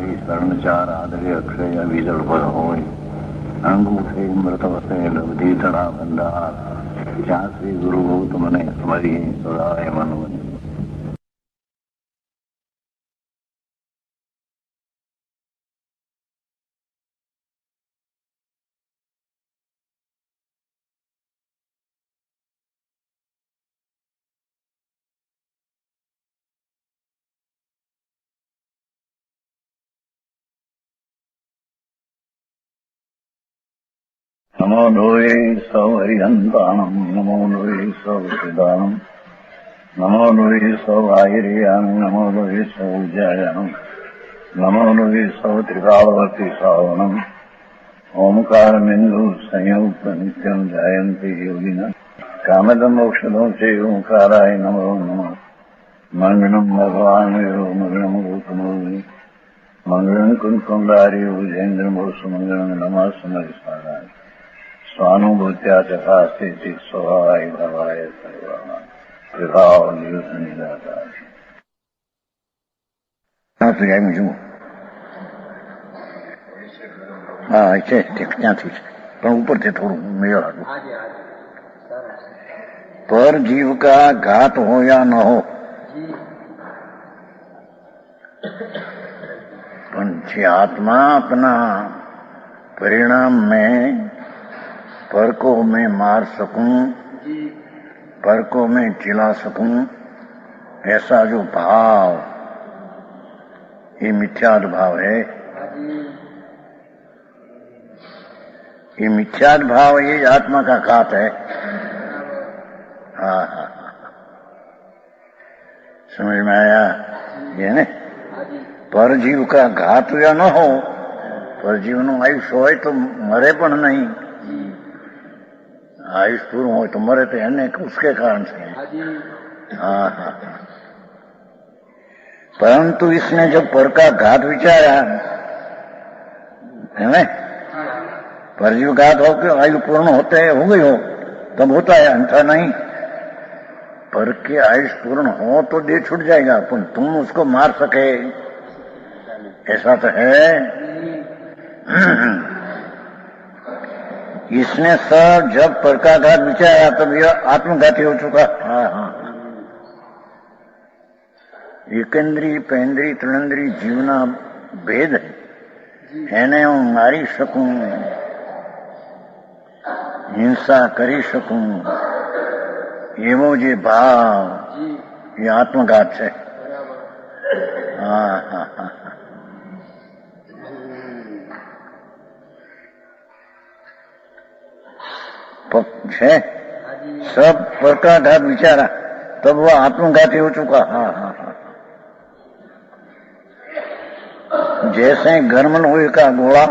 ही शरण चार आदरे अक्षय बीजल पर होय अंगूठे मृत वसे लब्धि तड़ा भंडार जहाँ श्री गुरु गौतम ने स्मरी सदाय मनोज। नमो लोये सौहरिहन्ताणम् नमो लोये सौहृदानम् नमो लोये सौभागिर्याम् नमो लोये सौज्यायाम् नमो लोये सौत्रिकालवर्ति सावनम् ओंकारमिन्दु संयुक्त नित्यम् जायन्ति योगिनः कामदम् मोक्षदम् च ओंकाराय नमो नमः। मङ्गलम् भगवान् यो मङ्गलम् गौतमो मङ्गलम् कुञ्कुण्डारि भुजेन्द्रमोसु मङ्गलम् नमः समरिसाराय स्वानुभूत्या चकास्ते स्वभावाय भवाय सर्वभाव निदाता हाँ છે ત્યાંથી પણ ઉપરથી થોડું મેળ હતું। पर जीव का घात हो या न हो पंच आत्मा अपना परिणाम में पर को मैं मार सकूं पर को मैं चिल्ला सकूं ऐसा जो भाव ये मिथ्याद भाव है। ये मिथ्याद भाव ये आत्मा का घात है। हाँ हाँ समझ में आया ये ने पर जीव का घात या न हो पर जीव નું આયુષ્ય હોય તો મરે પણ નહીં आयुष पूर्ण हो तो मरे तो है उसके कारण से। हाँ हाँ परंतु इसने जब पर का घात विचारा है ना परजीव घात हो के आयु पूर्ण होते हो गई हो तब होता है अंतर नहीं। पर के आयुष पूर्ण हो तो देह छूट जाएगा पर तुम उसको मार सके ऐसा तो है। इसने सब जब पर का घात विचारा तब यह आत्मघाती हो चुका। हाँ हाँ एकेंद्री पेंद्री त्रिनेंद्री जीवना भेद એને હું મારી શકું હિંસા કરી શકું એવો જે ભાવ એ આત્મઘાત છે। હા હા હા है सब पर का घात विचारा तब वह आत्मघाती हो चुका। हाँ हाँ हाँ जैसे गर्म लोहे का गोला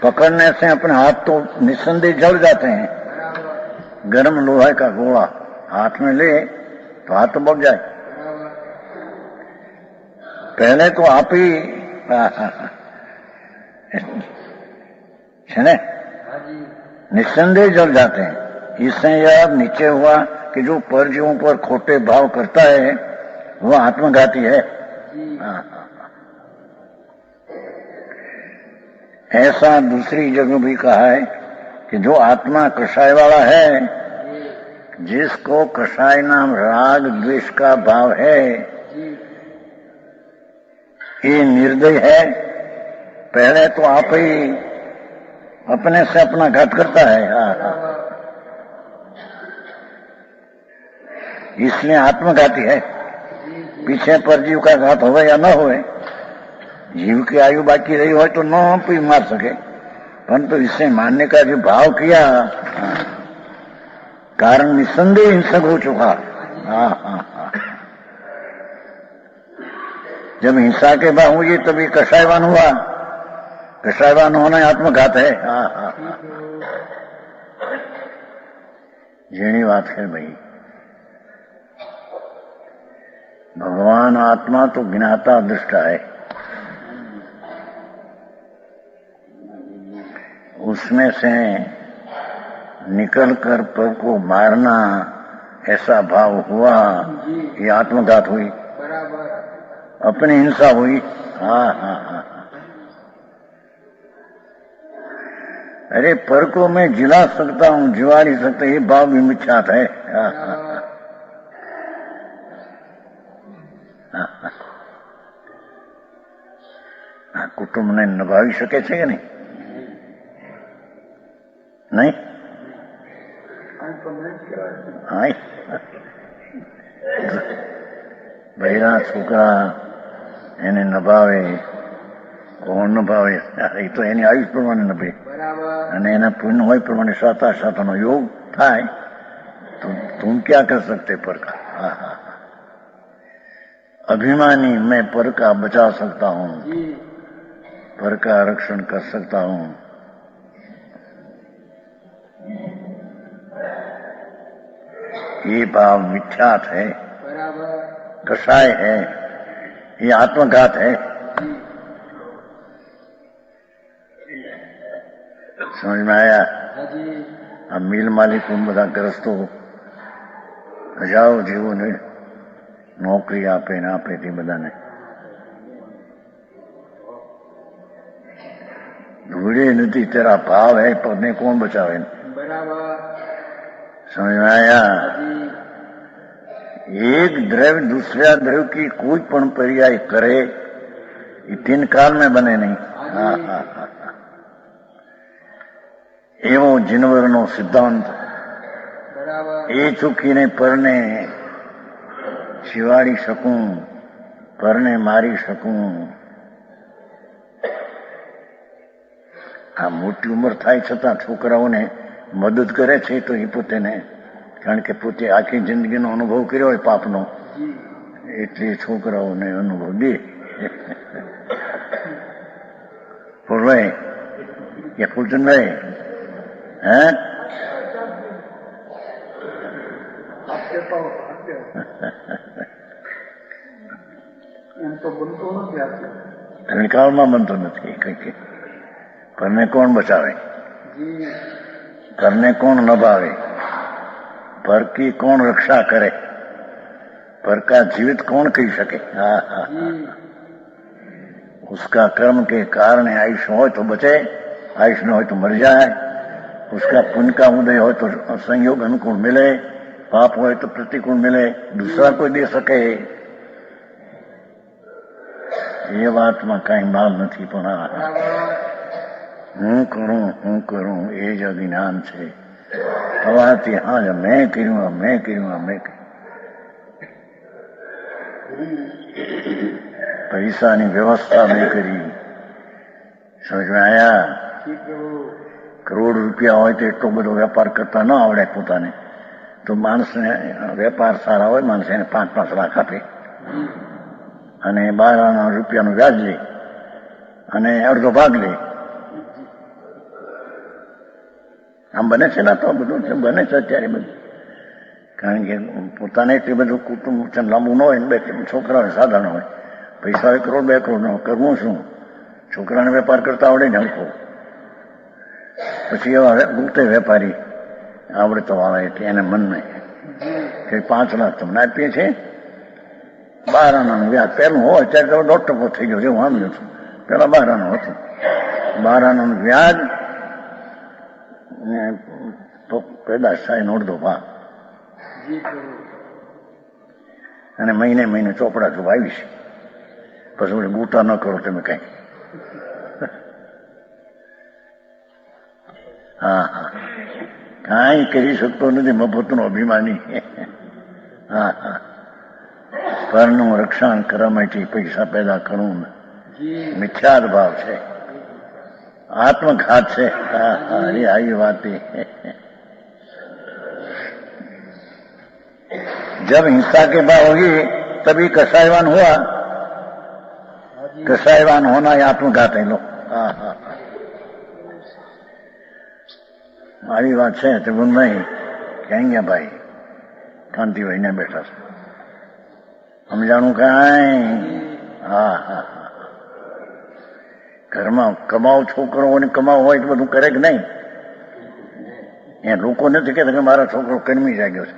पकड़ने से अपने हाथ तो निस्संदेह जल जाते हैं। गर्म लोहे का गोला हाथ में ले तो हाथ तो बग जाए। पहले तो आप ही है निस्संदेह जल जाते हैं। इससे यह नीचे हुआ कि जो परजीवों पर खोटे भाव करता है वह आत्मघाती है। ऐसा दूसरी जगह भी कहा है कि जो आत्मा कषाय वाला है जिसको कषाय नाम राग द्वेष का भाव है ये निर्दय है। पहले तो आप ही अपने से अपना घात करता है। इसलिए आत्मघाती है। पीछे परजीव का घात हो या न हो जीव की आयु बाकी रही हो तो न भी मार सके परंतु इससे मारने का जो भाव किया कारण निस्संदेह हिंसक हो चुका। हाँ हाँ हाँ जब हिंसा के भाव हुई तभी कषायवान हुआ। कषायवान होना आत्मघात है। हाँ हाँ हाँ झीणी बात है भाई। भगवान आत्मा तो ज्ञाता दृष्टा है। उसमें से निकल कर पर को मारना ऐसा भाव हुआ ये आत्मघात हुई अपनी हिंसा हुई। हाँ हाँ हाँ। अरे पर को मैं जिला सकता हूँ, जिवा नहीं सकता, ये भाव भी मिथ्यात है। हाँ हाँ हाँ। कुटुंब ने निभावी શકે છે કે નહીં? નહીં? હા, બૈરા છોકરા એને નભાવે, કોણ નભાવે? એ તો એની આયુષ પ્રમાણે નભે અને એના પુણ્ય હોય પ્રમાણે સાતા સાતાનો યોગ થાય તો तुम क्या कर सकते पर का? हाँ हाँ। अभिमानी मैं पर का बचा सकता हूँ, पर का रक्षण कर सकता हूँ। ये भाव मिथ्यात है, कसाय है, ये आत्मघात है। समझ में आया? अब मिल मालिक બધા ગ્રસ્તો હજારો જીવોને નોકરી આપે ને આપે તે બધાને ધૂળે નથી, तेरा भाव है, पद कौन बचावे? समझ में आया? एक द्रव्य दूसरा द्रव्य की कोई पण पर्याय करे ये तीन काल में बने नहीं। हाँ हाँ हाँ। एवो जीनवरनो सिद्धांत એ ચૂકીને પરને શિવાડી શકું, પરને મારી શકું। આ મોટી ઉંમર થાય છતાં છોકરાઓને મદદ કરે છે તો એ પોતેને, કારણ કે પોતે આખી જિંદગીનો અનુભવ કર્યો હોય પાપનો, એટલે છોકરાઓને અનુભવ દે। ફૂલભાઈ કે ફૂલચંદભાઈ, હે ત્રિકાળમાં બનતો નથી કઈ, પરને કોણ બચાવે, પરને કોણ નભાવે, પર की कौन रक्षा करे, पर का जीवित कौन कही सके? हाँ हाँ हाँ। उसका कर्म के कारण आयुष हो तो बचे, आयुष न हो तो मर जाए। उसका पुण्य का उदय हो तो संयोग अनुकूल मिले, पाप हो तो प्रतिकूल मिले, दूसरा कोई दे सके। ये बात में कई बात नहीं, पण हूँ करूँ ये ज ज्ञान है। हवाती हाँ ज मैं करूँ, मैं करूँ, मैं पैसा की व्यवस्था मैं करी। समझ में आया? करोड़ रुपया हो तो एटलो बधो वेपार करता न आवड़े पोताने तो माणस ने वेपार सारा हो, माणस ने 5-5 लाख आपे અને 12 રૂપિયાનું વ્યાજ લે અને અડધો ભાગ લે। આમ બને છે ને? તો બધું બને છે અત્યારે બધું, કારણ કે પોતાને એટલી બધું કુટુંબ લાંબુ ન હોય ને, બે છોકરાઓને સાધારણ હોય, પૈસા 1 કરોડ 2 કરોડ નો કરવું શું? છોકરાને વેપાર કરતા આવડે ને હલકો, પછી એવા ગુપ્તે વેપારી આવડે તો આવે એટલે એને મન નહીં કે 5 લાખ તમને આપીએ છીએ, 12 આનાનું વ્યાજ પહેલું હોય, અત્યારે તો 1.5% થઈ ગયો છે, હું સમજુ છું, પેલા 12 આનું હતું, 12 આનાનું વ્યાજ પેદાશ થાય અડધો ભાગ, અને મહિને મહિને ચોપડા જો આવીશ, પછી બૂટા ન કરો તમે કઈ। હા હા, કાંઈ કરી શકતો નથી મફતનો અભિમાની। હા હા, પરનું રક્ષણ કરવા માટે પૈસા પેદા કરવું મિથ્યાદ ભાવ છે, आत्मघात से। अरे आई बातें। जब हिंसा के बाद होगी तभी कसाईवान हुआ, कसाईवान होना ये आत्मघात है। लो हाँ हाँ, મારી વાત છે ત્રિભુવનભાઈ, ક્યાં ગયા ભાઈ? કાંતિભાઈ ને બેઠા છે, સમજાણું કાંઈ? હા હા હા, ઘરમાં કમાવ છોકરોને કમાવ હોય તો બધું કરે કે નહીં? એ લોકો નથી કહેતા કે મારા છોકરો કર્મી જાગ્યો છે,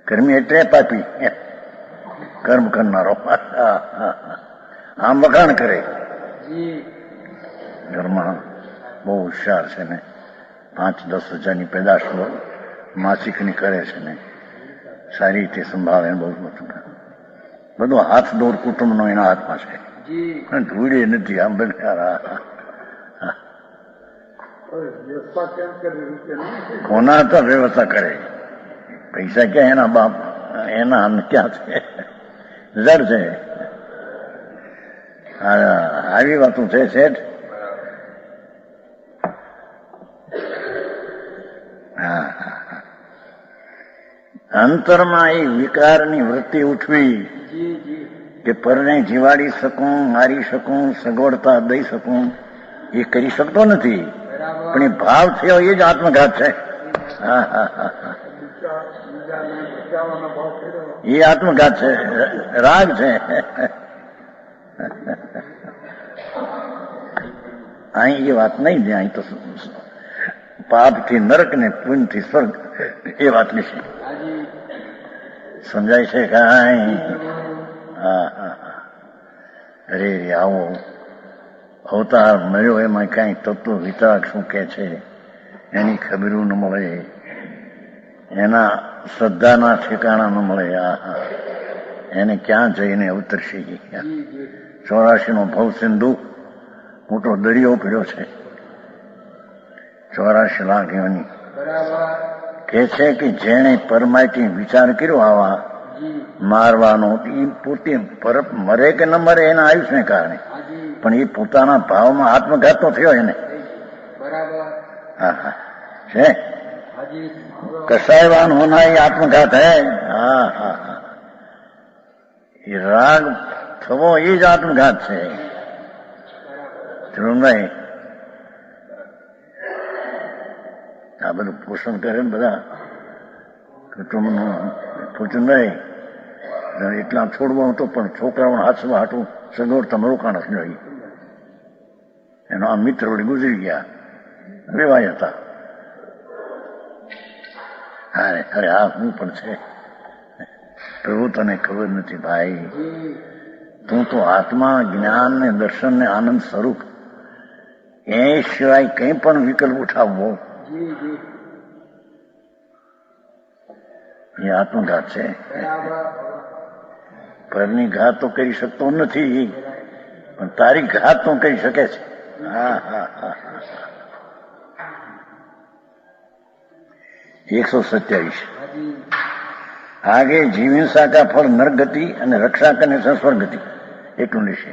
કર્મી એટલે પાપી, કર્મ કરનારો। આમ વખાણ કરે. જી ઘરમાં બહુ હોશિયાર છે ને, 5-10 હજારની પેદાશ માસિકની કરે છે ને, સારી રીતે સંભાળે બહુ બધું હાથ દોર કુટુંબનો એના હાથમાં છે. જી પણ ધૂળે નથી. આમ બધે વ્યવસ્થા કેમ કરી રૂપિયા કોના તો વ્યવસ્થા કરે. પૈસા ક્યાં એના બાપ, એના ક્યાં છે, જર છે. આવી વાતું છે શેઠ. અંતરમાં એ વિકારની વૃત્તિ ઉઠવી જી જી કે પરને જીવાડી શકું, મારી શકું, સગવડતા દઈ શકું, એ કરી શકતો નથી. બરાબર પણ એ ભાવ થયો એ જ આત્મઘાત છે. હા હા હા હા, બીજાને બચાવવાનો ભાવ કર્યો. એ આત્મઘાત છે, રાગ છે. અહીં એ વાત નહીં ને, અહીં તો પાપથી નરક ને પુણ્યથી સ્વર્ગ એ વાત છે. હાજી સમજાય છે કાંઈ? હા હા હા. અરે આવો અવતાર મળ્યો એમાં કઈ તત્વ વિતરાગ શું કે છે એની ખબરું ન મળે, એના શ્રદ્ધાના ઠેકાણા ન મળે. એને ક્યાં જઈને અવતરશે? 84નો ભવ સિંધુ મોટો દરિયો પડ્યો છે, 84 લાખ યોની. બરાબર કે છે કે જેણે પરમાઈથી વિચાર કર્યો આવા જી મારવાનો, એ પોતે મરે કે ન મરે એના આયુષને કારણે, હાજી પણ એ પોતાના ભાવમાં આત્મઘાત તો થયો એને. બરાબર હા હા છે. હાજી કસાયવાન હોના એ આત્મઘાત હૈ. હા હા હા, એ રાગ થવો એ જ આત્મઘાત છે. ધ્રુવભાઈ આ બધું પોષણ કરે ને બધા કુટુંબનું. પૂછનભાઈ એટલા છોડવા હતો પણ છોકરાઓને હાથમાં હાટું સગવડ તમારું કાણ નહીં. એનો આ મિત્ર વળી ગુજરી ગયા, રેવાય હતા. અરે અરે આ હું પણ છે. પ્રભુ તને ખબર નથી ભાઈ, તું તો આત્મા જ્ઞાન ને દર્શન ને આનંદ સ્વરૂપ, એ સિવાય કંઈ પણ વિકલ્પ ઉઠાવવો જી જી એ આત્મઘાત છે. બરાબર પરની ઘાત તો કરી શકતો નથી, પણ તારી ઘાત તો કરી શકે છે. હા હા હા. 127 હાજી આગે જીવહિંસા કા ફળ નરગતિ અને રક્ષા કરને સ્વર્ગતિ, એટલું લેશે.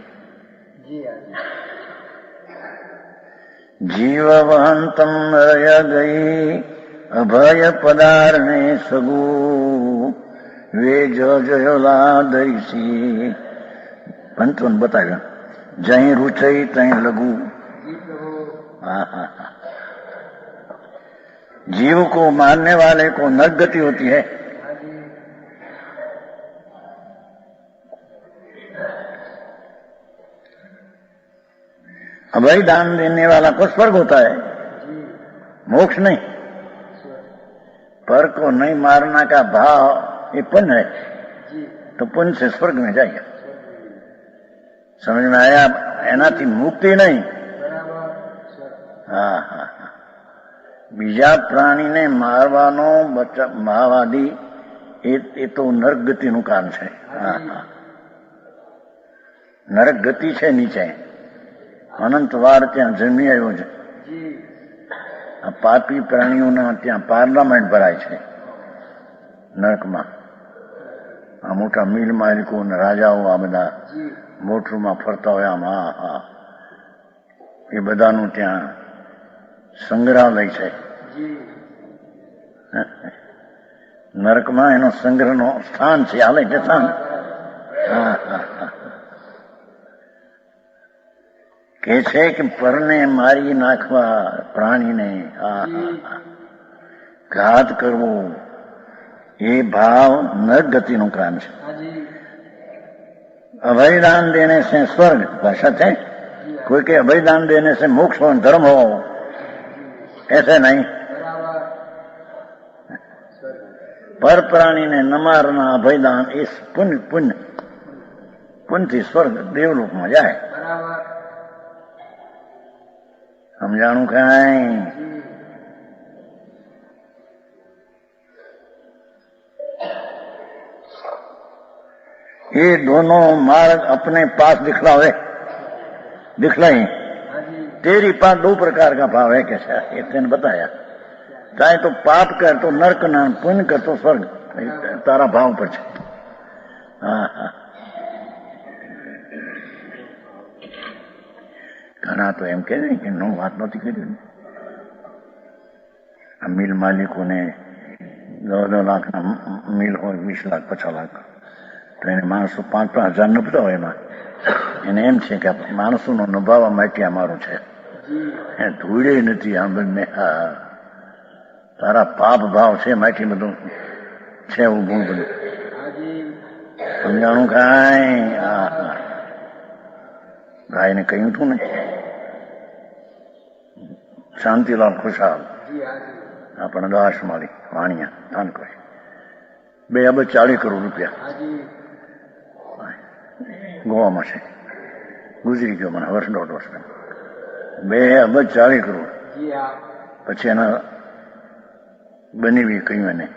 જી હાજી જીવવંતમ રય ગઈ અભય પદારને સગુ વે જયોલા દઈસી. પંચવન બતાવ્યા, જઈ રૂચઈ તઈ લઘુ. જી પ્રભુ हाँ हाँ हाँ, जीव को मारने वाले को नरगति होती है. हाजी अभय दान देने वाला को स्वर्ग होता है, जी मोक्ष नहीं. पर को नहीं मारना का भाव ये पुण्य है, जी तो पुण्य से स्वर्ग में जाएगा. समझ में आया? एनाથી मुक्ति नहीं. बराबर હા હા હા, બીજા પ્રાણીને મારવાનો માવાદી એ તો નરક ગતિનું કામ છે. હા હા, નરક ગતિ છે નીચે, અનંત વાર ત્યાં જન્મી આવ્યો છે. जी આ પાપી પ્રાણીઓના ત્યાં પાર્લામેન્ટ ભરાય છે નરકમાં. આ મોટા મિલ માલિકો ને રાજાઓ આ બધા जी મોટરમાં ફરતા હોય આમ. હા હા, એ બધાનું ત્યાં સંગ્રહાલય છે. जी નરકમાં એનો સંગ્રહનો સ્થાન છે, હાલે કે સ્થાન. હા હા હા, કે છે કે પરને મારી નાખવા પ્રાણીને, હા હા હા, ઘાત કરવો એ ભાવ નરક ગતિનું કામ છે. हाजी अभयदान देने से स्वर्ग, भाषा है. कोई के अभयदान देने से मोक्ष हो, धर्म हो, ऐसे नहीं. बराबर पर प्राणी ने न मारना अभयदान इस पुण्य पुण्य. પુનથી સ્વર્ગ દેવલોકમાં જાય. બરાબર. સમજાણું કાંઈ? જી. ये दोनों मार्ग अपने पास दिखलाए. दिखलाई. हाँ जी. तेरी पास दो प्रकार का भाव है कैसा, ये तेने बताया. चाहे तो पाप कर तो नरक ना, पुण्य कर तो स्वर्ग. तारा भाव पर છે. હા હા. ઘણા તો એમ કે કે નો વાત નથી કરી. આ મિલ માલિકોને 10 લાખના મિલ હોય, 20 લાખ 50 લાખ, તો એને માણસો 5-5 હજાર નભતા હોય એમાં. એને એમ છે કે માણસોનો નભાવવા માટે અમારું છે. જી. ધૂળે નથી આ બંને. હા, તારા પાપ ભાવ છે માટી બધું છે એવું ગુણ બધું. हाँ जी. સમજાણું કાંઈ? હા હા. ભાઈને કહ્યું હતું ને, શાંતિલાલ ખુશાલ जी. हाँ जी. આપણા દાસમાળી વાણિયા ધાનકોઈ 2 અબજ 40 કરોડ રૂપિયા हाँ जी. ગોવામાં છે. ગુજરી ગયો મને વર્ષ 1.5 વર્ષ. 2 અબજ 40 કરોડ. जी. हाँ. પછી એના બનેવી કહ્યું એને,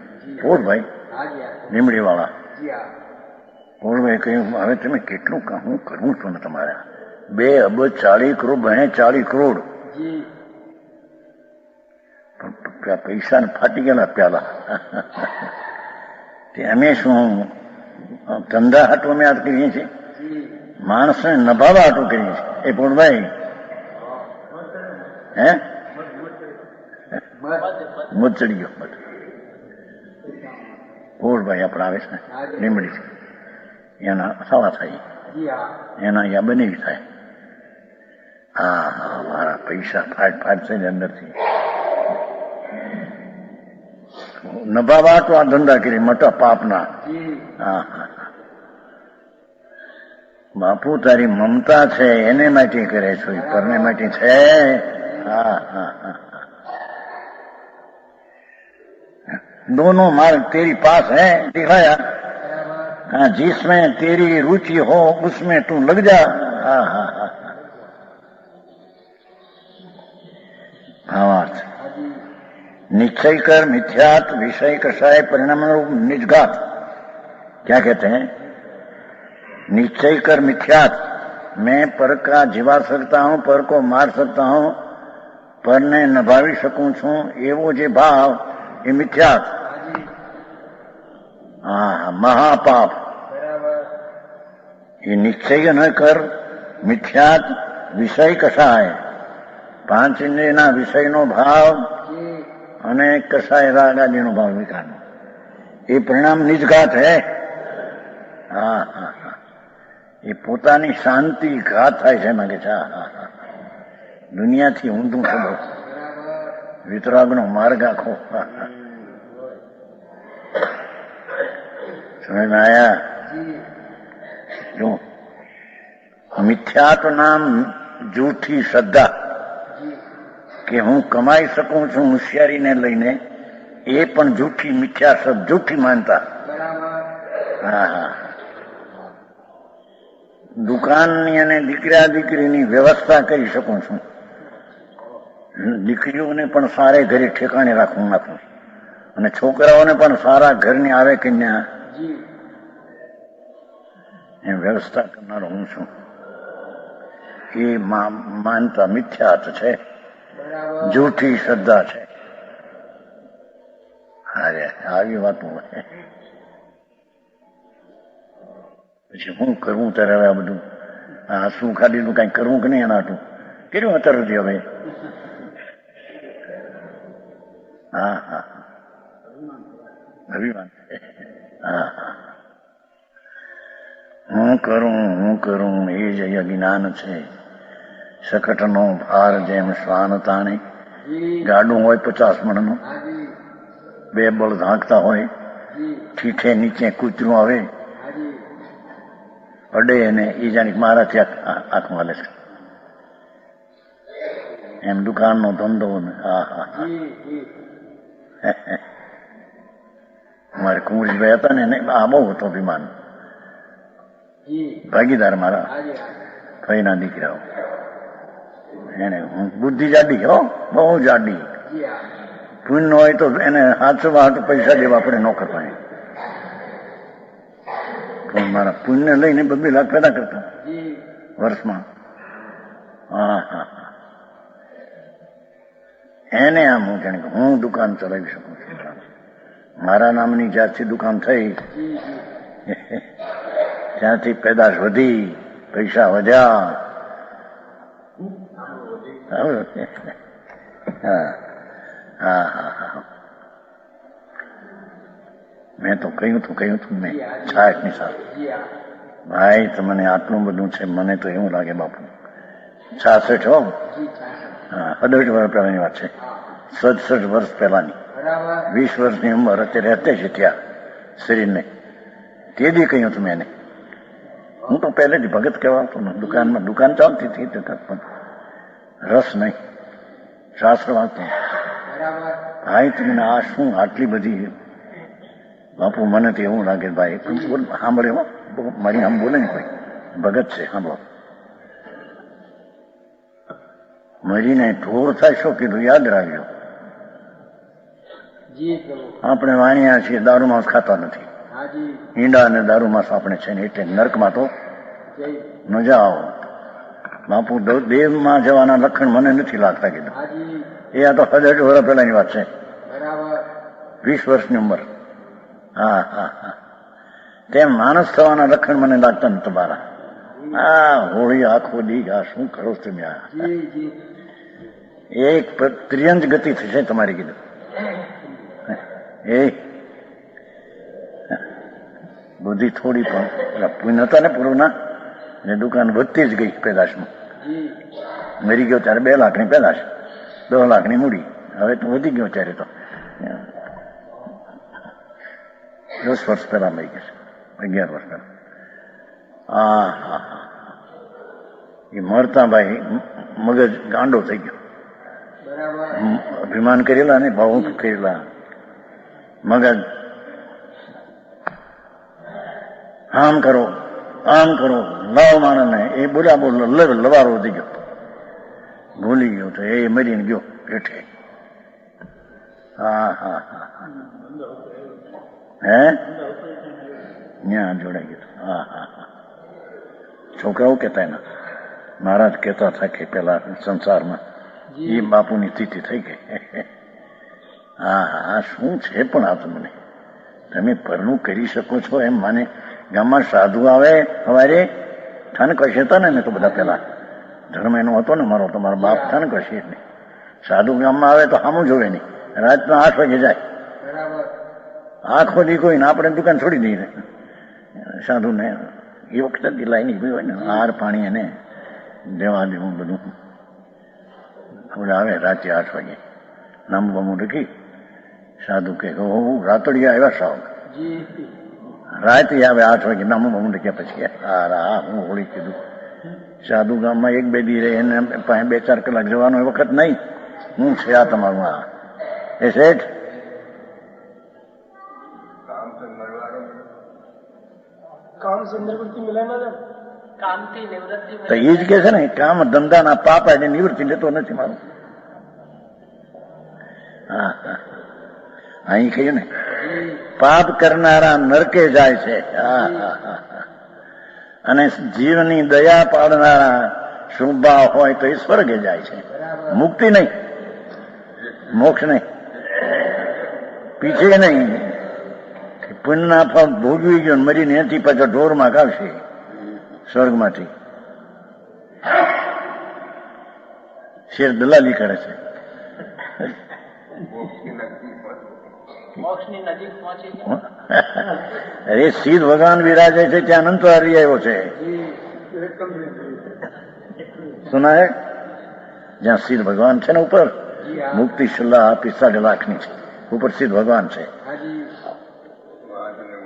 પોળભાઈ हाँ जी. हाँ. લીમડી વાળા जी. हाँ. પોળભાઈ કહ્યું, હવે તમે કેટલું હું કરવું છું ને તમારે? 2 અબજ 40 કરોડ, બને 40 કરોડ. जी. પૈસા ને ફાટી ગયેલા પ્યાલા. તે અમે શું ધંધા હાટું અમે યાદ કરીએ છીએ? जी. માણસને નભાવવા હાટું કરીએ છીએ. એ પોળભાઈ હે મત ચડી ગયો. પોળભાઈ આપણે આવે છે ને લીમડી છે, એના સવા થાય, जी. हाँ. એના અહીંયા બનેવી થાય. હા હા, મારા પૈસા ફાટ છે ને અંદરથી નભાવા તો આ ધંધા કરી મોટા પાપના. जी. હા હા. બાપુ તારી મમતા છે એને માટે કરે છો, પરને માટે છે. હા હા હા. दोनों मार्ग तेरी पास है दिखाया. बराबर. हाँ, जिसमें तेरी रुचि हो उसमें तू लग जा. हाँ हाँ हाँ. भावार्थ. हाँ जी. निश्चय कर मिथ्यात विषय कषाय परिणाम रूप निजघात. क्या कहते हैं? निश्चय कर मिथ्यात, मैं पर का जीवा सकता हूं, पर को मार सकता हूं, पर ने नभावी सकूं छू, एवो जे भाव એ મિથ્યાત. हाँ जी. હા, મહાપાપ. बराबर. એ નિશ્ચય ન કર મિથ્યાત વિષય કસાય, 5 ઇન્દ્રિયના વિષયનો ભાવ जी. અને કસાય રાગ આદિનો ભાવ વિકારનો, એ પરિણામ નિજઘાત હે. હા હા હા. એ પોતાની શાંતિ ઘાત થાય છે એમાં કે છે. હા હા હા. દુનિયાથી ઊંધું ખબર, बराबर. વિતરાગનો માર્ગ આખો. સમજ આયા? जी. જો મિથ્યાત નામ જૂઠી શ્રદ્ધા जी. કે હું કમાઈ શકું છું હોશિયારીને લઈને, એ પણ જૂઠી મિથ્યા શબ્દ, જૂઠી માનતા. बराबर. હા હા. દુકાનની અને દીકરા દીકરીની વ્યવસ્થા કરી શકું છું, દીકરીઓને પણ સારે ઘરે ઠેકાણે રાખું નાખું, અને છોકરાઓને પણ સારા ઘરની આવે કન્યા जी. એ વ્યવસ્થા કરનારો હું છું. એ માનતા મિથ્યાત છે, बराबर. જૂઠી શ્રદ્ધા છે. અરે આવી વાતો હોય. પછી હું કરવું ત્યારે હવે આ બધું આ શું ખાધીનું કઈ કરવું કે નહીં એના હાટું કર્યું અત્યારે હવે. હા હા. અભિમાન. હા હા. હું કરું એ જ અજ્ઞાન છે. શકટનો ભાર જેમ શ્વાન તાણે, जी. ગાડું હોય 50 મણનું, हाँ जी. 2 બળદ હાંકતા હોય, जी. ઠીઠે નીચે કૂતરું આવે हाँ जी. અડે અને એ જાણે મારાથી આંખમાં લે છે. એમ દુકાનનો ધંધો ને. હા હા. जी. जी. અમારે કુંવરીભાઈ હતા ને, આ બહુ હતો અભિમાન. જી ભાગીદાર મારા હાજી હા ફઈના દીકરાઓ. એને હું બુદ્ધિ જાડી હો, બહુ જાડી. જી હા પુણ્ય હોય તો એને હાથમાં હાથ પૈસા દેવા પડે નોકર પાસે. પણ મારા પુણ્ય લઈને 2 લાખ પેદા કરતા જી વર્ષમાં. હા હા હા. એને આમ હું જાણે કે હું દુકાન ચલાવી શકું છું. મારા નામની જ્યારથી દુકાન થઈ જી જી ત્યાંથી પેદાશ વધી, પૈસા વધ્યા. હા હા હા હા. મેં તો કહ્યું હતું મેં છાટની સાથે, જી હા ભાઈ તમને આટલું બધું છે, મને તો એવું લાગે બાપુ 66 હો. જી 66 હા 68 વર્ષ પહેલાની વાત છે, હા 67 વર્ષ પહેલાની. બરાબર 20 વર્ષની ઉંમર અત્યારે રહેતે છે ત્યાં શરીરને. તે દી કહ્યું હતું મેં એને. હું તો પહેલેથી ભગત કહેવાતો ને, દુકાનમાં દુકાન ચાલતી હતી પણ રસ નહીં, શાસ્ત્ર વાંચતો. બરાબર ભાઈ તમને આ શું આટલી બધી, બાપુ મને તો એવું લાગે ભાઈ સાંભળે હો, મારી આમ બોલે ને કોઈ ભગત છે સાંભળો. મરીને ઢોર થાય શું કીધું યાદ રાખજો. જી પ્રભુ આપણે વાણિયા છીએ, દારૂ માંસ ખાતા નથી. હાજી ઈંડા અને દારૂ માંસ આપણે છે ને, એટલે નર્કમાં તો જય ન જાઓ. બાપુ દેવમાં જવાના લક્ષણ મને નથી લાગતા કીધું. હાજી એ આ તો 18 વર્ષ પહેલાની વાત છે, બરાબર 20 વર્ષની ઉંમર. હા હા હા. તેમ માણસ થવાના લક્ષણ મને લાગતા ને તમારા. આ હોળી આખો દી આ શું કરો છો તમે? આ જી જી એક ત્રિયંજ ગતિ થશે તમારી કીધું. એ બુદ્ધિ થોડી પણ પુણ્ય હતા ને પૂર્વના, ને દુકાન વધતી જ ગઈ પેદાશમાં. જી મરી ગયો ત્યારે 2 લાખની પેદાશ, 10 લાખની મૂડી. હવે તો વધી ગયો ત્યારે તો 10 વર્ષ પહેલા મરી ગયો છે, 11 વર્ષ પહેલા. હા હા હા. એ મરતા ભાઈ મગજ ગાંડો થઈ ગયો. બરાબર અભિમાન કરેલા ને ભાવ કરેલા મગજ આમ કરો લાવ માણસને એ બોલ્યા બોલ લવારો વધી ગયો, ભૂલી ગયો તો એ મરીને ગયો પેઠે. હા હા હા. હે ત્યાં જોડાઈ ગયો. હા હા હા. છોકરાઓ કહેતા એના મહારાજ કહેતા હતા કે પેલા સંસારમાં એ બાપુની સ્થિતિ થઈ ગઈ. હા હા. શું છે પણ આ તો મને તમે પરનું કરી શકો છો એમ માને. ગામમાં સાધુ આવે સવારે, ઠાન કશે હતા ને તો બધા પેલા ધર્મ એનો હતો ને મારો, તો મારા બાપ ઠાન કશે જ નહીં. સાધુ ગામમાં આવે તો સામું જોવે નહીં, રાતના 8 વાગે જાય. બરાબર આખો દી કોઈ ને આપણે દુકાન છોડી દઈએ સાધુ ને. એ વખતે લાઈન હોય ને, આહાર પાણી એને દેવા દેવું બધું. હવે આવે રાતે 8 વાગે, નામ બામું લખી સાધુ કે રાતડિયા આવ્યા સાવ, જી રાતે આવે 8 વાગે, નામું બામું લખ્યા પછી હા હું હોળી કીધું. સાધુ ગામમાં 1-2 દી રહે, એને પાસે 2-4 કલાક જવાનો એ વખત નહીં. હું છે આ તમારું આ એ શેઠ તો એ જ કે છે ને, કામ ધંધાના પાપ એને નિવૃત્તિ લેતો નથી મારું. હા હા. અહીં કહ્યું ને, પાપ કરનારા નરકે જાય છે. હા હા હા. અને જીવની દયા પાડનારા શુભ ભાવ હોય તો એ સ્વર્ગે જાય છે. મુક્તિ નહીં, મોક્ષ નહીં, પીછે નહીં. પુણ્યના ફળ ભોગવી ગયો મરીને એથી પાછો ઢોરમાં કાઢશે સ્વર્ગમાંથી. શેર દલાલી કરે છે. અરે સિદ્ધ ભગવાન વિરાજે છે ત્યાં અનંત હરી આવ્યો છે. સુના હે જ્યાં સિદ્ધ ભગવાન છે ને ઉપર, મુક્તિ સલાહ 45 લાખની છે, ઉપર સિદ્ધ ભગવાન છે.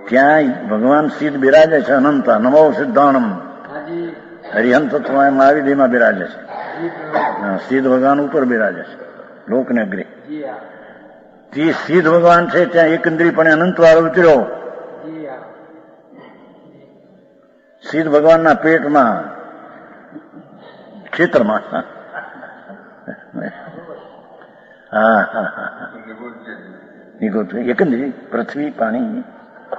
ત્યાં ભગવાન સિદ્ધ બિરાજે છે અનંત. નમો સિદ્ધાણમ હરિહંત મહાવિધિમાં બિરાજે છે. સિદ્ધ ભગવાન ઉપર બિરાજે છે લોકને અગ્રે. જે સિદ્ધ ભગવાન છે ત્યાં એકંદરી પણ અનંત વાર ઉતર્યો. સિદ્ધ ભગવાનના પેટમાં ક્ષેત્રમાં એકંદરી પૃથ્વી પાણી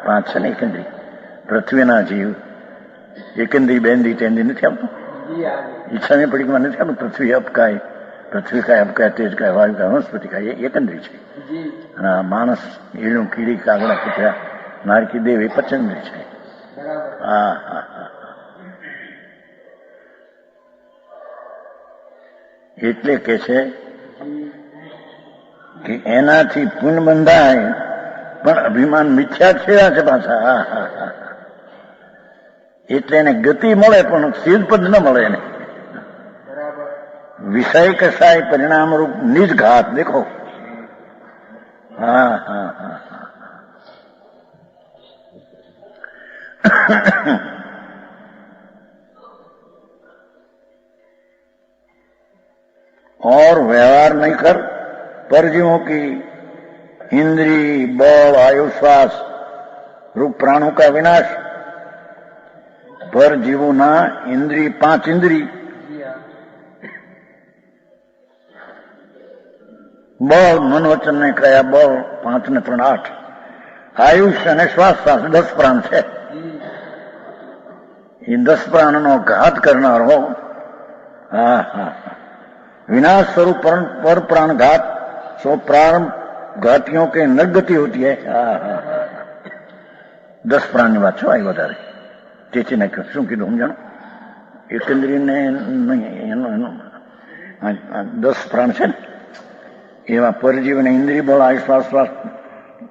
5 છે ને એકંદરી પૃથ્વીના જીવ એકંદરી બેંદી તેંદી નથી આવતું ઈચ્છાની પડીકમાં નથી આવતું પૃથ્વી અપકાય પૃથ્વી કાય અપકાય તેજ કાય વાયુ કાય વનસ્પતિ કાય એ એકંદરી છે અને આ માણસ ઈળું કીડી કાગડા કૂતરા નારકી દેવ એ પચેન્દ્રી છે હા હા હા એટલે કે છે કે એનાથી પુણ્ય બંધાય પણ અભિમાન મિથ્યા થયા છે પાછા હા હા હા એટલે એને ગતિ મળે પણ સિદ્ધ પદ ન મળે એને વિષય કસાય પરિણામ રૂપ નિજ ઘાત દેખો હા હા હા और व्यवहार नहीं कर परजीवों की इंद्री बल आयु श्वास रूप प्राणों का विनाश परजीवों ना इंद्री 5 इंद्री बल मन वचन ने कया बल 5 ने 3 8 आयुष्य અને શ્વાસ 10 પ્રાણ છે એ 10 પ્રાણનો ઘાત કરનારો હા હા विनाश स्वरूप पर प्राण घात सो प्राण घातियों के निर्गति होती है 10 प्राण ની વાત છે આ વધારે તેથી ને શું કીધું સમજાણું એકંદરી ને એનો 10 પ્રાણ છે ને એવા પરજીવ ને इंद्रिय बल आयु श्वास श्वास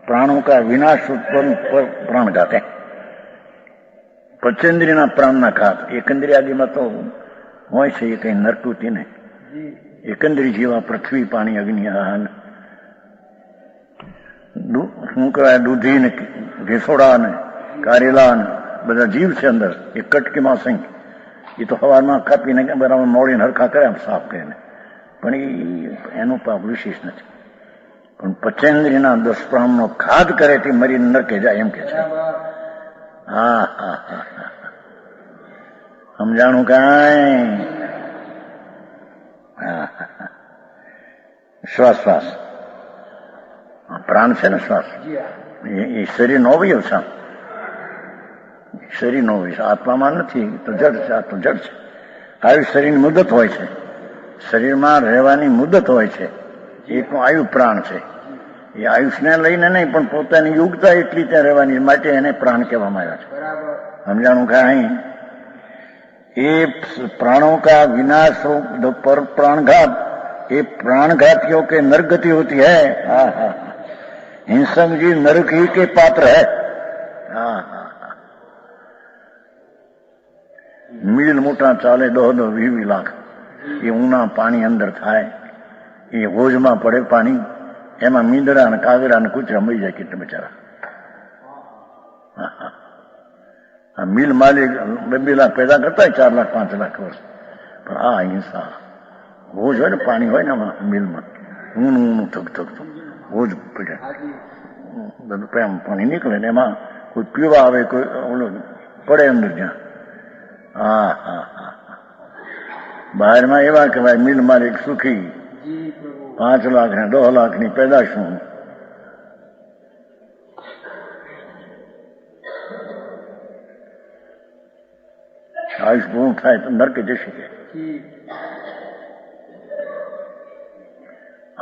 प्राणों का विनाश उत्पन्न पर प्राण घात है પંચેન્દ્રિયના પ્રાણના ઘાત એકંદરી આદિમાં તો હોય છે એ કઈ નરકૃતિ ને એકંદરી જેવા પૃથ્વી પાણી અગ્નિ શું કહેવાય દૂધી ને ઘેસોડા ને કારેલા ને બધા જીવ છે અંદર એ કટકીમાં સંખ એ તો હવામાં કાપીને બરાબર મોડીને હરખા કરે આમ સાફ કરીને પણ એનું પાપ વિશેષ નથી પણ પંચેન્દ્રિયના 10 પ્રાણનો ઘાત કરે તે મરીને નરકે જાય એમ કે છે હા હા હા સમજાણું કાંઈ શ્વાસ શ્વાસ પ્રાણ છે ને શ્વાસ એ શરીરનો અવયવ છે શરીરનો અવયવ છે આત્મામાં નથી તો જડ છે આ તો જડ છે આયુ શરીરની મુદત હોય છે શરીરમાં રહેવાની મુદત હોય છે એકનું આયુ પ્રાણ છે એ આયુષને લઈને નહીં પણ પોતાની યુગતા એટલી ત્યાં રહેવાની માટે એને પ્રાણ કહેવામાં આવ્યા છે સમજાણું કાંઈ ये प्राणों का विनाश रूप पर प्राणघात ये प्राणघातियों के नरगति होती है हिंसक जी नरक ही के पात्र है મીલ મોટા ચાલે 10-20 લાખ એ ઊના પાણી અંદર થાય એ હોજમાં પડે પાણી એમાં મીંદડા ને કાગડા ને કૂતરા મરી જાય કેટલા બચારા આ મિલ માલિક 2 લાખ પેદા કરતા હોય 4 લાખ 5 લાખ વર્ષ પણ આ હિંસા હોજ હોય ને પાણી હોય ને મિલમાં ઊનું થકતું હોજ પડે બધું પ્રેમ પાણી નીકળે ને એમાં કોઈ પીવા આવે કોઈ ઓલું પડે અંદર જ્યાં હા હા હા બહારમાં એવા કહેવાય મિલ માલિક સુખી 5 લાખ ને 10 લાખની પેદાશું આયુષ પૂર્ણ થાય તો નરકે જઈ શકે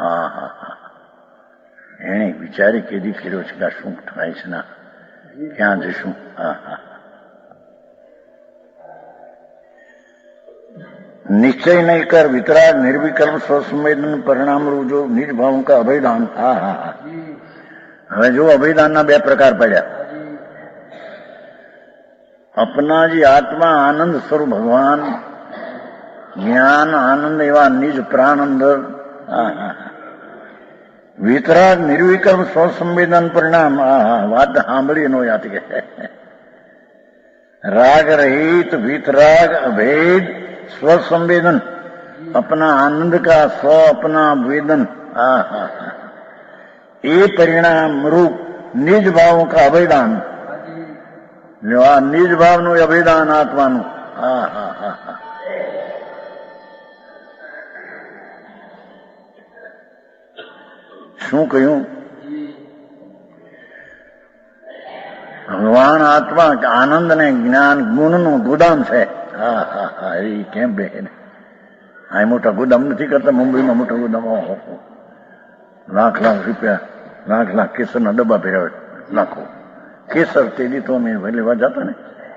હા હા હા એને વિચારી કેદી કર્યો છે કે આ શું થાય છે ના ક્યાં જશું હા હા निश्चय नहीं कर वितराग निर्विकल्प स्वसंवेदन परिणाम रूप जो निज भाव का अभयदान हा हा हा હવે જો અભયદાનના 2 પ્રકાર પડ્યા अपना जी आत्मा आनंद स्वरूप भगवान ज्ञान आनंद एवं निज प्राण अंदर वितराग निर्विकल्प स्वसंवेदन परिणाम बात सांभी नो याद के राग रहित वितराग अभेद स्वसंवेदन अपना आनंद का स्व अपना वेदन ये परिणाम रूप निज भावों का अभयदान જો આ નિજ ભાવનું અભિદાન આત્માનું. હા હા હા હા. શું કહ્યું? ભગવાન આત્મા આનંદ ને જ્ઞાન ગુણનું ગોદામ છે. હા હા હા. એ કેમ બે આ મોટા ગોદામ નથી કરતા મુંબઈમાં મોટા ગોદામ. લાખ લાખ રૂપિયા લાખ લાખ કેસરના ડબ્બા ભર્યા લાખો કેસર. તે દી તો અમે લેવા જતા ને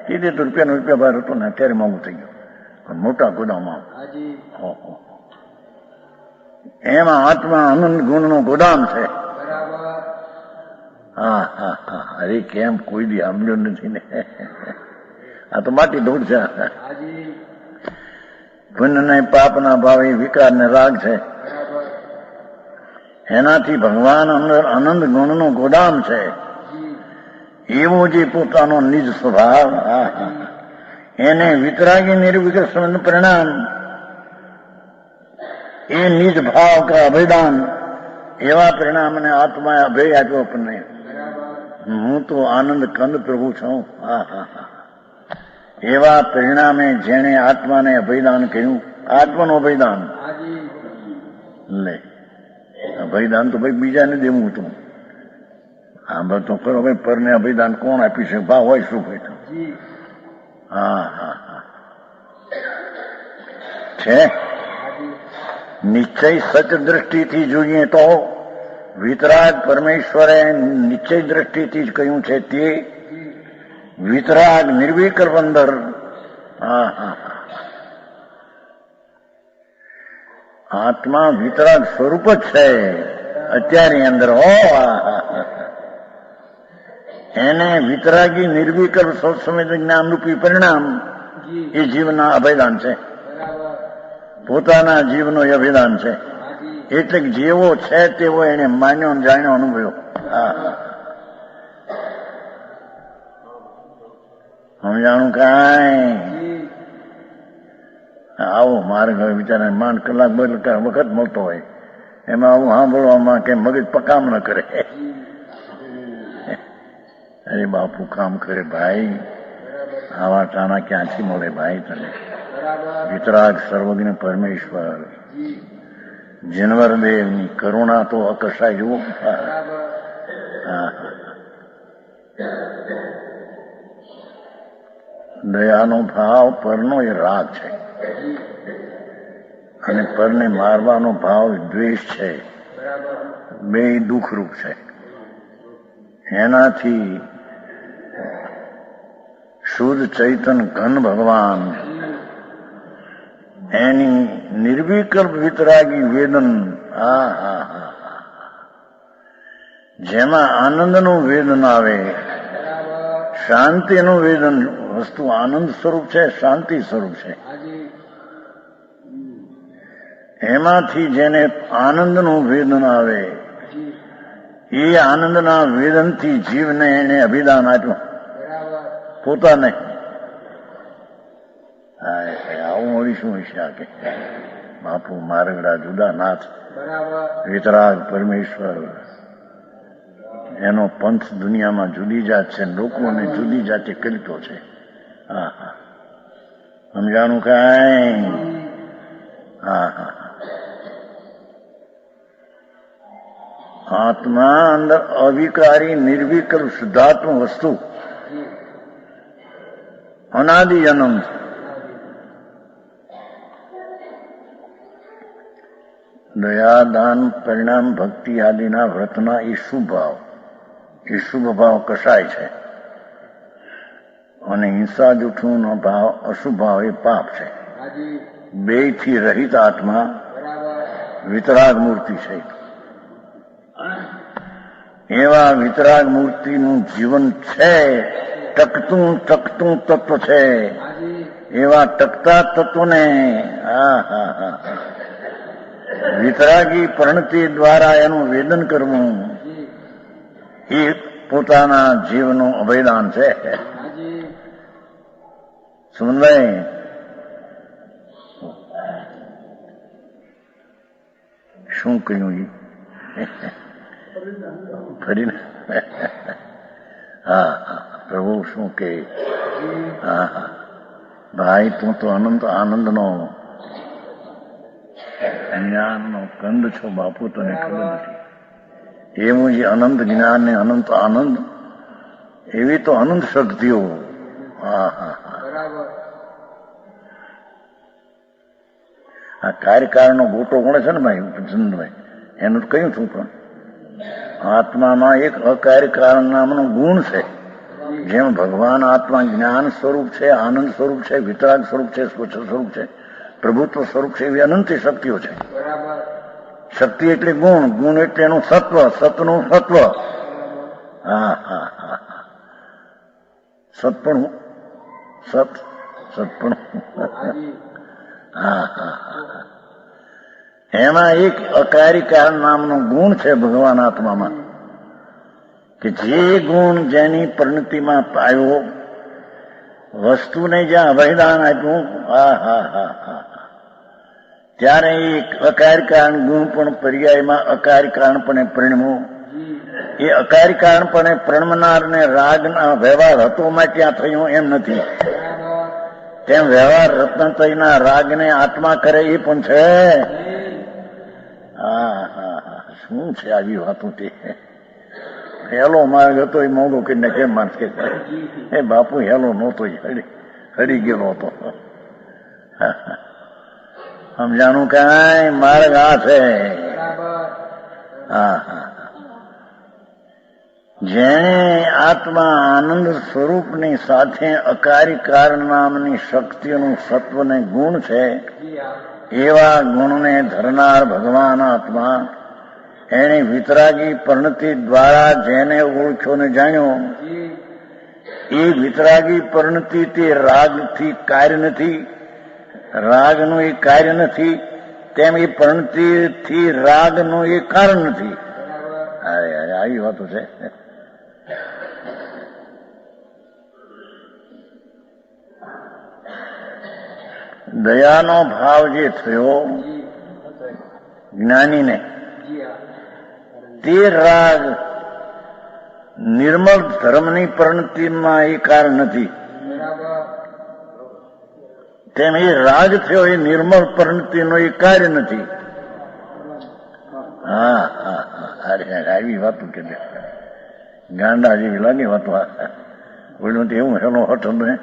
તે દી તો રૂપિયાનો રૂપિયા બહાર હતો ને અત્યારે મોંઘું થઈ ગયું. પણ મોટા ગોદામમાં એમાં આત્મા આનંદ ગુણનો ગોદામ છે. હા હા હા. અરે કેમ કોઈ દી સાંભળ્યો નથી ને. આ તો માટી ધૂળ છે. પુણ્ય પાપના ભાવે વિકાર ને રાગ છે. એનાથી ભગવાન અંદર આનંદ ગુણનો ગોદામ છે. એવો જે પોતાનો નિજ સ્વભાવ એને વિતરાગી નિર્વિકલ્પ પરિણામ એ નિજ ભાવ કા અભિદાન એવા પરિણામને આત્માએ અભય આપ્યો આપણને. હું તો આનંદ કંદ પ્રભુ છું. હા હા હા. એવા પરિણામે જેને આત્માને અભયદાન કહ્યું. આત્માનું અભયદાન લે. અભયદાન તો ભાઈ બીજાને દેવું હતું. આમ તો કરો ભાઈ પરને અભયદાન કોણ આપી શકે? ભાવ હોય શું ભાઈ? હા હા હા. છે નિશ્ચય સચ દ્રષ્ટિથી જોઈએ તો વિતરાગ પરમેશ્વરે નિશ્ચય દ્રષ્ટિથી જ કહ્યું છે. તે વિતરાગ નિર્વિકલ્પ અંદર. હા હા. આત્મા વિતરાગ સ્વરૂપ જ છે અત્યારની અંદર. એને વિતરાગી નિર્વિકલ્પ સત્સંવેદ જ્ઞાન રૂપી પરિણામ એ જીવના અભયદાન છે. પોતાના જીવનો અભિદાન છે. એટલે જેવો છે તેવો એને માન્યો જાણ્યો અનુભવ્યો. સમજાણું કાંઈ? આવો મારે ઘરે બિચારા માંડ કલાક વખત મળતો હોય એમાં આવું સાંભળવામાં કે મગજ પકામ ન કરે. અરે બાપુ કામ કરે ભાઈ. આવા ટાણા ક્યાંથી મળે ભાઈ તને? વિતરાગ સર્વજ્ઞ પરમેશ્વર જનવરદેવની કરુણા તો અકસાય જુઓ. દયાનો ભાવ પરનો એ રાગ છે અને પરને મારવાનો ભાવ દ્વેષ છે. બે દુઃખરૂપ છે. એનાથી શુદ્ધ ચૈતન ઘન ભગવાન એની નિર્વિકલ્પ વિતરાગી વેદન. હા હા હા. જેમાં આનંદનું વેદન આવે, શાંતિનું વેદન. વસ્તુ આનંદ સ્વરૂપ છે, શાંતિ સ્વરૂપ છે. એમાંથી જેને આનંદનું વેદન આવે એ આનંદના વેદનથી જીવને એને અભિદાન આપ્યું પોતાને. આવું મળીશું હશે કે બાપુ મારગડા જુદા નાથ વિતરાગ પરમેશ્વર એનો પંથ દુનિયામાં જુદી જાત છે. લોકોને જુદી જાતે કરતો છે. હા હા. સમજાણું કાંઈ? હા હા. આત્મા અંદર અવિકારી નિર્વિકલ્પ શુદ્ધાત્મ વસ્તુ અનાદિ અનંત. દયા દાન પરિણામ ભક્તિ આદિના વ્રતના એ શુભ ભાવ. એ શુભ ભાવ કસાય છે અને હિંસા જૂઠુંનો ભાવ અશુભ ભાવ એ પાપ છે. બે થી રહિત આત્મા વિતરાગ મૂર્તિ છે. એવા વિતરાગ મૂર્તિનું જીવન છે. ટકતું ટકતું તત્વ છે. એવા ટકતા તત્વને વિતરાગી પરિણતિ દ્વારા એનું વેદન કરવું એ પોતાના જીવનું અભયદાન છે. સમજાય? શું કહ્યું? ફરીને હા હા. પ્રભુ શું કે જી હા હા ભાઈ તું તો અનંત આનંદનો જ્ઞાનનો કંદ છો બાપુ, તને ખબર નથી. એવું જે અનંત જ્ઞાન ને અનંત આનંદ, એવી તો અનંત શક્તિઓ. હા હા હા બરાબર આ કાર્યકાળનો ગોટો કોણે છે ને ભાઈ ચંદ્રભાઈ, એનું તો કયું છું પણ આત્મામાં એક અકાર્યકારણ નામનો ગુણ છે. જેમ ભગવાન આત્મા જ્ઞાન સ્વરૂપ છે, આનંદ સ્વરૂપ છે, વિતરાગ સ્વરૂપ છે, સ્વચ્છ સ્વરૂપ છે, પ્રભુત્વ સ્વરૂપ છે, એવી અનંત શક્તિઓ છે. બરાબર શક્તિ એટલે ગુણ, ગુણ એટલે એનું સત્વ, સતનું સત્વ. હા હા હા સતપણું, સતપણું. હાજી હા હા હા એમાં એક અકાર્યકાળ નામનો ગુણ છે ભગવાન આત્મામાં, કે જે ગુણ જેની પરિણતિમાં પાયો, વસ્તુને જ્યાં અભયદાન આપ્યું, હા હા હા હા ત્યારે એક અકાર્યકારણ ગુણ પણ પર્યાયમાં અકાર્યકારણપણે પરિણમ્યું. જી એ અકાર્યકારણપણે પરિણમનારને રાગના વ્યવહાર હતોમાં ત્યાં થયું એમ નથી. બરાબર તેમ વ્યવહાર રત્નતયના રાગને આત્મા કરે એ પણ છે. જી હા હા હા શું છે આવી વાતો તે. હેલો માર્ગ હતો એ મોંઘો કરીને કેમ માણસ કે એ બાપુ હેલો નહોતો, હરી ગયેલો હતો. સમજાણું કાંઈ માર્ગ આ છે. બરાબર હા હા જેણે આત્મા આનંદ સ્વરૂપની સાથે અકારિકાર નામની શક્તિનું સત્વને ગુણ છે, જી હા એવા ગુણને ધરનાર ભગવાન આત્મા એની વિતરાગી પરિણતિ દ્વારા જેને ઓળખ્યો ને જાણ્યો, જી એ વિતરાગી પરિણતિ તે રાગથી કાર્ય નથી, રાગનું એ કાર્ય નથી, તેમ એ પરિણતિથી રાગનું એ કારણ નથી. બરાબર અરે અરે આવી વાતો છે. દયાનો ભાવ જે થયો જી જ્ઞાનીને, જી હા તે રાગ નિર્મળ ધર્મની પરિણતિમાં એ કારણ નથી. બરાબર તેમ એ રાગ થયો એ નિર્મળ પરિણતિનો એ કાર્ય નથી. હા હા હા અરે આવી વાતો કે ગાંડા જેવી લાગે વાતો. બોલ્યું તો એવું હેલો હઠ ને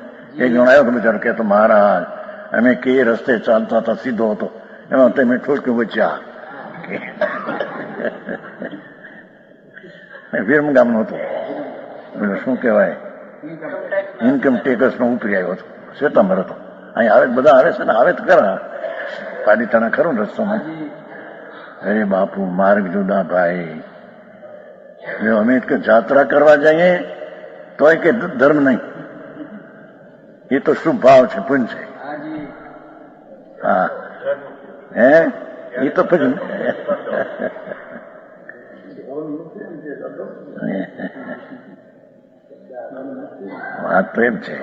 એક જણ આવ્યો તો બિચારો કહેતો મહારાજ અમે કે રસ્તે ચાલતા હતા સીધો હતો, એમાં તમે ઠોક્યું બચ્યા. વિરમગામનો હતો. શું કહેવાય ઇન્કમ ટેક્સ નો ઉપરી આવ્યો હતો, શ્વેતાંબર હતો. અહીં આવે બધા આવે છે ને, આવે તો ખરા પાલિતાણા ખરું ને રસ્તામાં. હાજી અરે બાપુ માર્ગ જુદા ભાઈ. જો અમે જાત્રા કરવા જઈએ તોય કે ધર્મ નહીં, એ તો શુભ ભાવ છે, પુણ્ય છે. હાજી હા હે એ તો પછી વાત તો એમ છે,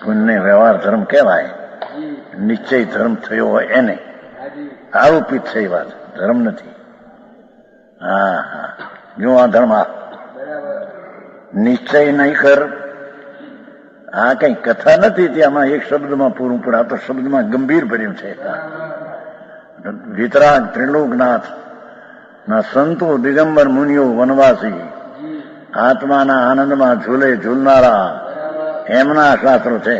પુણ્ય વ્યવહાર ધર્મ કહેવાય. જી નિશ્ચય ધર્મ થયો હોય એને હાજી આરોપિત છે એ વાત, ધર્મ નથી. હા હા જો આ ધર્મ આ બરાબર નિશ્ચય નહીં કર, આ કઈ કથા નથી ત્યાંમાં એક શબ્દમાં પૂરું પડે, આ તો શબ્દમાં ગંભીર ભર્યું છે. બરાબર વિતરાગ ત્રિલોકનાથ ના સંતો દિગંબર મુનિઓ વનવાસી જી આત્માના આનંદમાં ઝૂલે ઝૂલનારા બરાબર એમના શાસ્ત્રો છે.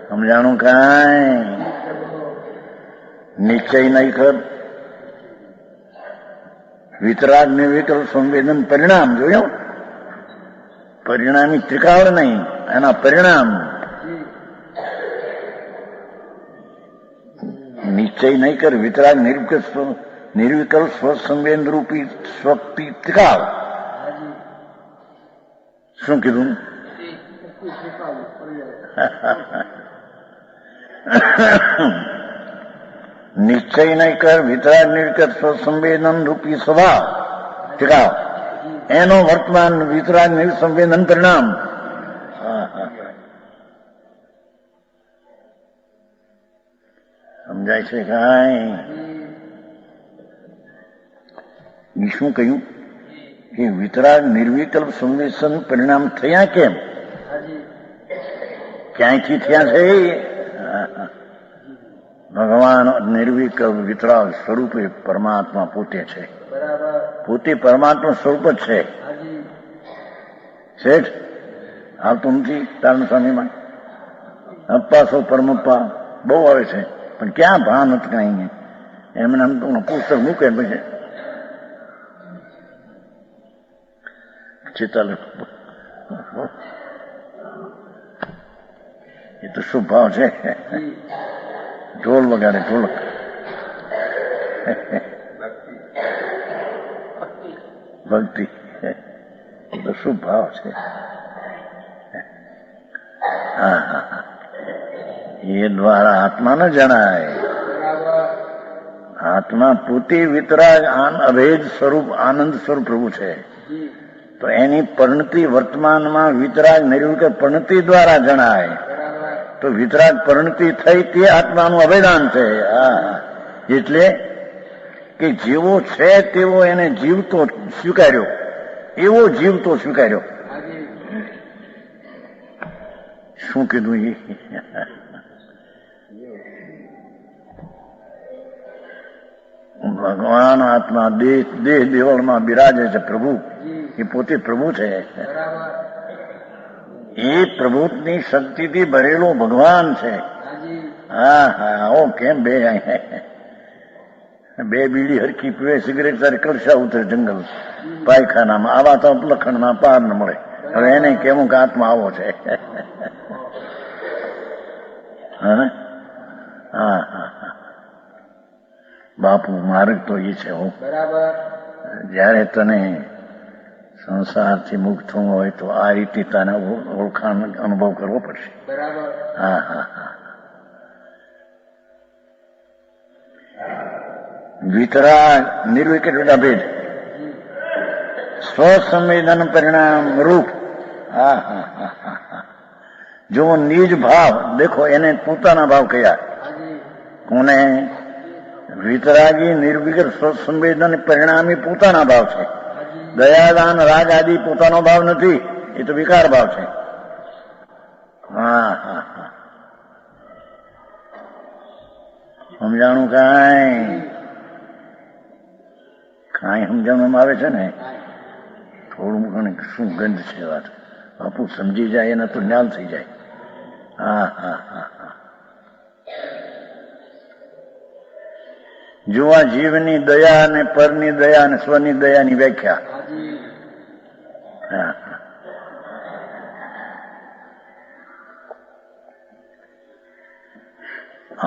સમજાણું કાંઈ નિશ્ચય નહીં કર, વિતરાગ નિર્વિકલ્પ સંવેદન પરિણામ જોયું, પરિણામી ત્રિકાળ નહીં, એના પરિણામ. જી નિશ્ચય નહીં કર, વિતરાગ નિર્વિકલ્પ સ્વસંવેદ રૂપી સ્વક્તિ ત્રિકાળ. હાજી શું કીધું? નિશ્ચય નહીં કર, વિતરાગ નિર્વિકલ્પ સ્વસંવેદન રૂપી સ્વભાવ ત્રિકાળ, એનો વર્તમાન વિતરાગ નિર્સંવેદન પરિણામ. સમજાય છે કાંઈ? જી શું કહ્યું? એ વિતરાગ નિર્વિકલ્પ સંવેદન પરિણામ થયા કેમ? હાજી ક્યાંયથી થયા છે? ભગવાન નિર્વિકલ્પ વિતરાગ સ્વરૂપે પરમાત્મા પોતે છે. બરાબર પોતે પરમાત્મા સ્વરૂપ જ છે. હાજી શેઠ આવતું નથી તારણ સ્વામીમાં અપ્પા સો પરમપ્પા બહુ આવે છે, પણ ક્યાં ભાન નથી કાંઈ. એમને આમ તો પુસ્તક મૂકે પછી ચિત્તાલ એ તો શું ભાવ છે? જી ઢોલ વગાડે ઢોલક. ભક્તિ એ તો શું ભાવ છે? હા હા હા. એ દ્વારા આત્મા ન જણાય. બરાબર આત્મા પોતે વિતરાગ અભેદ સ્વરૂપ આનંદ સ્વરૂપ પ્રભુ છે. જી તો એની પરિણતિ વર્તમાનમાં વિતરાગ નિર્વિકલ્પ પરિણતિ દ્વારા જણાય. બરાબર તો વિતરાગ પરિણતિ થઈ તે આત્માનું અભેદાન છે. હા, એટલે કે જેવો છે તેવો એને જીવતો સ્વીકાર્યો, એવો જીવતો સ્વીકાર્યો. હાજી શું કીધું એ? ભગવાન આત્મા દેહ દેવળમાં બિરાજે છે પ્રભુ. જી એ પોતે પ્રભુ છે. બરાબર એ પ્રભુની શક્તિથી ભરેલો ભગવાન છે. હાજી હા હા. ઓ કેમ બે બીડી હરખી પીવે, સિગરેટ તારી કળશા ઉતરે જંગલ પાયખાનામાં. આવા તો લખણના પાર ન મળે. હવે એને કેવું કે આત્મા આવો છે. હા હા હા. બાપુ માર્ગ તો એ છે. હું બરાબર જ્યારે તને સંસારથી મુક્ત થવું હોય તો આ રીતે તને ઓળખાણ અનુભવ કરવો પડશે. બરાબર હા હા હા. વિતરાગ નિર્વિકલ્પ અભેદ સ્વસંવેદન પરિણામ રૂપ. હા હા હા હા. જો નિજ ભાવ દેખો, એને પોતાના ભાવ કયા? હાજી કોને? વિતરાગી નિર્વિકલ્પ સ્વસંવેદન પરિણામી પોતાના ભાવ છે. હાજી દયાદાન રાગ આદિ પોતાનો ભાવ નથી, એ તો વિકાર ભાવ છે. હા હા હા. સમજાણું? કાંઈ સમજાણવામાં આવે છે ને? થોડું ઘણું શું ગંધ છે વાત. બાપુ સમજી જાય એના તો જ્ઞાન થઈ જાય. હા હા હા હા. જો આ જીવની દયા અને પરની દયા અને સ્વની દયાની વ્યાખ્યા. હાજી હા.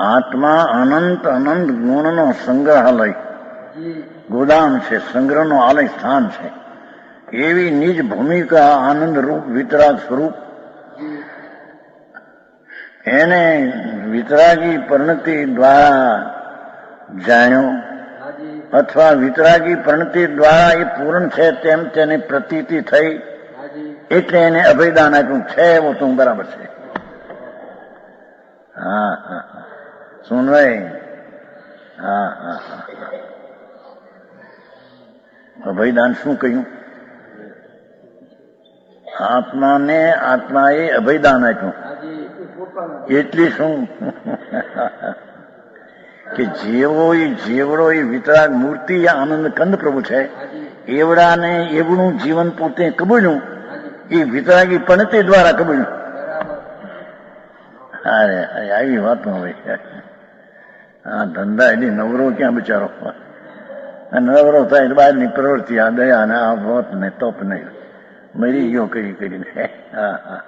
આત્મા અનંત અનંત ગુણનો સંગ્રહાલય જી ગોદામ છે, સંગ્રહનો આલય સ્થાન છે. એવી નિજ ભૂમિકા આનંદ રૂપ વિતરાગ સ્વરૂપ જી એને વિતરાગી પરિણતિ દ્વારા જાણ્યો, હાજી અથવા વિતરાગી પરિણતિ દ્વારા એ પૂર્ણ છે તેમ તેને પ્રતીતિ થઈ, હાજી એટલે એને અભયદાન આપ્યું. છે એવો તું બરાબર છે. હા હા હા. સુન ભાઈ. હા હા હા. અભયદાન શું કહ્યું? આત્માએ અભયદાન આપ્યું. હાજી એટલી શું કે જેવડો એ વિતરાગ મૂર્તિ આનંદ કંદ પ્રભુ છે, હાજી એવડાને એવડું જીવન પોતે કબૂલ્યું. હાજી એ વિતરાગી પણતિ દ્વારા કબૂલ્યું. બરાબર અરે આવી વાત ન હોય. આ ધંધા એની નવરો ક્યાં બિચારો? નવરો થાય બહારની પ્રવૃત્તિ, આ દયા ને આ વત ને તપ ને મરી ગયો કરીને. હા હા.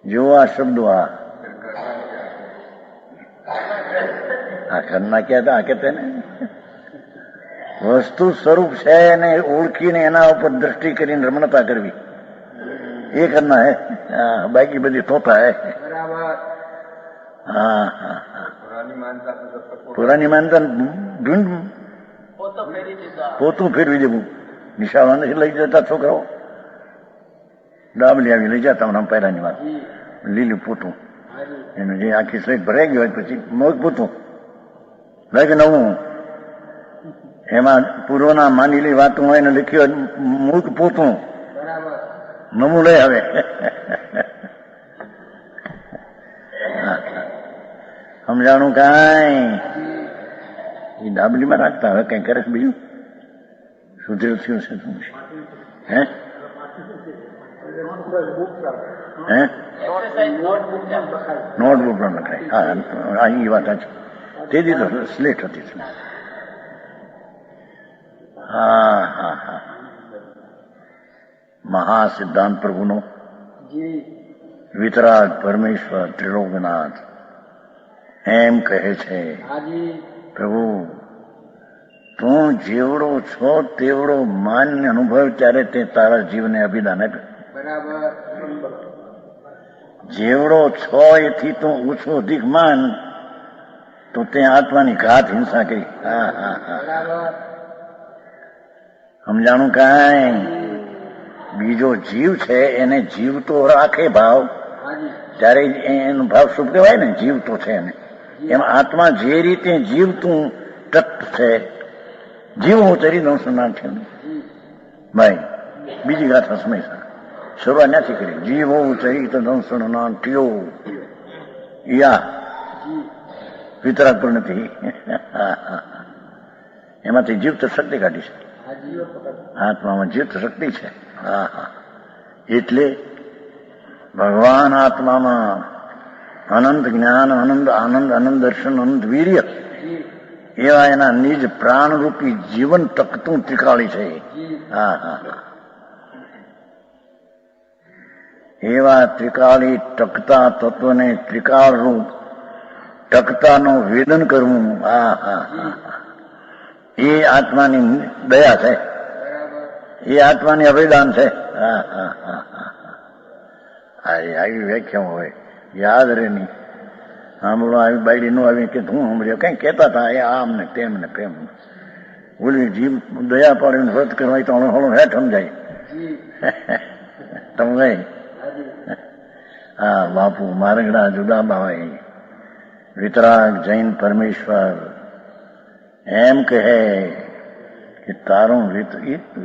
જો આ શબ્દો આ ઘરના ક્યાં હતા? કહેતે ને વસ્તુ સ્વરૂપ છે એને ઓળખીને એના ઉપર દ્રષ્ટિ કરીને રમણતા કરવી, એ કરના હે. બાકી બધી તોતા હે. બરાબર હા હા હા. પુરાની માનતા ઢૂંઢ પોતું ફેરવી દેવું. નિશાળા નથી લઈ જતા છોકરાઓ? ડાબલી આવી લઈ જતા હમણાં પહેલાની વાત. જી લીલું પોતું, હાજી એનું જે આખી સ્લેટ ભરાઈ ગઈ હોય પછી મોજ પોતું લાગે નવું. એમાં પૂર્વના માનેલી વાતો હોય ને લખ્યું મૂક પોતું બરાબર નમું લે હવે સમજાણું કાંઈ એ ડાબલીમાં રાખતા હવે કઈ કરે છે બીજું સુધીર થયું છે શું છે હે હે નોટબુક પણ લખાય હા એ વાત સાચી તે દી તો સ્લેટ હતી હા હા હા મહાસિદ્ધાંત પ્રભુનો જી વિતરાગ પરમેશ્વર ત્રિલોકનાથ એમ કહે છે હાજી પ્રભુ તું જેવડો છો તેવડો માન્ય અનુભવ ત્યારે તે તારા જીવને અભિદાન આપ્યું બરાબર જેવડો છો એથી તું ઓછો અધિક માન તો તે આત્માની ઘાત હિંસા કરી હા હા હા બરાબર સમજાણું કાંઈ બીજો જીવ છે એને જીવતો રાખે ભાવ હાજી ત્યારે એનો ભાવ શું કહેવાય ને જીવતો છે એને એમ આત્મા જે રીતે જીવતું તત્વ છે જીવવું તરી સન્માન છે જી ભાઈ બીજી ગાથા સમય શરૂઆત નથી કરી જીવવું ચરિત દંસણ ટ્યો યા જી વિતરાગ પણ નથી એમાંથી જીવત શક્તિ કાઢી છે હાજી આત્મામાં જીવત શક્તિ છે હા હા એટલે ભગવાન આત્મામાં અનંત જ્ઞાન આનંદ આનંદ આનંદ દર્શન અનંત વીર્ય જી એવા એના નિજ પ્રાણરૂપી જીવન ટકતું ત્રિકાળી છે જી હા હા હા એવા ત્રિકાળી ટકતા તત્વને ત્રિકાળ રૂપ ટકતાનું વેદન કરવું હા હા હા એ આત્માની દયા છે બરાબર એ આત્માની અભિદાન છે હા હા હા હા આવી વ્યાખ્યા હોય યાદ રહે નહીં સાંભળો આવી બાયડી નો આવી કે હું સાંભળ્યો કઈ કહેતા હતા એ આમ ને તેમ ને તેમ બોલી જીવ દયા પાડીને વ્રત કરવા તો હળો હેઠ સમજાય જી તમે હાજી હા બાપુ મારગડા જુદા બાવાઈ વિતરાગ જૈન પરમેશ્વર એમ કહે કે તારો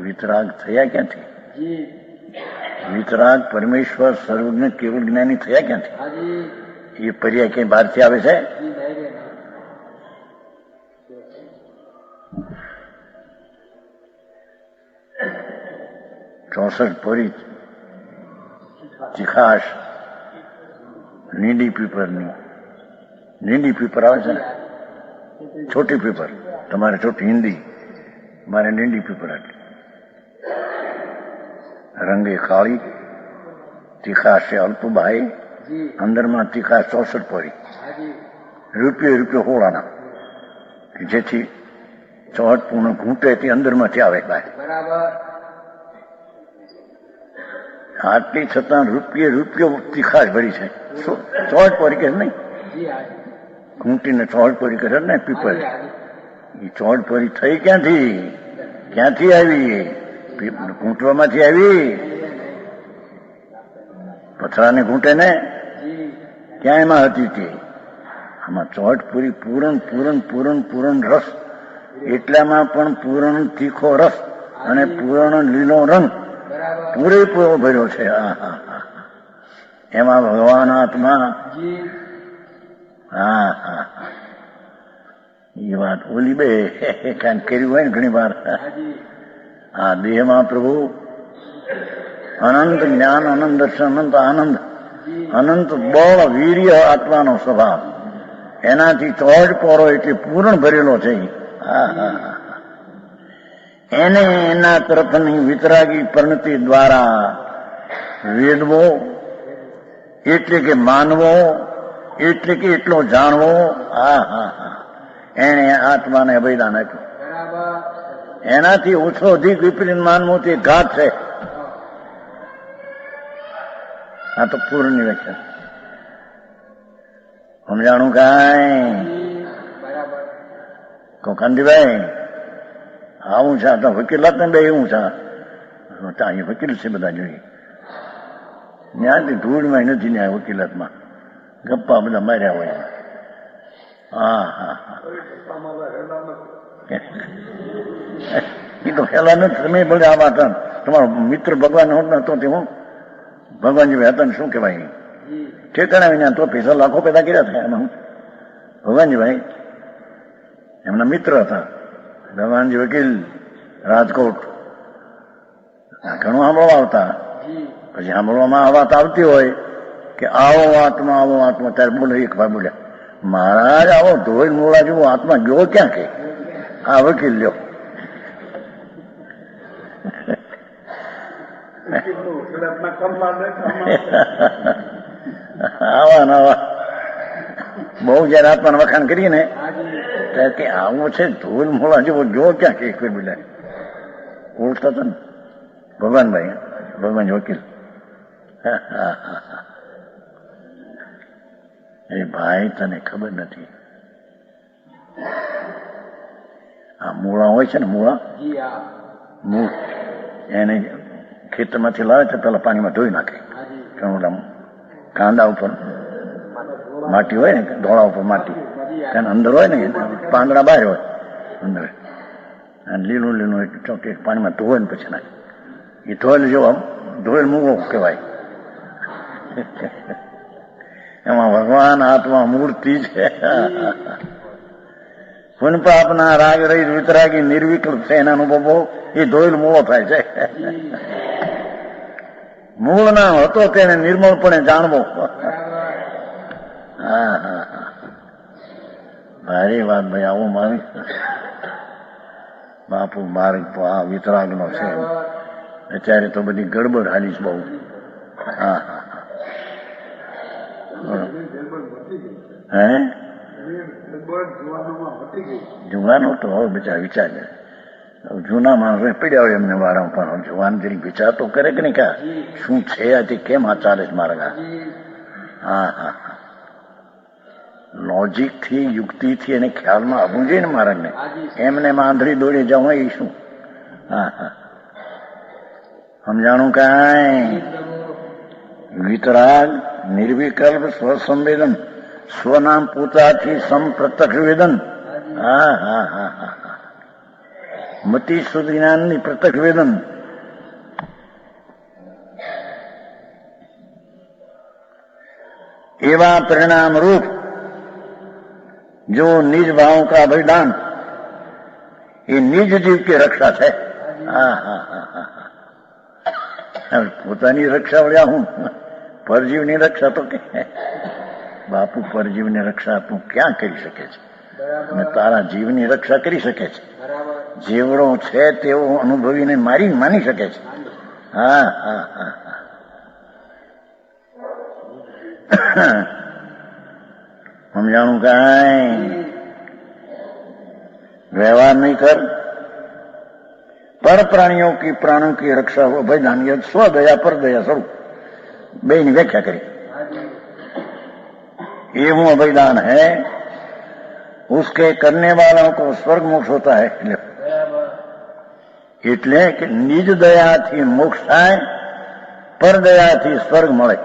વિતરાગ થયા ક્યાંથી જી વિતરાગ પરમેશ્વર સર્વજ્ઞ કેવળ જ્ઞાની થયા ક્યાંથી હાજી એ પર્યાય ક્યાંય બહારથી આવે છે જી નહીં રે ચોસઠ પરી ચિખાશ નીડી પીપરની નીડી પીપર આવે છે ને છોટી પીપર તમારે છોટી હિન્દી મારે નીડી પીપર હતી રંગે કાળી તીખાશે અલ્પભાઈ જી અંદરમાં તીખા 64 પરી હાજી રૂપિયો હોળાના કે જેથી ચોહટ પૂર્ણ ઘૂંટે તે અંદરમાંથી આવે બહાર બરાબર આટલી છતાં રૂપિયો તીખાશ ભરી છે ચોહટ પરી કે નહીં જી હાજી ઘૂંટીને ચોહટ પરી કરે ને પીપર હાજી હાજી એ ચોહટ પરી થઈ ક્યાંથી આવી ઘૂંટવામાંથી આવી પથરાને ઘૂંટે ને જી ક્યાં એમાં હતી તે આમાં ચોહટ પૂરી પૂરણ રસ એટલામાં પણ પૂરણ તીખો રસ અને પૂરણ લીલો રંગ બરાબર પૂરેપૂરો ભર્યો છે હા હા હા એમાં ભગવાન આત્મા જી હા હા હા એ વાત ઓલી બે કાંઈ કર્યું હોય ને ઘણી વાર હાજી આ દેહમાં પ્રભુ અનંત જ્ઞાન અનંત દર્શન અનંત આનંદ જી અનંત બળ વીર્ય આત્માનો સ્વભાવ એનાથી ચોહટ પોરો એટલે પૂર્ણ ભરેલો છે હા હા હા એને એના તરફની વિતરાગી પરિણતિ દ્વારા વેદવો એટલે કે માનવો એટલે કે એટલો જાણવો હા હા હા એને આત્માને અભિદાન આપ્યું બરાબર એનાથી ઓછો અધિક વિપરીત માનવું તે ઘાત છે આ તો પૂર્ણની વ્યાખ્યા સમજાણું કાંઈ જી બરાબર કહો કાંતિભાઈ આવું છે તો વકીલાત ને બે એવું છે અહીં વકીલ છે બધા જોઈએ ત્યાંથી ધૂળમાં નથી ન્યાય વકીલાતમાં ગપ્પા બધા માર્યા હોય હા હા હા એ તો હેલા નથી. તમે ભલે આવા હતા, તમારો મિત્ર ભગવાન હોત ને તો તે હું ભગવાનજી હતા ને શું કહેવાય જી ઠેકાણા વિના તો પૈસા લાખો પેદા કર્યા થયા એમાં ભગવાનજીભાઈ એમના મિત્ર હતા. ભગવાનજી વકીલ રાજકોટ ઘણું સાંભળવા આવતા. જી પછી સાંભળવામાં આ વાત આવતી હોય કે આવો આત્મા ત્યારે બોલે એક ભાઈ બોલ્યા, મહારાજ આવો ધોઈ મોડા જેવો આત્મા ગયો ક્યાં કે આ વકીલ લ્યો. આવા નવા બહુ જયારે આત્માને વખાણ કરીએ ને ત્યારે કે આવો છે ધોલ મોડા જેવો જો ક્યાં કે કોઈ બોલ્યા ઓળખતા હતા ને ભગવાનભાઈ ભગવાન વકીલ. એ ભાઈ તને ખબર નથી આ મૂળા હોય છે ને મૂળા જી હા મૂળ એને ખેતરમાંથી લાવે તો પેલા પાણીમાં ધોઈ નાખે. હાજી કારણ કાંદા ઉપર માટી હોય ને ધોળા ઉપર માટી તેને અંદર હોય ને પાંદડા બહાર હોય અંદર અને લીલું લીલું ચોકી પાણીમાં ધોવે ને પછી નાખે. એ ધોયેલ જેવો ધોયેલ મૂળો કહેવાય. એમાં ભગવાન આત્મા મૂર્તિ છે. પુન પાપના રાગ રહી વિતરાગી નિર્વિકલ્પ છે એના અનુભવો એ ધોયેલ મૂળો થાય છે. મૂળ ના હતો તેને નિર્મળપણે જાણવો. હા હા હા ભારી વાત ભાઈ. આવું મારી બાપુ મારી આ વિતરાગ નો છે. અત્યારે તો બધી ગડબડ હાલી છે બહુ. હા હા હે જુવાનો તો હવે બચા વિચાર કરે. જૂના માણસો પડ્યા હોય એમને વારંવાર જુવાન જરી વિચાર તો કરે કે નહીં કા શું છે આથી કેમ આ ચાલે છે મારા. હા હા હા લોજિક થી યુક્તિ થી એને ખ્યાલમાં આવવું જોઈએ ને મારાને. એમને આંધળી દોડી જવું એ શું. હા હા સમજાણું કાંઈ. વિતરાગ નિર્વિકલ્પ સ્વસંવેદન સ્વનામ પોતાથી સંપ્રત્યક્ષ વેદન. હા હા હા હા હા મતિ સુધી જ્ઞાનની પ્રત્યક્ષ વેદન. એવા પરિણામ રૂપ जो निज भाव का बलिदान ये निज जीव की रक्षा है. હા હા હા હા પોતાની રક્ષા વળ્યા હું પરજીવની રક્ષા તો કે બાપુ પરજીવની રક્ષા તું ક્યાં કરી શકે છે અને તારા જીવની રક્ષા કરી શકે છે. જેવડો છે તેવો અનુભવીને માની શકે છે. હા હા હા સમજાણું કાંઈ. व्यवहार नहीं कर पर प्राणियों की प्राणों की रक्षा हो भयदान यह स्वदया पर दया स्वरूप बे ની વ્યાખ્યા કરી. ये वो अभयदान है उसके करने वालों को स्वर्ग मोक्ष होता है. એટલે કે નિજ દયાથી મોક્ષ થાય પર દયાથી સ્વર્ગ મળે.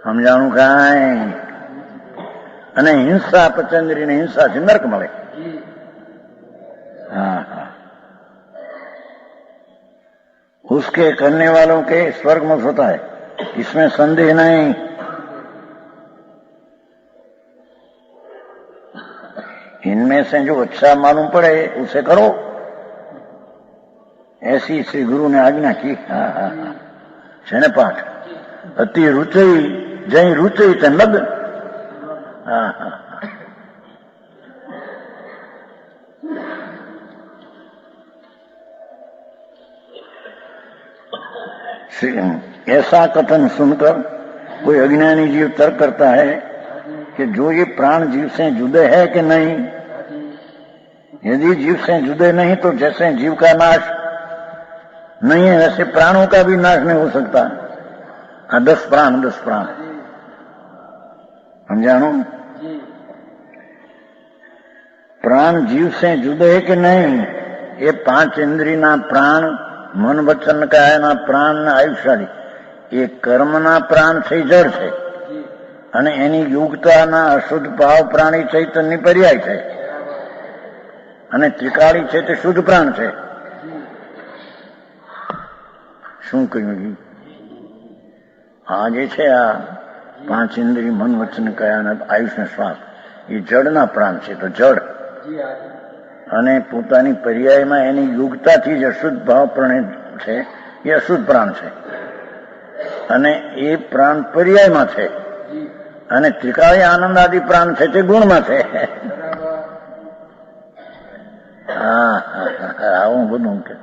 સમજાણું કાંઈ. અને હિંસા પચંદ્રી ને હિંસાથી નર્ક મળે. हाँ हाँ उसके करने वालों के स्वर्ग मोक्ष होता है इसमें संदेह नहीं. इनमें से जो अच्छा मालूम पड़े उसे करो ऐसी श्री गुरु ने आज्ञा की. हाँ हाँ हाँ છે ને પાઠ અતિ રૂચઈ જય રૂચઈ તે લગ. हाँ हाँ ऐसा कथन सुनकर कोई अज्ञानी जीव तर्क करता है कि जो ये प्राण जीव से जुदे है कि नहीं. यदि जीव से जुदे नहीं तो जैसे जीव का नाश नहीं है वैसे प्राणों का भी नाश नहीं हो सकता. 10 प्राण समझाणो. प्राण जीव से जुदे है कि नहीं. ये 5 इंद्रिय ना प्राण मन वचन काया ना प्राण ना आयुष्यादी ये कर्म ना प्राण से जड़ છે અને એની યુગતાના અશુદ્ધ ભાવ પ્રાણી ચૈતન્ય પર્યાય છે, અને ત્રિકાળી છે તે શુદ્ધ પ્રાણ છે. શું કહ્યું? આ જે છે આ પાંચ ઇન્દ્રિય મન વચન કયા અને આયુષ ને શ્વાસ એ જળના પ્રાણ છે, તો જળ જી હાજી અને પોતાની પર્યાયમાં એની યુગતાથી જ અશુદ્ધ ભાવ પ્રાણ છે એ અશુદ્ધ પ્રાણ છે, અને એ પ્રાણ પર્યાયમાં છે, જી અને ત્રિકાળી આનંદ આદિ પ્રાણ છે તે ગુણમાં છે. બરાબર હા આવું બધું કે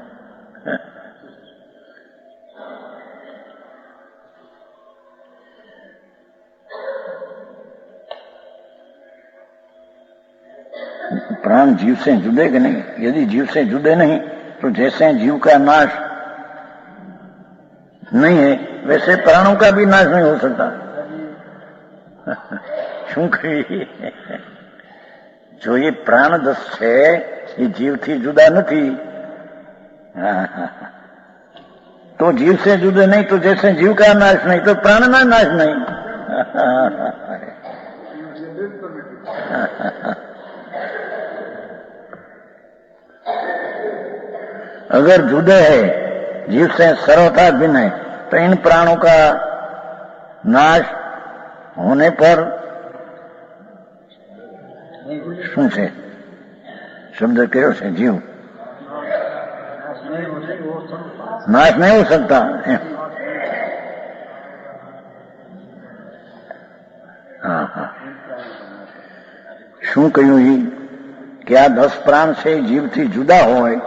प्राण जीव से जुड़ेगा नहीं. यदि जीव से जुड़े नहीं तो जैसे जीव का नाश नहीं है वैसे प्राणों का भी नाश नहीं हो सकता. શું કહી? જો એ પ્રાણ દસ છે એ જીવથી જુદા નથી, તો जीव से जुड़े नहीं तो जैसे जीव का नाश नहीं तो प्राण ना नाश नहीं. अगर जुदे है जीव से सर्वथा भिन्न है तो इन प्राणों का नाश होने पर શું છે? શબ્દ કયો છે? જીવ नाश नहीं हो सकता. हाँ हाँ શું કહ્યું કે આ 10 પ્રાણ છે જીવથી જુદા હોય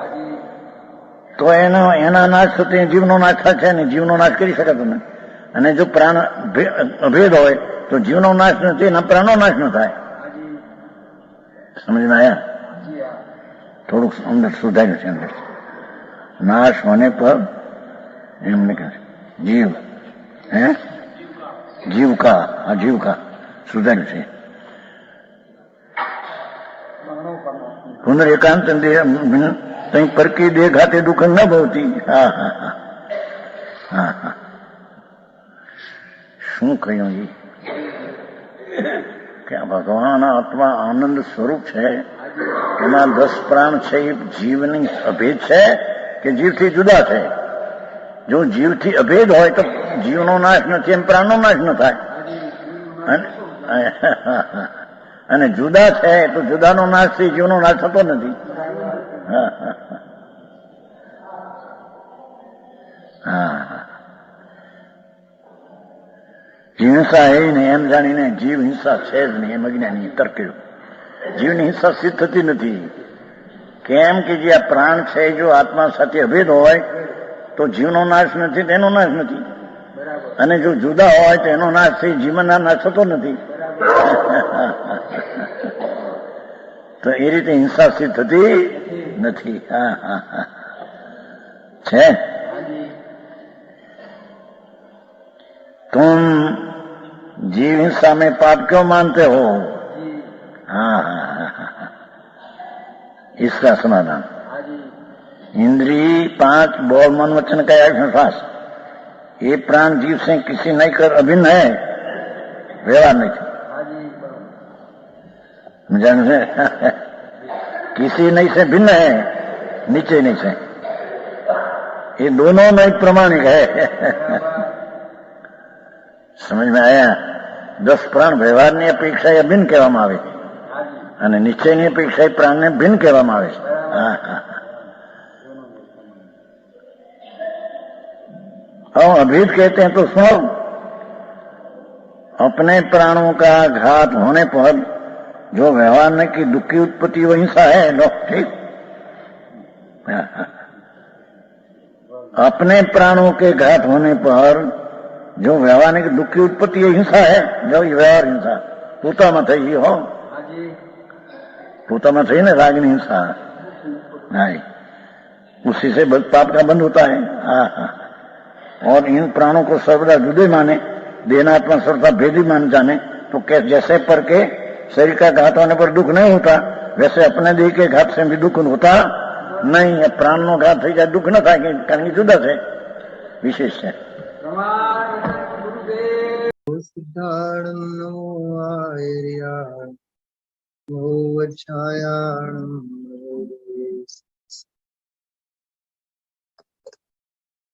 તો એના નાશ થતો જીવનો નાશ થાય છે ને જીવનો નાશ કરી શકાતો નથી. અને જો પ્રાણ અભેદ હોય તો જીવનો નાશ નથી, એના પ્રાણનો નાશ ન થાય. સમજમાં આયા? થોડુંક અંદર સુધાર્યું છે. અંદર नाश होने पर एमने कहा जीव है जीव का सुधार्યું છે. પુનરેકાંત તઈ પરકી દેખાતે દુઃખ ન ભવતી. હા હા હા હા હા શું કહ્યું કે ભગવાન આત્મા આનંદ સ્વરૂપ છે, એમાં 10 પ્રાણ છે એ જીવની અભેદ છે કે જીવથી જુદા છે. જો જીવથી અભેદ હોય તો જીવનો નાશ નથી, એમ પ્રાણનો નાશ ન થાય. અને જુદા છે તો જુદાનો નાશથી જીવનો નાશ થતો નથી. હિંસા એ નહીં એમ જાણીને જીવ હિંસા છે જ નહીં એમ અજ્ઞાની તર્ક કર્યું. જીવની હિંસા સિદ્ધ થતી નથી. કેમ કે જે આ પ્રાણ છે જો આત્મા સાથે અભેદ હોય તો જીવનો નાશ નથી, તેનો નાશ નથી. અને જો જુદા હોય તો એનો નાશ થઈ જીવનના નાશ થતો નથી. તો એ રીતે હિંસા સિદ્ધ થતી નથી. હા હા હા છે. तुम जीव हिंसा में पाप क्यों मानते हो? हाँ हाँ हाँ हाँ इसका समाधान इंद्रिय 5 बोल मन वचन का श्वास ये प्राण जीव से किसी नहीं कर अभिन्न है, व्यवहार नहीं जान से किसी नहीं से भिन्न है, नीचे नहीं से. ये दोनों नहीं प्रमाणिक है. समझ में आया? 10 પ્રાણ વ્યવહારની અપેક્ષાએ અભિન્ન કહેવામાં આવે છે અને નિશ્ચયની અપેક્ષાએ પ્રાણને ભિન્ન કહેવામાં આવે છે. હા હા हम अभेद कहते हैं तो सुनो, अपने प्राणों का घात होने पर जो व्यवहार में की दुख की उत्पत्ति वो हिंसा है. लो ठीक. अपने प्राणों के घात होने पर जो व्यवहार की दुख की उत्पत्ति है हिंसा है. जो व्यवहार हिंसा પોતામાં થઈ ગઈ હો, પોતામાં થઈ ને रागनी हिंसा नहीं, उसी से पाप का बंध होता है. हाँ हाँ और इन प्राणों को सर्वदा जुदे माने, देनात्मा सर्वदा भेदी मान जाने तो जैसे पर के शरीर का घात होने पर दुख नहीं होता वैसे अपने देह के घात से भी दुख होता नहीं है. प्राण नो घात થઈ જાય दुख न થાય કારણ કે જુદા છે, વિશેષ છે. सिद्धाणं नमो आर्याय मोक्षायाणं नमो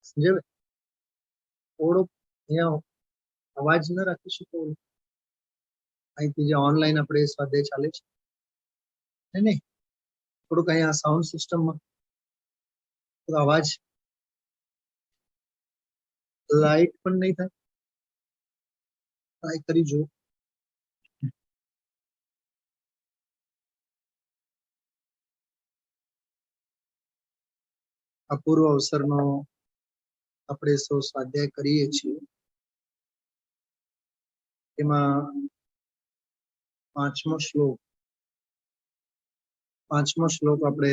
સંજયભાઈ થોડો અહીંયા અવાજ ન રાખી શકો અહીંથી જે ઓનલાઈન આપણે સ્વાધ્યાય ચાલે છે નહીં થોડુંક અહીંયા સાઉન્ડ સિસ્ટમમાં થોડો અવાજ લાઈટ પણ નહીં થાય ટ્રાય કરી જુઓ અપૂર્વ અવસરનો આપણે સૌ સ્વાધ્યાય કરીએ છીએ એમાં પાંચમો શ્લોક આપણે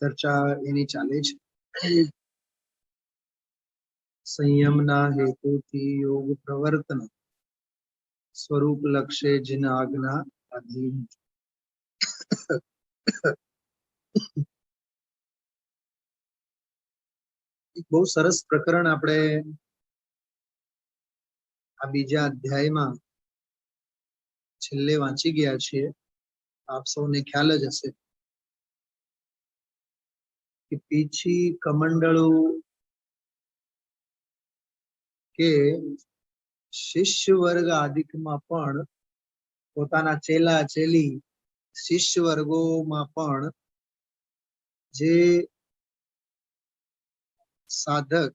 ચર્ચા એની ચાલે છે સંયમના હેતુથી યોગ પ્રવર્તન સ્વરૂપ લક્ષ્ય જીન આજ્ઞા અધીન એક બહુ સરસ પ્રકરણ આપણે આ બીજા અધ્યાયમાં છેલ્લે વાંચી ગયા છીએ આપ સૌને ખ્યાલ જ હશે કે પીછી કમંડળુ કે શિષ્ય વર્ગ આદિકમાં પણ પોતાના ચેલા ચેલી શિષ્ય વર્ગોમાં પણ જે સાધક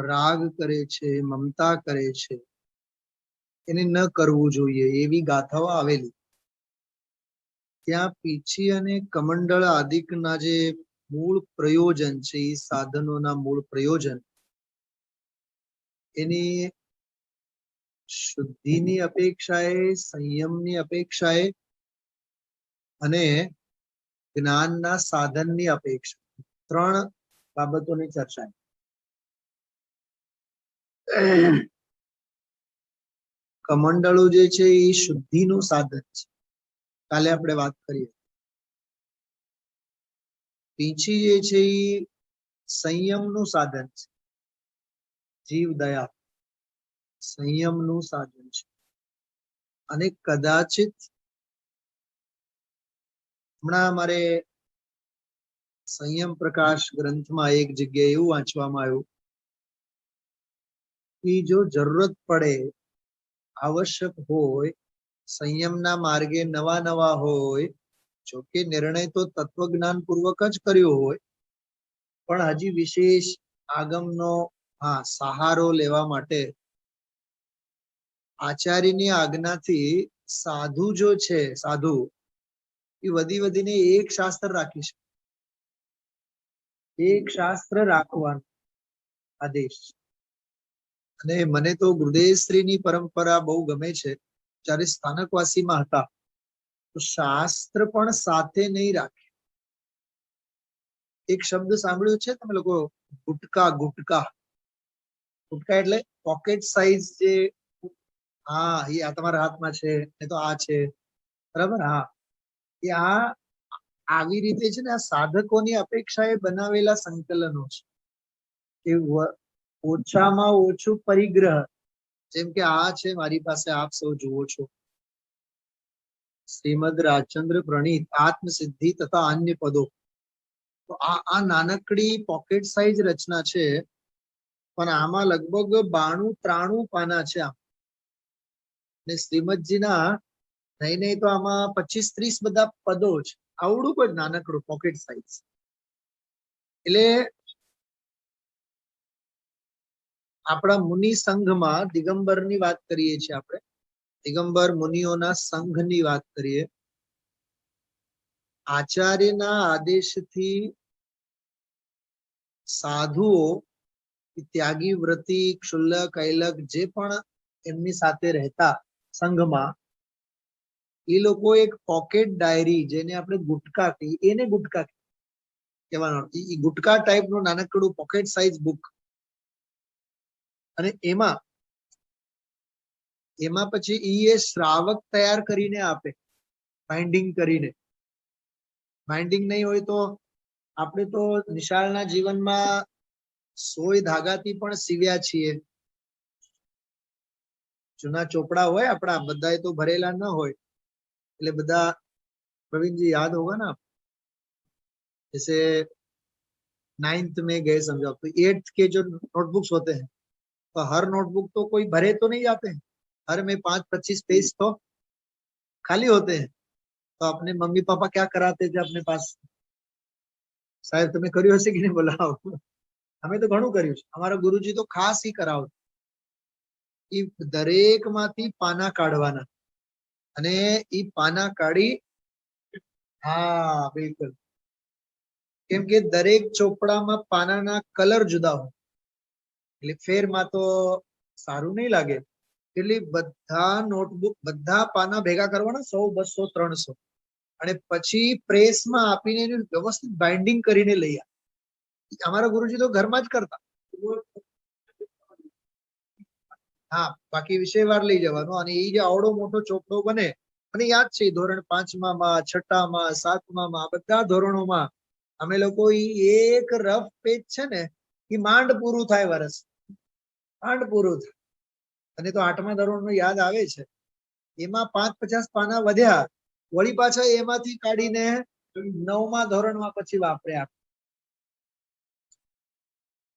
રાગ કરે છે મમતા કરે છે એને ન કરવું જોઈએ એવી ગાથાઓ આવેલી ત્યાં પીછી અને કમંડળ આદિકના જે મૂળ પ્રયોજન છે એ સાધનોના મૂળ પ્રયોજન એની શુદ્ધિની અપેક્ષાએ સંયમની અપેક્ષાએ અને જ્ઞાનના સાધનની અપેક્ષા ત્રણ બાબતોની ચર્ચા કમંડળો જે છે એ શુદ્ધિનું સાધન છે કાલે આપણે વાત કરીએ પીછી જે છે એ સંયમનું સાધન છે જીવ દયા સંયમનું સાધન છે અને કદાચિત હમણાં અમારે સંયમ પ્રકાશ ગ્રંથમાં એક જગ્યાએ એવું વાંચવામાં આવ્યું કે જો જરૂરત પડે આવશ્યક હોય સંયમના માર્ગે નવા હોય જોકે નિર્ણય તો તત્વજ્ઞાન પૂર્વક જ કર્યો હોય પણ હજી વિશેષ આગમનો સહારો લેવા માટે આચાર્યની આજ્ઞાથી સાધુ જો છે સાધુ એ વધીને એક શાસ્ત્ર રાખી શકે એક શાસ્ત્ર રાખવાનો આદેશ અને મને તો ગુરુદેવશ્રીની પરંપરા બહુ ગમે છે જ્યારે સ્થાનકવાસીમાં હતા તો શાસ્ત્ર પણ સાથે નહીં રાખે એક શબ્દ સાંભળ્યું છે તમે લોકો ગુટકા એટલે પોકેટ સાઇઝ જે એ આ તમારા હાથમાં છે એ તો આ છે બરાબર એ આવી રીતે છે ને આ સાધકોની અપેક્ષાએ બનાવેલા સંકલનો છે કે ઓછામાં ઓછું પરિગ્રહ જેમ કે આ છે મારી પાસે આપ સૌ જુઓ છો શ્રીમદ રાજચંદ્ર પ્રણીત આત્મસિદ્ધિ તથા અન્ય પદો તો આ નાનકડી પોકેટ સાઇઝ રચના છે પણ આમાં લગભગ 92-93 પાના છે અને શ્રીમદજીના નહીં તો આમાં 25-30 બધા પદો છે આવડું કોઈ નાનકડું પોકેટ સાઇઝ એટલે આપણા મુનિ સંઘમાં દિગંબરની વાત કરીએ છીએ આપણે દિગંબર મુનિઓના સંઘની વાત કરીએ આચાર્યના આદેશથી સાધુઓ ત્યાગી વ્રતી ક્ષુલ્લક ઐલક જે પણ એમની સાથે રહેતા સંઘમાં એ લોકો એક પોકેટ ડાયરી જેને આપણે ગુટકા કહીએ એને ગુટકા કહેવાનો એ ગુટકા ટાઈપનું નાનકડું પોકેટ સાઇઝ બુક અને એમાં પછી એ શ્રાવક તૈયાર કરીને આપે બાઇન્ડિંગ કરીને બાઇન્ડિંગ નહીં હોય તો આપણે તો નિશાળના જીવનમાં સોય ધાગાથી પણ સીવ્યા છીએ. જૂના ચોપડા હોય આપણા, બધા તો ભરેલા ન હોય, એટલે બધા प्रवीण जी याद होगा ना, जैसे 9th में गए समझो, तो 8th के जो नोटबुक्स होते हैं, तो हर नोटबुक तो कोई भरे तो नहीं जाते हैं, हर में 5-25 पेज तो खाली होते हैं. तो अपने मम्मी पापा क्या कराते थे अपने पास? साहब तुम्हें કર્યું હશે કે નહીં બોલાવો? અમે તો ઘણું કર્યું છે. અમારા ગુરુજી તો ખાસ ઈ કરાવતા, ઈ દરેક માંથી પાના કાઢવાના અને ઈ પાના કાઢી, હા બિલકુલ, કેમ કે દરેક ચોપડામાં પાનાના કલર જુદા હોય, એટલે ફેરમાં તો સારું નહીં લાગે, એટલે બધા નોટબુક બધા પાના ભેગા કરવાના 100, 200, 300, અને પછી પ્રેસમાં આપીને એનું વ્યવસ્થિત બાઇન્ડિંગ કરીને લઈ આવે. અમારા ગુરુજી તો ઘરમાં જ કરતા. હા, બાકી વિષયવાર લઈ જવાનો, અને એ જે આવડો મોટો ચોપડો બને, મને યાદ છે ધોરણ 5માં, 6માં, 7માં, બધા ધોરણોમાં અમે લોકો ઈ એક રફ પેજ છે ને, એ માંડ પૂરું થાય વર્ષ, માંડ પૂરું થાય. અને તો 8મા ધોરણનું યાદ આવે છે, એમાં 5-50 પાના વધ્યા, વળી પાછા એમાંથી કાઢીને 9મા ધોરણમાં પછી વાપર્યા.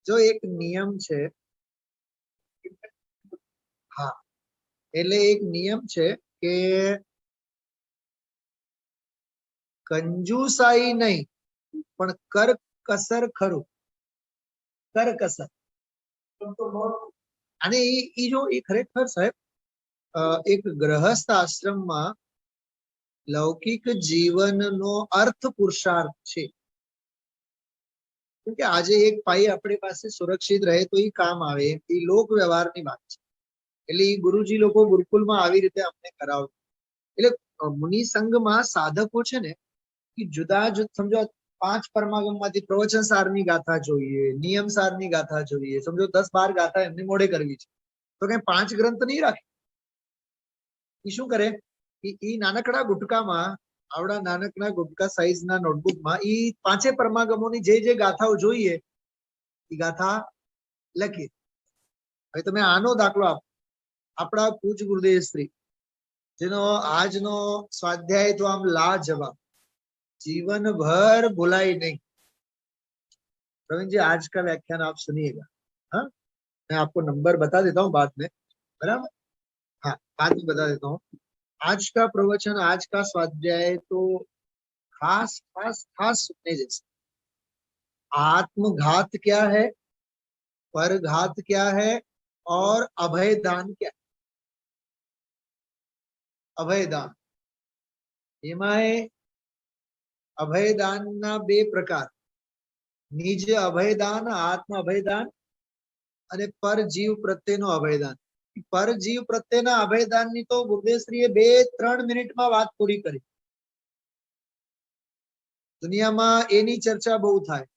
જો એક નિયમ છે, હા, એટલે એક નિયમ છે કે કંજુસાઈ નહીં, પણ કરકસર ખરું, કરકસર. અને ઈ જો એ ખરેખર સાહેબ એક ગ્રહસ્થ આશ્રમમાં લૌકિક જીવનનો અર્થ પુરુષાર્થ છે. કેમ કે આજે એક પાઈ આપણી પાસે સુરક્ષિત રહે તો એ કામ આવે, એ લોક વ્યવહારની વાત છે. એટલે એ ગુરુજી લોકો ગુરુકુલમાં આવી રીતે અમને કરાવે. એટલે મુનિ સંઘમાં સાધકો છે ને, એ જુદા જુદા, સમજો 5 પરમાગમમાંથી પ્રવચન સારની ગાથા જોઈએ, નિયમ સારની ગાથા જોઈએ, સમજો 10-12 ગાથા એમને મોઢે કરવી છે, તો કઈ 5 ગ્રંથ નહીં રાખે. એ શું કરે, એ નાનકડા ગુટકામાં, આવડા નાનકડા ગુટકા સાઈઝના નોટબુકમાં એ 5 પરમાગમોની જે ગાથાઓ જોઈએ એ ગાથા લખી. હવે તમે આનો દાખલો આપો, આપણા પૂજ ગુરુદેવ શ્રી, જેનો આજનો સ્વાધ્યાય તો આમ लाजवाब, जीवन भर भुलाई नहीं. प्रवीण जी आज का व्याख्यान आप सुनिएगा, हाँ, मैं आपको नंबर बता देता हूँ बाद में, बराबर, हाँ बाद में बता देता हूँ. आज का प्रवचन, आज का स्वाध्याय तो खास खास खास सुनने जैसे. आत्मघात क्या है, परघात क्या है, और अभयदान क्या है. अभयदान, એમાં અભયદાનના 2 પ્રકાર, નિજ અભયદાન, આત્મ અભયદાન, અને પરજીવ પ્રત્યેનો અભયદાન. પરજીવ પ્રત્યેના અભયદાનની તો ગુરુદેવશ્રીએ 2-3 મિનિટમાં વાત પૂરી કરી. દુનિયામાં એની ચર્ચા બહુ થાય,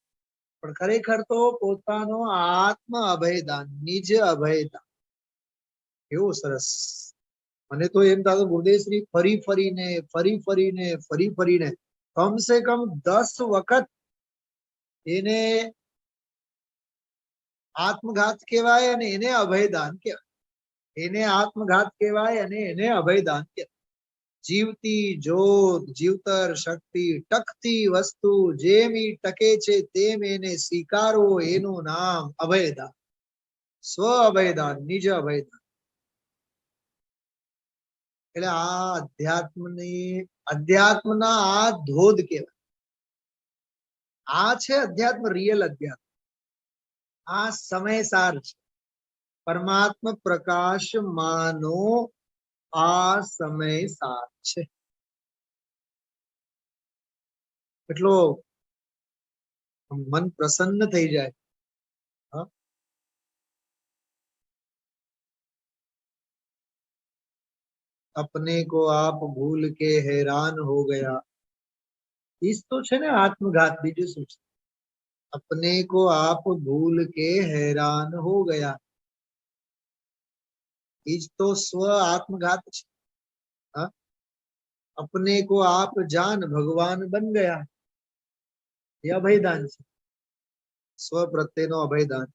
પણ ખરેખર તો પોતાનો આત્મ અભયદાન, નિજ અભયદાન, કેવું સરસ. મને તો એમ થતું ગુરુદેવશ્રી ફરી ફરીને કમસે કમ 10 વખત એને આત્મઘાત કહેવાય અને એને અભયદાન કહેવાય, એને આત્મઘાત કહેવાય અને એને અભયદાન કહેવાય. જીવતી જ્યોત, જીવતર શક્તિ, ટકતી વસ્તુ જેમ ઈ ટકે છે તેમ એને સ્વીકારવો, એનું નામ અભયદાન, સ્વ અભયદાન, નિજ અભયદાન. એટલે આ અધ્યાત્મના આ ધોધ કહેવાય. આ છે અધ્યાત્મ, રિયલ અધ્યાત્મ. આ સમયસાર છે, પરમાત્મા પ્રકાશ માનો આ સમયસાર છે. એટલો મન પ્રસન્ન થઈ જાય. अपने को आप भूल के हैरान हो गया, इस तो છે ને આત્મઘાત. બીજું શું છે? अपने को आप भूल के हैरान हो गया, इज तो स्व आत्मघात છે. हाँ? अपने को आप जान भगवान बन गया, ये अभयदान છે, સ્વ પ્રત્યેનો અભયદાન.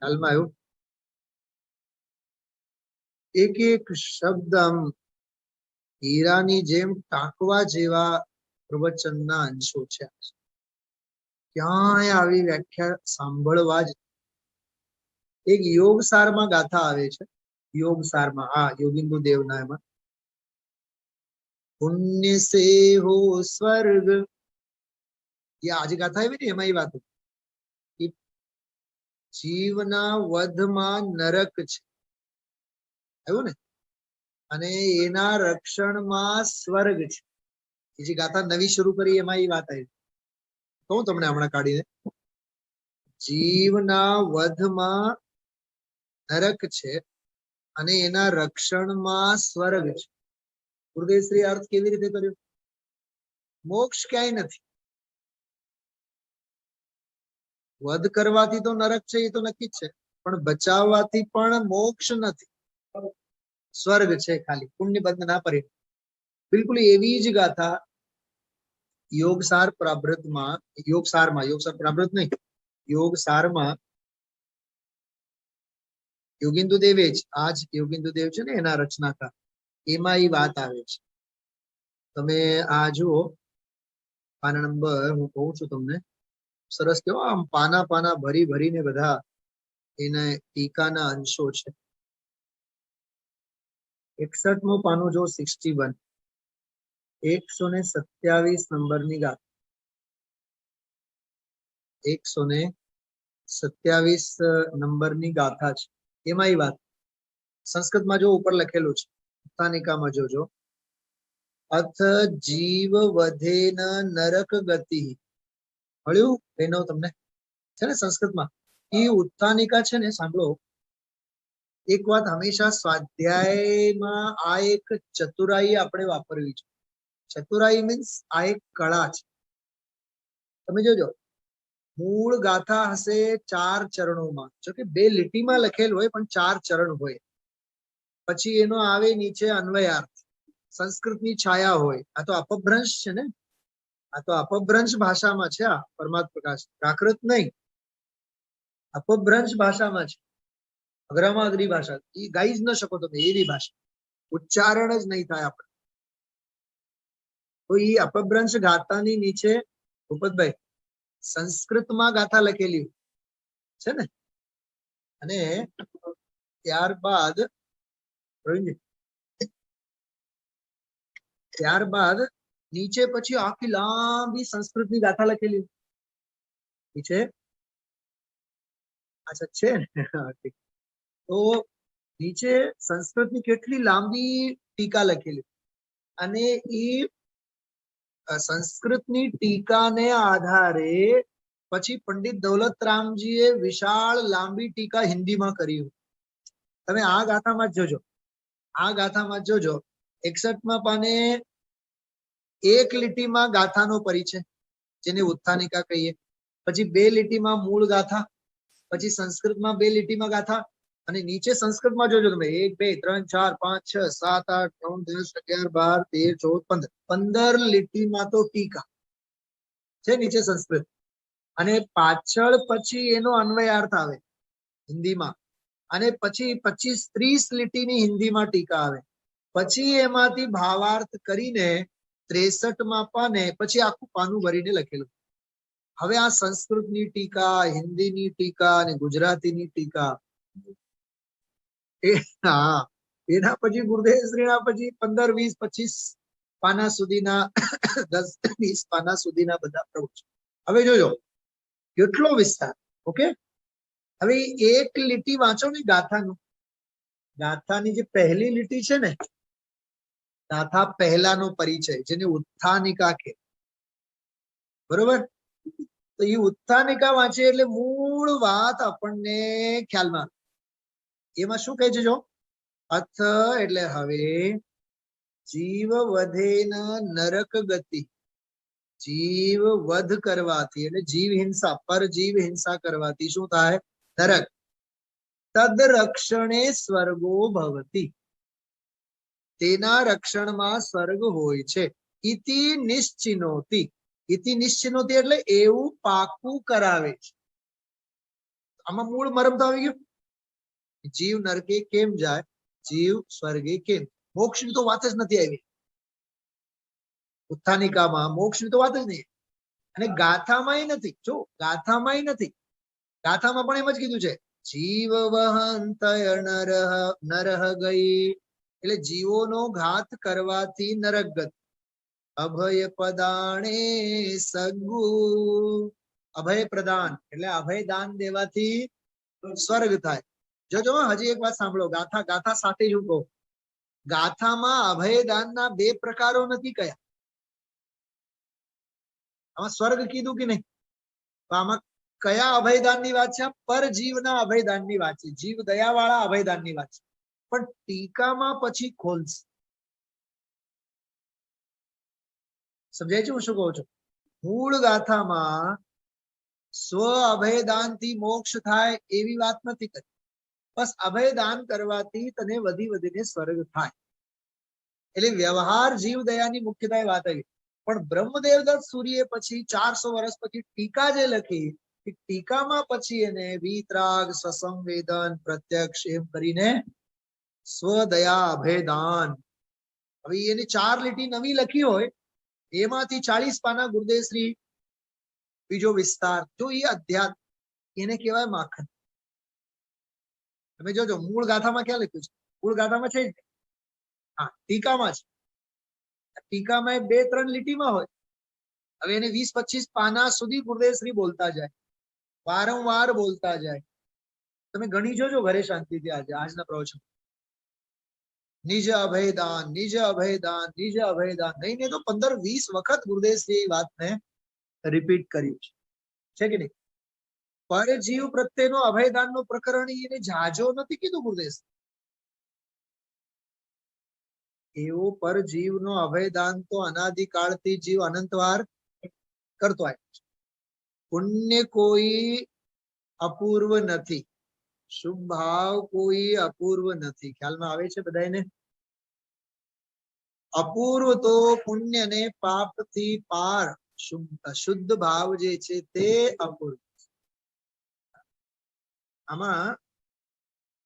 ખ્યાલમાં આવ્યું? એક એક શબ્દ આમ હીરાની જેમ ટાંકવા જેવા પ્રવચનના અંશો છે. ક્યાંય આવી વ્યાખ્યા સાંભળવા જ. એક યોગ સારમાં ગાથા આવે છે, યોગ સારમાં, હા, યોગિંદુ દેવના એમાં, પુણ્ય સે હો સ્વર્ગ, એ આજે ગાથા આવી ને એમાં એ વાત હતી કે જીવના વધમાં નરક છે, આવ્યું ને, અને એના રક્ષણમાં સ્વર્ગ છે. એ જે ગાથા નવી શરૂ કરી એમાં એ વાત આવી. કહું તમને હમણાં કાઢીને, જીવના વધમાં નરક છે અને એના રક્ષણમાં સ્વર્ગ છે. ગુરુદેવશ્રી અર્થ કેવી રીતે કર્યો? મોક્ષ ક્યાંય નથી. વધ કરવાથી તો નરક છે એ તો નક્કી જ છે, પણ બચાવવાથી પણ મોક્ષ નથી, સ્વર્ગ છે ખાલી પુણ્ય બંધ ના પરિણામ. બિલકુલ એવી જ ગાથા યોગસાર પ્રાભૃતમાં, યોગસાર પ્રાભૃત નહીં, યોગસારમાં યોગિંદુ દેવે જ, આજ યોગિંદુ દેવ છે ને એના રચનાકાર, એમાં એ વાત આવે છે. તમે આ જુઓ, પાના નંબર, હું કહું છું તમને, સરસ કેવો આમ પાના પાના ભરી ભરીને બધા એને ટીકાના અંશો છે. 61મું પાનું જો, 61, 127 નંબરની ગાથા, 127 નંબરની ગાથા છે. એમાં એ વાત સંસ્કૃતમાં જો ઉપર લખેલું છે, ઉત્થાનિકામાં જોજો, અથ જીવ વધેન નરક ગતિ. મળ્યું બહેનો તમને? છે ને સંસ્કૃતમાં એ ઉત્થાનિકા છે ને, સાંભળો, એક વાત હંમેશા સ્વાધ્યાયમાં આ એક ચતુરાઈ આપણે વાપરવી છે. ચતુરાઈ મીન્સ આ એક કળા છે. તમે જોજો, મૂળ ગાથા હશે 4 ચરણોમાં, જો કે 2 લીટીમાં લખેલ હોય પણ 4 ચરણ હોય. પછી એનો આવે નીચે અન્વયાર્થ, સંસ્કૃતની છાયા હોય. આ તો અપભ્રંશ છે ને, આ તો અપભ્રંશ ભાષામાં છે. આ પરમાત્મ પ્રકાશ પ્રાકૃત નહીં, અપભ્રંશ ભાષામાં છે. અગ્રમાગ્રી ભાષા, એ ગાઈ જ ન શકો તમે એવી ભાષા, ઉચ્ચારણ જ નહીં થાય આપણે. તો એ અપભ્રંશ ગાથાની નીચે ભૂપતભાઈ સંસ્કૃતમાં ગાથા લખેલી છે ને, અને ત્યારબાદ નીચે પછી આખી લાંબી સંસ્કૃતની ગાથા લખેલી નીચે. અચ્છા છે ને, તો નીચે સંસ્કૃતની કેટલી લાંબી ટીકા લખેલી, અને એ સંસ્કૃતની ટીકાને આધારે પછી પંડિત દૌલતરામજીએ વિશાળ લાંબી ટીકા હિન્દીમાં કરી. તમે આ ગાથામાં જ જોજો, આ ગાથામાં જોજો, 61માં પાને એક લીટીમાં ગાથાનો પરિચય, જેને ઉત્થાનિકા કહીએ, પછી 2 લીટીમાં મૂળ ગાથા, પછી સંસ્કૃતમાં 2 લીટીમાં ગાથા, અને નીચે સંસ્કૃતમાં જોજો તમે 1 2 3 4 5 6 7 8 9 10 11 12 13 14 15 લીટીમાં તો ટીકા છે નીચે સંસ્કૃત, અને પાછળ પછી એનો અન્વયાર્થ આવે હિન્દીમાં, અને પછી 25-30 લીટીની હિન્દીમાં ટીકા આવે. પછી એમાંથી ભાવાર્થ કરીને 63માં પાને પછી આખું પાનું ભરીને લખેલું. હવે આ સંસ્કૃતની ટીકા, હિન્દીની ટીકા અને ગુજરાતીની ટીકા, હા, એના પછી ગુરુદેવ શ્રીના પછી 15 20 25 પાના સુધીના 10-20 પાના સુધીના બધા પ્રવચન. હવે જોજો કેટલો વિસ્તાર. ઓકે, હવે એક લીટી વાંચો ને ગાથાનું, ગાથાની જે પહેલી લીટી છે ને, ગાથા પહેલાનો પરિચય, જેને ઉત્થાનિકા કે, બરોબર? તો એ ઉત્થાનિકા વાંચીએ એટલે મૂળ વાત આપણને ખ્યાલમાં. એમાં શું કહે છે જો, અથ એટલે હવે, જીવ વધેન નરક ગતિ, જીવ વધ કરવાથી એટલે જીવ હિંસા, પર જીવ હિંસા કરવાથી શું થાય? નરક. તદ રક્ષણે સ્વર્ગો ભવતી, તેના રક્ષણમાં સ્વર્ગ હોય છે. ઇતિ નિશ્ચિનોતિ, ઇતિ નિશ્ચિનોતિ એટલે એવું પાકું કરાવે છે. આમાં મૂળ મરમ તો આવી ગયું. જીવ નરકે કેમ જાય, જીવ સ્વર્ગે કેમ. મોક્ષની તો વાત જ નથી આવી. ઉત્થાનિકામાં મોક્ષની તો વાત જ નહીં. અને ગાથામાંય નથી. જો ગાથામાંય નથી. ગાથામાં પણ એમ જ કીધું છે, જીવ વહંતય નરહ ગઈ, એટલે જીવોનો ઘાત કરવાથી નરક ગતિ. અભય પદાણે સગુ, અભય પ્રદાન એટલે અભય દાન દેવાથી સ્વર્ગ થાય. જોજો હજી એક વાત સાંભળો, ગાથા ગાથા સાથે જ હું કહું. ગાથામાં અભય દાનના 2 પ્રકારો નથી કયા. આમાં સ્વર્ગ કીધું કે નહીં? તો આમાં કયા અભયદાનની વાત છે? પરજીવના અભયદાનની વાત છે. જીવ દયાવાળા અભયદાનની વાત છે. પણ ટીકામાં પછી ખોલશે. સમજાય છે હું શું કહું છું? મૂળ ગાથામાં સ્વ અભયદાનથી મોક્ષ થાય એવી વાત નથી કરી. બસ અભયદાન કરવાથી તને વધીને સ્વર્ગ થાય. એટલે વ્યવહાર જીવ દયાની મુખ્યતાએ વાત આવી. પણ બ્રહ્મદેવદત્ત સૂર્ય પછી 400 વર્ષ પછી ટીકા જે લખી, ટીકામાં પછી એને વિતરાગ, સસંવેદન, પ્રત્યક્ષ એમ કરીને સ્વદયા અભયદાન. હવે એની 4 લીટી નવી લખી હોય, એમાંથી 40 પાના ગુરુદેવશ્રી બીજો વિસ્તાર. જો એ અધ્યાત્મ, એને કહેવાય માખણ. તમે જોજો મૂળ ગાથામાં ક્યાં લખ્યું છે? મૂળ ગાથામાં છે જ. હા, ટીકામાં છે. ટીકામાં 2-3 લીટીમાં હોય. હવે એને 20-25 પાના સુધી ગુરુદેવશ્રી બોલતા જાય, વારંવાર બોલતા જાય. તમે ગણી જોજો ઘરે શાંતિથી આજના પ્રવચન. નિજ અભયદાન, નિજ અભયદાન, નિજ અભયદાન. નહીં ને તો 15-20 વખત ગુરુદેવશ્રી વાતને રિપીટ કર્યું છે કે નહીં? પરજીવ પ્રત્યેનો અભયદાનનો પ્રકરણ એને જાજો નથી કીધું ગુરુદેવ. એવો પરજીવનો અભયદાન તો અનાદિકાળથી જીવ અનંતવાર કરતો આવ્યો છે. પુણ્ય કોઈ અપૂર્વ નથી, શુભ ભાવ કોઈ અપૂર્વ નથી. ખ્યાલમાં આવે છે બધાને? અપૂર્વ તો પુણ્ય ને પાપથી પાર શુદ્ધ ભાવ જે છે તે અપૂર્વ. આમાં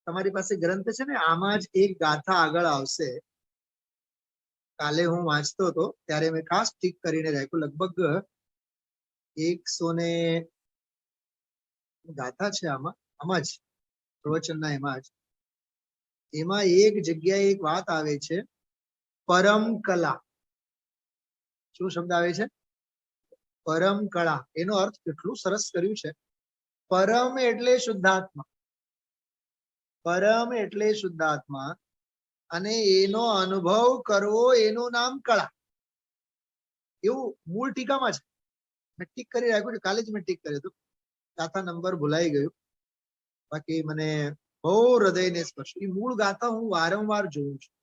તમારી પાસે ગ્રંથ છે ને, આમાં જ એક ગાથા આગળ આવશે. કાલે હું વાંચતો હતો ત્યારે મેં ખાસ ઠીક કરીને રાખ્યું. લગભગ 100 ગાથા છે આમાં જ પ્રવચનના. એમાં એક જગ્યાએ એક વાત આવે છે, પરમ કલા. શું શબ્દ આવે છે? પરમ કળા. એનો અર્થ કેટલું સરસ કર્યું છે. પરમ એટલે શુદ્ધાત્મા, પરમ એટલે શુદ્ધાત્મા, અને એનો અનુભવ કરવો એનું નામ કળા. એવું મૂળ ટીકામાં છે. મેં ટીક કરી રાખ્યું છે, કાલે જ મેં ટીક કર્યું હતું. ગાથા નંબર ભૂલાઈ ગયું, બાકી મને બહુ હૃદયને સ્પર્શ. એ મૂળ ગાથા હું વારંવાર જોઉં છું.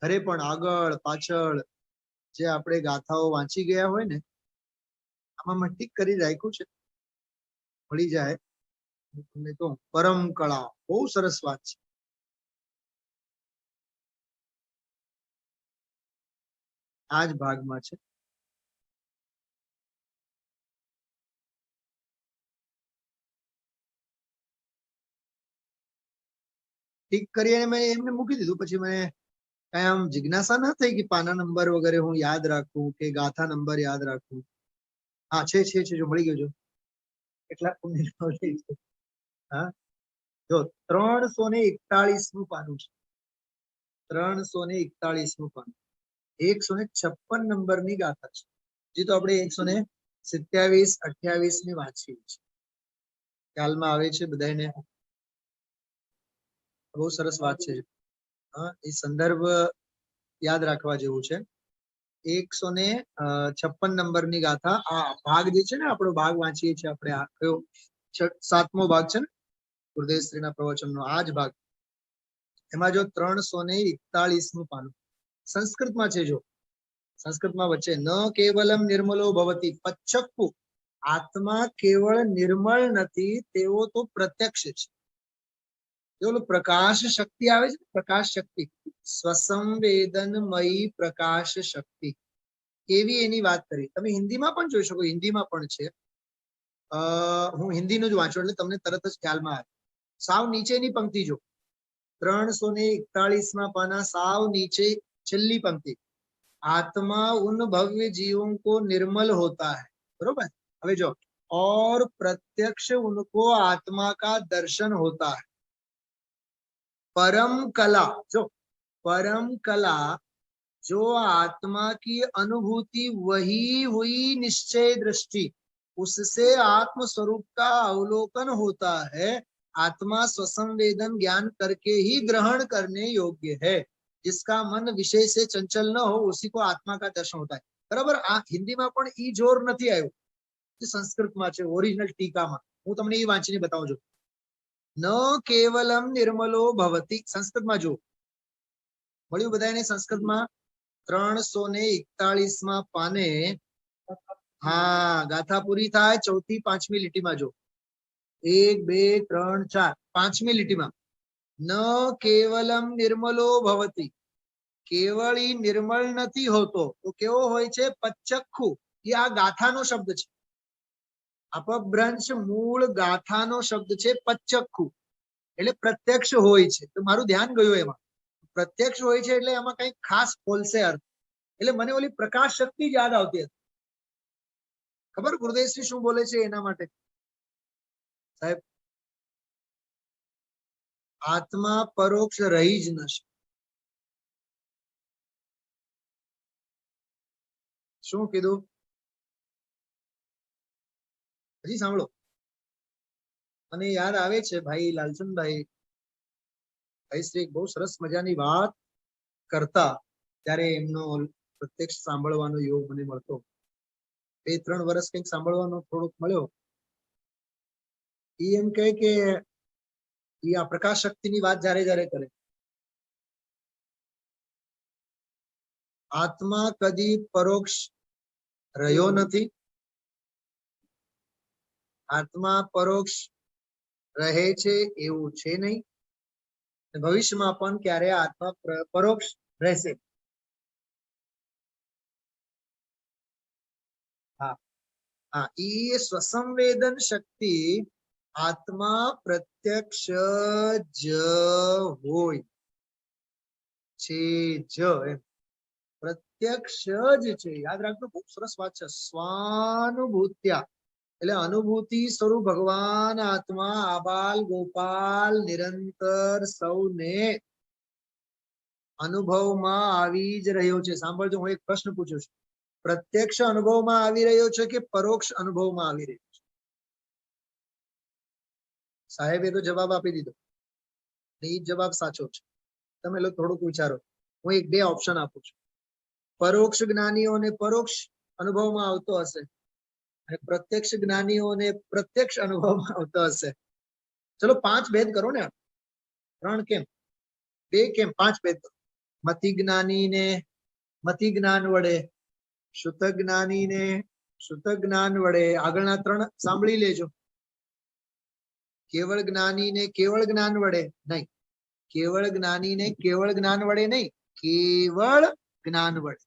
ઘરે પણ આગળ પાછળ જે આપણે ગાથાઓ વાંચી ગયા હોય ને, આમાં મેં ટીક કરી રાખ્યું છે. મળી જાય તમને કહું. પરમ કળા બહુ સરસ વાત છે. આ જ ભાગમાં છે. ટીક કરી મેં એમને મૂકી દીધું. પછી મને કઈ આમ જિજ્ઞાસા ના થઈ કે પાના નંબર વગેરે હું યાદ રાખું કે ગાથા નંબર યાદ રાખું. હા, છે જો મળી ગયો. જો કેટલા હા, જો 341 પાનું છે. 341 પાનું. 156 નંબરની ગાથા છે. જે તો આપણે 127-28 ની વાંચી છે. ખ્યાલમાં આવે છે બધાને? બહુ સરસ વાત છે. હા, એ સંદર્ભ યાદ રાખવા જેવું છે. 156 નંબરની ગાથા. આ ભાગ જે છે ને, આપણો ભાગ વાંચીએ છીએ આપણે. આ કયો 7મો ભાગ છે ને ગુરુદેવશ્રીના પ્રવચનનો? આ જ ભાગ. એમાં જો 341 પાનું સંસ્કૃતમાં છે. જો સંસ્કૃતમાં વચ્ચે ન કેવલમ નિર્મલો ભવતી પચ્છક્કુ, આત્મા કેવળ નિર્મળ નથી, તેઓ તો પ્રત્યક્ષ છે. પેલું પ્રકાશ શક્તિ આવે છે, પ્રકાશ શક્તિ, સ્વસંવેદનમયી પ્રકાશ શક્તિ, એવી એની વાત કરી. તમે હિન્દીમાં પણ જોઈ શકો, હિન્દીમાં પણ છે. હું હિન્દીનું જ વાંચું એટલે તમને તરત જ ખ્યાલમાં આવે. સાવ નીચેની પંક્તિ જો, 341 पाना साव नीचे छेल्ली पंक्ति, आत्मा उन भव्य जीवों को निर्मल होता है, बरोबर. હવે જો, और प्रत्यक्ष उनको आत्मा का दर्शन होता है. परम कला, जो परम कला जो आत्मा की अनुभूति वही हुई निश्चय दृष्टि, उससे आत्म स्वरूप का अवलोकन होता है. आत्मा स्वसंवेदन ज्ञान करके ही ग्रहण करने योग्य है. जिसका मन विषय से चंचल न हो उसी को आत्मा का दर्शन होता है. बराबर. आ हिंदी में पण ई जोर નથી આવ્યો, જે સંસ્કૃતમાં છે ઓરિજિનલ ટીકામાં. હું તમને એ વાંચીને બતાવું છું. ન કેવલમ નિર્મલો ભવતિ, સંસ્કૃતમાં જો મળ્યું બધાને. સંસ્કૃતમાં 341 પાને હા ગાથા પૂરી થાય. ચોથી પાંચમી લીટીમાં જો, 1 2 3 4 પાંચમી લીટીમાં ન કેવલમ નિર્મલો ભવતિ, કેવળ ઈ નિર્મળ નથી હોતો તો કેવો હોય છે? પચ્ચખ્ખુ. એ આ ગાથાનો શબ્દ છે. અપભ્રંશ મૂળ ગાથાનો શબ્દ છે પચ્ચખ્ખુ, એટલે પ્રત્યક્ષ હોય છે. તો મારું ધ્યાન ગયું એમાં. પ્રત્યક્ષ હોય છે એટલે એમાં કઈ ખાસ ખોલશે અર્થ. એટલે મને ઓલી પ્રકાશ શક્તિ જ યાદ આવતી હતી. ખબર ગુરુદેવશ્રી શું બોલે છે એના માટે? સાહેબ, આત્મા પરોક્ષ રહી જ ન શકે. શું કીધું? હજી સાંભળો. મને યાદ આવે છે ભાઈ લાલચંદભાઈ ભાઈશ્રી બહુ સરસ મજાની વાત કરતા, ત્યારે એમનો પ્રત્યક્ષ સાંભળવાનો યોગ મને મળતો. 2-3 વર્ષ કંઈક સાંભળવાનો થોડોક મળ્યો. એ એમ કહે કે એ આ પ્રકાશ શક્તિની વાત જ્યારે જ્યારે કરે, આત્મા કદી પરોક્ષ રહ્યો નથી, આત્મા પરોક્ષ રહે છે એવું છે નહીં, ભવિષ્યમાં પણ ક્યારે આત્મા પરોક્ષ રહેશે. હા હા, એ સ્વસંવેદન શક્તિ આત્મા પ્રત્યક્ષ જ હોય છે. જ એમ પ્રત્યક્ષ જ છે. યાદ રાખજો, બહુ સરસ વાત છે. સ્વાનુભૂત્યા એટલે અનુભૂતિ સ્વરૂપ ભગવાન આત્મા આબાલ ગોપાલ નિરંતર સૌને અનુભવમાં આવી જ રહ્યો છે. સાંભળજો, હું એક પ્રશ્ન પૂછું છું. પ્રત્યક્ષ અનુભવમાં આવી રહ્યો છે કે પરોક્ષ અનુભવમાં આવી રહ્યો છે? સાહેબે તો જવાબ આપી દીધો. એ જવાબ સાચો છે. તમે લોકો થોડુંક વિચારો. હું 1-2 ઓપ્શન આપું છું. પરોક્ષ જ્ઞાનીઓને પરોક્ષ અનુભવમાં આવતો હશે અને પ્રત્યક્ષ જ્ઞાનીઓને પ્રત્યક્ષ અનુભવમાં આવતો હશે. ચલો 5 ભેદ કરો ને. 3 કેમ? 2 કેમ? 5 ભેદ કરો. મતિ જ્ઞાનીને મતિ જ્ઞાન વડે, શુદ્ધ જ્ઞાનીને શુદ્ધ જ્ઞાન વડે. આગળના 3 સાંભળી લેજો. કેવળ જ્ઞાનીને કેવળ જ્ઞાન વડે નહીં. કેવળ જ્ઞાનીને કેવળ જ્ઞાન વડે નહીં, કેવળ જ્ઞાન વડે.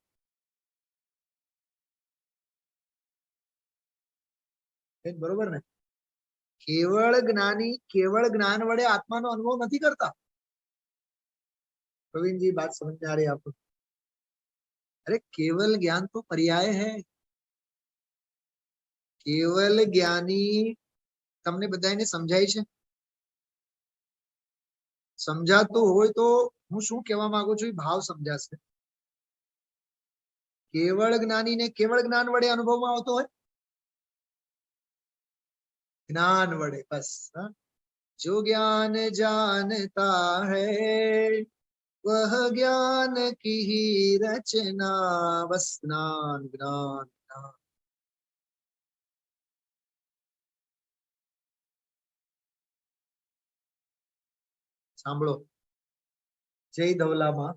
બરોબર ને? કેવળ જ્ઞાની केवल ज्ञान वड़े आत्मा नो अनुभव नहीं करता. प्रवीण जी बात समझ में आ रही है आपको? अरे केवल ज्ञान तो पर्याय है. केवल ज्ञानी તમને બધાને સમજાય છે? સમજાતું હોય તો હું શું કહેવા માંગુ છું એ ભાવ સમજાશે. કેવળ જ્ઞાની ને કેવળ જ્ઞાન વડે અનુભવમાં આવતો હોય, ज्ञान वड़े बस. जो ज्ञान जानता है वह ज्ञान की ही रचना. बस ज्ञान ज्ञान ज्ञान. સાંભળો, જય ધવલામાં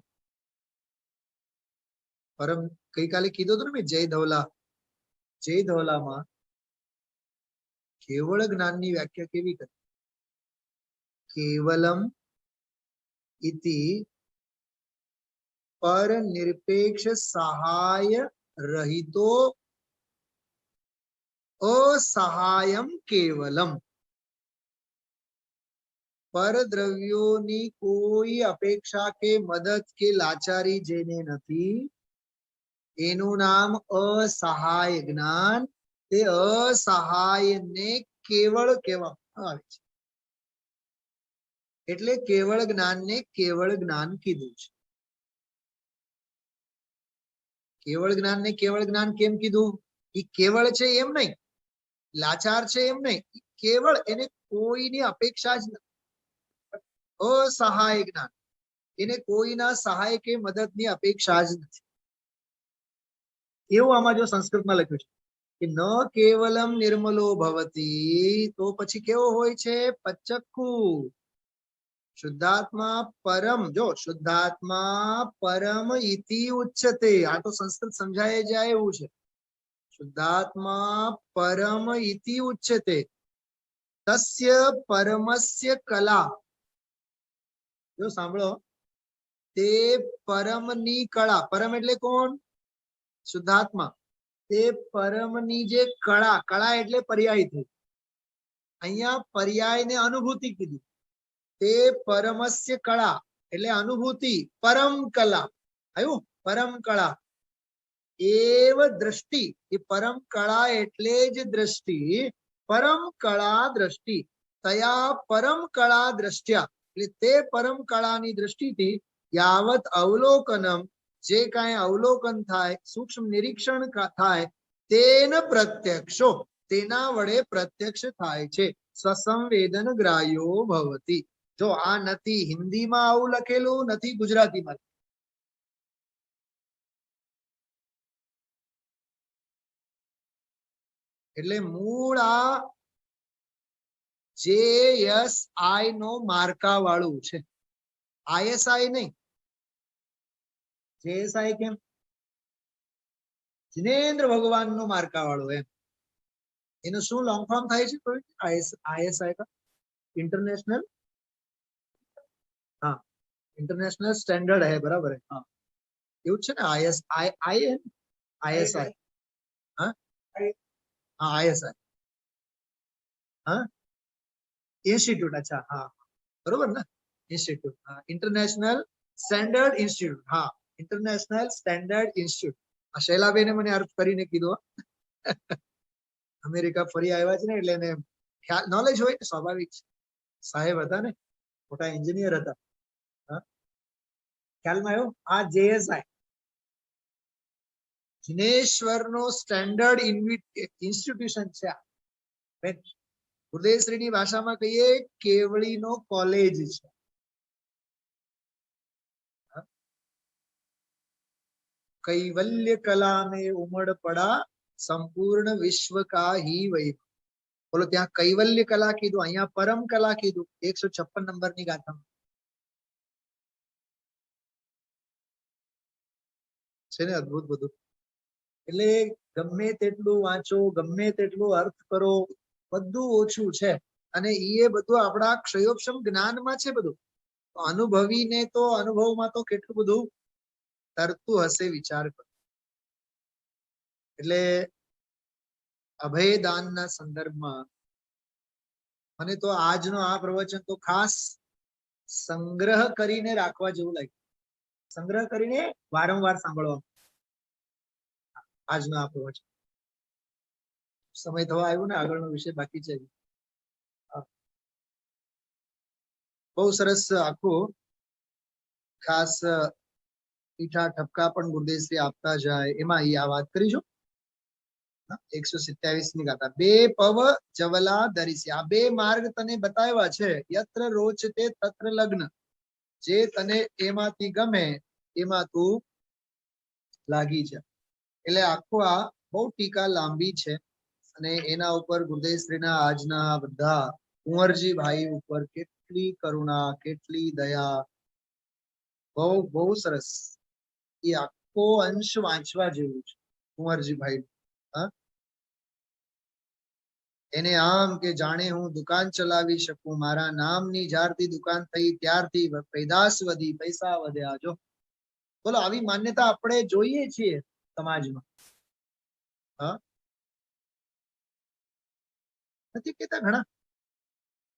પરમ ગઈકાલે કીધું હતું ને મેં, જય ધવલામાં કેવળ જ્ઞાનની વ્યાખ્યા કેવી કરી? केवलम इति पर निरपेक्ष सहाय रहितो असहायम केवलम, પરદ્રવ્યોની કોઈ અપેક્ષા કે મદદ કે લાચારી જેને નથી, એનું નામ અસહાય જ્ઞાન. તે અસહાયને કેવળ કહેવામાં આવે છે. એટલે કેવળ જ્ઞાનને કેવળ જ્ઞાન કીધું છે. કેવળ જ્ઞાનને કેવળ જ્ઞાન કેમ કીધું? એ કેવળ છે એમ નહીં, લાચાર છે એમ નહીં, કેવળ એને કોઈની અપેક્ષા જ નથી. અસહાય જ્ઞાન, એને કોઈના સહાય કે મદદની અપેક્ષા જ નથી. એવું આમાં જો સંસ્કૃતમાં લખ્યું છે કે ન કેવલમ નિર્મલો ભવતી, તો પછી કેવો હોય છે? પચક્કુ. શુદ્ધાત્મા પરમ, જો શુદ્ધાત્મા પરમ ઇતિ ઉચ્ચતે. આ તો સંસ્કૃત સમજાય જાય એવું છે. શુદ્ધાત્મા પરમ ઇતિ ઉચ્ચતે તસ્ય પરમસ્ય કલા. જો સાંભળો, તે પરમની કળા, પરમ એટલે કોણ? શુદ્ધાત્મા. તે પરમની જે કળા, કળા એટલે પર્યાય થઈ, અહીંયા પર્યાયને અનુભૂતિ કીધી. તે પરમસ્ય કળા એટલે અનુભૂતિ, પરમ કલા આવ્યું, પરમ કળા. એવ દ્રષ્ટિ, એ પરમ કળા એટલે જ દ્રષ્ટિ. પરમ કળા દ્રષ્ટિ તયા પરમ કળા દ્રષ્ટ્યા, એટલે તે પરમ કળાની દ્રષ્ટિથી યાવત અવલોકનમ, જે કાંઈ અવલોકન થાય, સૂક્ષ્મ નિરીક્ષણ થાય, તેન પ્રત્યક્ષો, તેના વડે પ્રત્યક્ષ થાય છે. સ્વસંવેદન ગ્રાહ્યો ભવતી. જો આ નથી હિન્દીમાં આવું લખેલું, નથી ગુજરાતીમાં. એટલે મૂળ આ JSI નો માર્કા વાળું છે, ISI નહીં. JSI કેમ? જિનેન્દ્ર ભગવાન નો માર્કા વાળું એમ. એનું શું લોંગ ફોર્મ થાય છે? ISI કા इंटरनेशनल, हाँ इंटरनेशनल स्टैंडर्ड है, बराबर है. हाँ એવું છે ને, ISI, हाँ हाँ ISI, हाँ इंस्टीट्यूट. अच्छा हाँ बरोबर ना, इंस्टीट्यूट, हाँ इंटरनेशनल स्टैंडर्ड इंस्टीट्यूट. हाँ इंटरनेशनल स्टैंडर्ड इंस्टीट्यूट. આ શૈલાબેને મને અર્થ કરીને કીધું. અમેરિકા ફરી આવ્યા છે ને, એટલે એને ખ્યાલ, નોલેજ હોય ને, સ્વાભાવિક છે. સાહેબ હતા ને, મોટા એન્જિનિયર હતા. ખ્યાલમાં આવ્યો? આ JSI જિનેશ્વરનો સ્ટેન્ડર્ડ ઇન્સ્ટિટ્યુશન છે. ગુરુદેવશ્રીની ભાષામાં કહીએ કેવળીનો કોલેજ છે. કૈવલ્ય કલા में उमड़ पड़ा संपूर्ण विश्व का ही वही. બોલો, ત્યાં કૈવલ્ય કલા કીધું, અહીંયા પરમ કલા કીધું. 156 નંબરની ગાથામાં છે ને, અદભુત બધું. એટલે ગમે તેટલું વાંચો, ગમે તેટલું અર્થ કરો, બધું ઓછું છે. અને એ બધું આપણા ક્ષયોક્ષમ જ્ઞાનમાં છે બધું. અનુભવીને તો અનુભવમાં તો કેટલું બધું તરતું હશે, વિચાર કરો. એટલે અભયદાનના સંદર્ભમાં મને તો આજનો આ પ્રવચન તો ખાસ સંગ્રહ કરીને રાખવા જેવું લાગ્યું. સંગ્રહ કરીને વારંવાર સાંભળવા. આજનો આ પ્રવચન સમય થવા આવ્યો ને, આગળનો વિષય બાકી છે. બહુ સરસ. આખું ખાસ મીઠા ઠપકા પણ ગુરુદેવશ્રી આપતા જાય, એમાં આ વાત કરીશું. 127 ની ગાથા. બે પવ જવલા ધરીસી. આ બે માર્ગ તને બતાવ્યા છે. યત્ર રોચતે તત્ર લગ્ન. જે તને એમાંથી ગમે એમાં તું લાગી જા. એટલે આખો આ બહુ ટીકા લાંબી છે, અને એના ઉપર ગુરુદેવશ્રીના આજના બધા કુંવરજીભાઈ ઉપર કેટલી કરુણા, કેટલી દયા. બહુ બહુ સરસ. એ આખો અંશ વાંચવા જેવું છે કુંવરજીભાઈ. એને આમ કે જાણે હું દુકાન ચલાવી શકું, મારા નામની જ્યારથી દુકાન થઈ ત્યારથી પેદાશ વધી, પૈસા વધ્યા. જો બોલો, આવી માન્યતા આપણે જોઈએ છીએ સમાજમાં. નથી કહેતા ઘણા,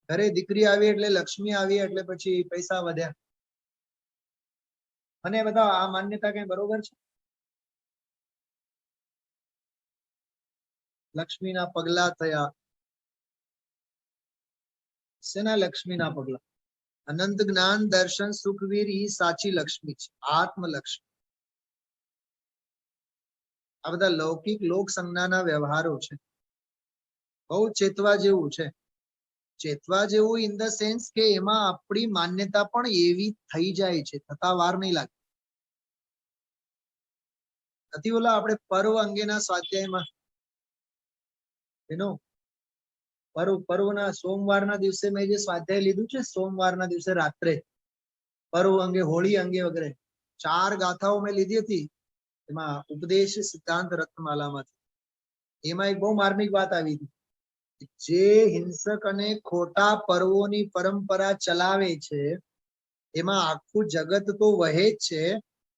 ઘરે દીકરી આવી એટલે લક્ષ્મી આવી એટલે પછી પૈસા વધ્યા. મને બતાવો આ માન્યતા કઈ બરોબર છે? લક્ષ્મીના પગલા થયા. શેના લક્ષ્મીના પગલા? અનંત જ્ઞાન દર્શન સુખવીર ઈ સાચી લક્ષ્મી છે, આત્મલક્ષ્મી. આ બધા લૌકિક લોક સંજ્ઞાના વ્યવહારો છે. બહુ ચેતવા જેવું છે. ચેતવા જેવું ઇન ધ સેન્સ કે એમાં આપણી માન્યતા પણ એવી થઈ જાય છે, થતા વાર નહીં લાગે. નથી બોલા આપણે પર્વ અંગેના સ્વાધ્યાયમાં એનો પર્વના સોમવારના દિવસે મેં જે સ્વાધ્યાય લીધું છે, સોમવારના દિવસે રાત્રે પર્વ અંગે, હોળી અંગે વગેરે 4 ગાથાઓ મેં લીધી હતી. એમાં ઉપદેશ સિદ્ધાંત રત્નમાલામાંથી એમાં એક બહુ માર્મિક વાત આવી હતી. જે હિંસક અને ખોટા પર્વોની પરંપરા ચલાવે છે એમાં આખું જગત તો વહે જ છે,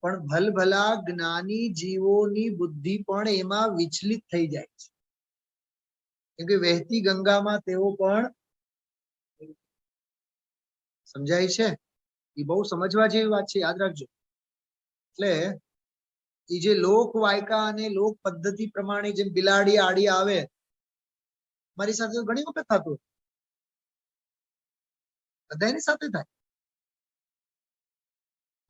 પણ ભલભલા જ્ઞાની જીવોની બુદ્ધિ પણ એમાં વિચલિત થઈ જાય છે. કેમ કે વહેતી ગંગામાં તેઓ પણ સમજાય છે. એ બહુ સમજવા જેવી વાત છે, યાદ રાખજો. એટલે એ જે લોક વાયકા અને લોક પદ્ધતિ પ્રમાણે જેમ બિલાડી આડી આવે, મારી સાથે તો ઘણી વખત થતું, બધાની સાથે થાય.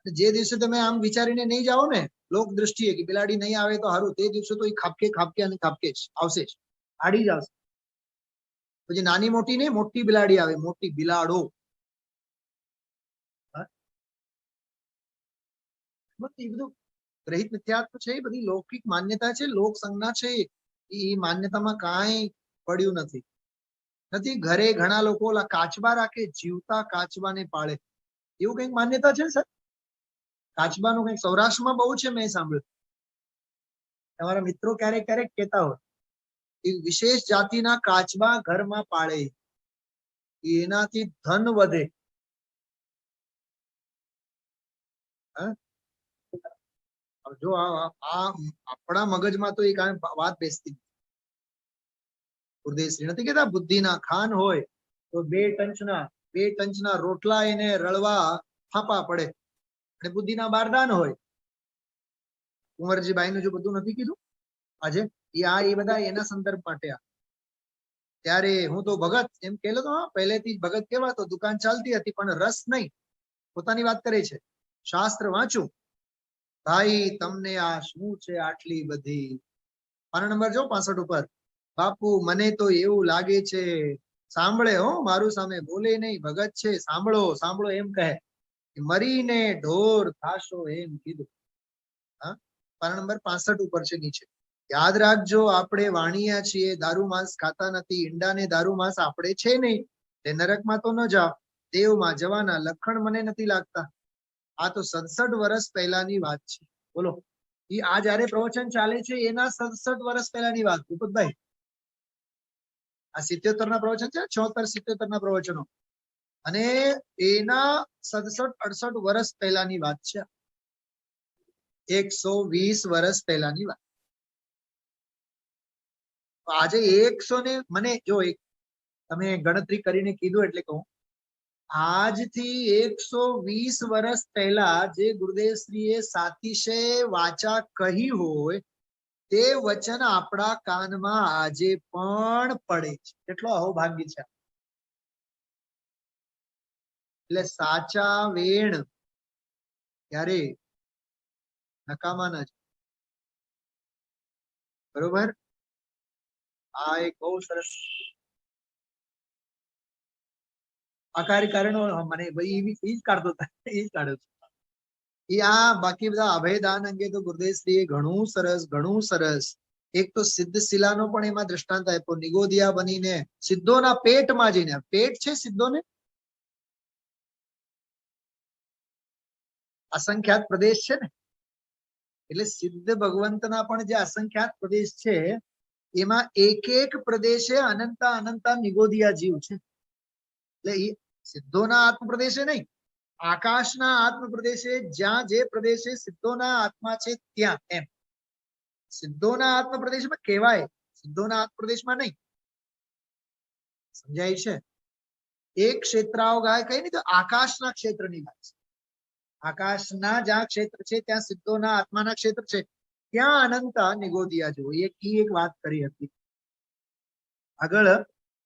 જે દિવસે તમે આમ વિચારીને નહીં જાઓ ને લોક દ્રષ્ટિએ કે બિલાડી નહીં આવે તો સારું, તે દિવસે તો એ ખાપકે ખાપકે અને ખાપકે જ આવશે, આડી જ આવશે. પછી નાની મોટી નહીં, મોટી બિલાડી આવે, મોટી બિલાડો. એ બધું ગ્રહિત મિથ્યાત્વ છે, એ બધી લૌકિક માન્યતા છે, લોક સંજ્ઞા છે. એ માન્યતામાં કાંઈ પડ્યું નથી. ઘરે ઘણા લોકો ઓલા કાચબા રાખે, જીવતા કાચબાને પાળે, એવું કઈક માન્યતા છે સર. કાચબાનું કઈક સૌરાષ્ટ્રમાં બહુ છે, મેં સાંભળ્યું. તમારા મિત્રો ક્યારેક ક્યારેક કહેતા હોય એ વિશેષ જાતિના કાચબા ઘરમાં પાળે, એનાથી ધન વધે. જો આ આપણા મગજમાં તો એ કાંઈ વાત બેસતી ગુરુદેવશ્રી નથી કહેતા બુદ્ધિના ખાન હોય તો 2 ટંચના રોટલા એને રળવા ફાંપા પડે, અને બુદ્ધિના બારદાન હોય. કુંવરજીબાઈ નું જો બધું નથી કીધું આજે, એ બધા એના સંદર્ભ માટે. ત્યારે હું તો ભગત એમ કહેલો તો, પહેલેથી જ ભગત કહેવાતો, દુકાન ચાલતી હતી પણ રસ નહીં. પોતાની વાત કરે છે, શાસ્ત્ર વાંચું ભાઈ, તમને આ શું છે આટલી બધી. પાના નંબર જો 65 ઉપર. બાપુ મને તો એવું લાગે છે, સાંભળે હો, મારું સામે બોલે નહીં, ભગત છે, સાંભળો સાંભળો એમ કહે, મરીને ઢોર થાશો એમ કીધું. હા, પાના નંબર 65 ઉપર છે નીચે. યાદ રાખજો, આપણે વાણિયા છીએ, દારૂ માંસ ખાતા નથી. ઈંડા ને દારૂ માંસ આપણે છે નહીં, તે નરકમાં તો ન જાઓ, દેવમાં જવાના લખણ મને નથી લાગતા. આ તો 67 વર્ષ પહેલાની વાત છે. બોલો, આ જયારે પ્રવચન ચાલે છે એના 67 વર્ષ પહેલાની વાત. ભૂપતભાઈ, આ 77 ના પ્રવચન છે, 76, 77 ના પ્રવચનો, અને એના 67-68 વર્ષ પહેલાની વાત છે. 120 વર્ષ પહેલાની વાત. આજે 100 ને મને જો એક તમે ગણતરી કરીને કીધું એટલે કહું, આજથી 120 વર્ષ પહેલા જે ગુરુદેવશ્રીએ સાતિશે વાચા કહી હોય તે વચન આપણા કાનમાં આજે પણ પડે છે. કેટલો અહોભાગ્ય છે. એટલે સાચા વેણ ત્યારે નકામા ન જાય. બરોબર. આ એક બહુ સરસ આકારી કારણો મને ભાઈ એ જ કાઢતો હતો, એ જ કાઢ્યો હતો. આ બાકી બધા અભયદાન અંગે તો ગુરુદેવશ્રીએ ઘણું સરસ. એક તો સિદ્ધ શિલાનો પણ એમાં દ્રષ્ટાંત આપ્યો. નિગોદિયા બનીને સિદ્ધોના પેટમાં જઈને, પેટ છે સિદ્ધોને, અસંખ્યાત પ્રદેશ છે ને, એટલે સિદ્ધ ભગવંતના પણ જે અસંખ્યાત પ્રદેશ છે એમાં એક પ્રદેશે અનંતા નિગોદિયા જીવ છે. એટલે એ સિદ્ધોના આત્મ પ્રદેશે નહીં, આકાશના આત્મ પ્રદેશે, જ્યાં જે પ્રદેશે સિદ્ધોના આત્મા છે ત્યાં. એમ સિદ્ધોના આત્મ પ્રદેશમાં કહેવાય, સિદ્ધોના આત્મ પ્રદેશમાં નહીં. સમજાય છે? એક ક્ષેત્રાઓ ગાય કઈ નહીં, તો આકાશના ક્ષેત્રની વાત છે. આકાશના જ્યાં ક્ષેત્ર છે ત્યાં સિદ્ધોના આત્માના ક્ષેત્ર છે, ત્યાં અનંત નિગોદિયા જુઓ. એક વાત કરી હતી. આગળ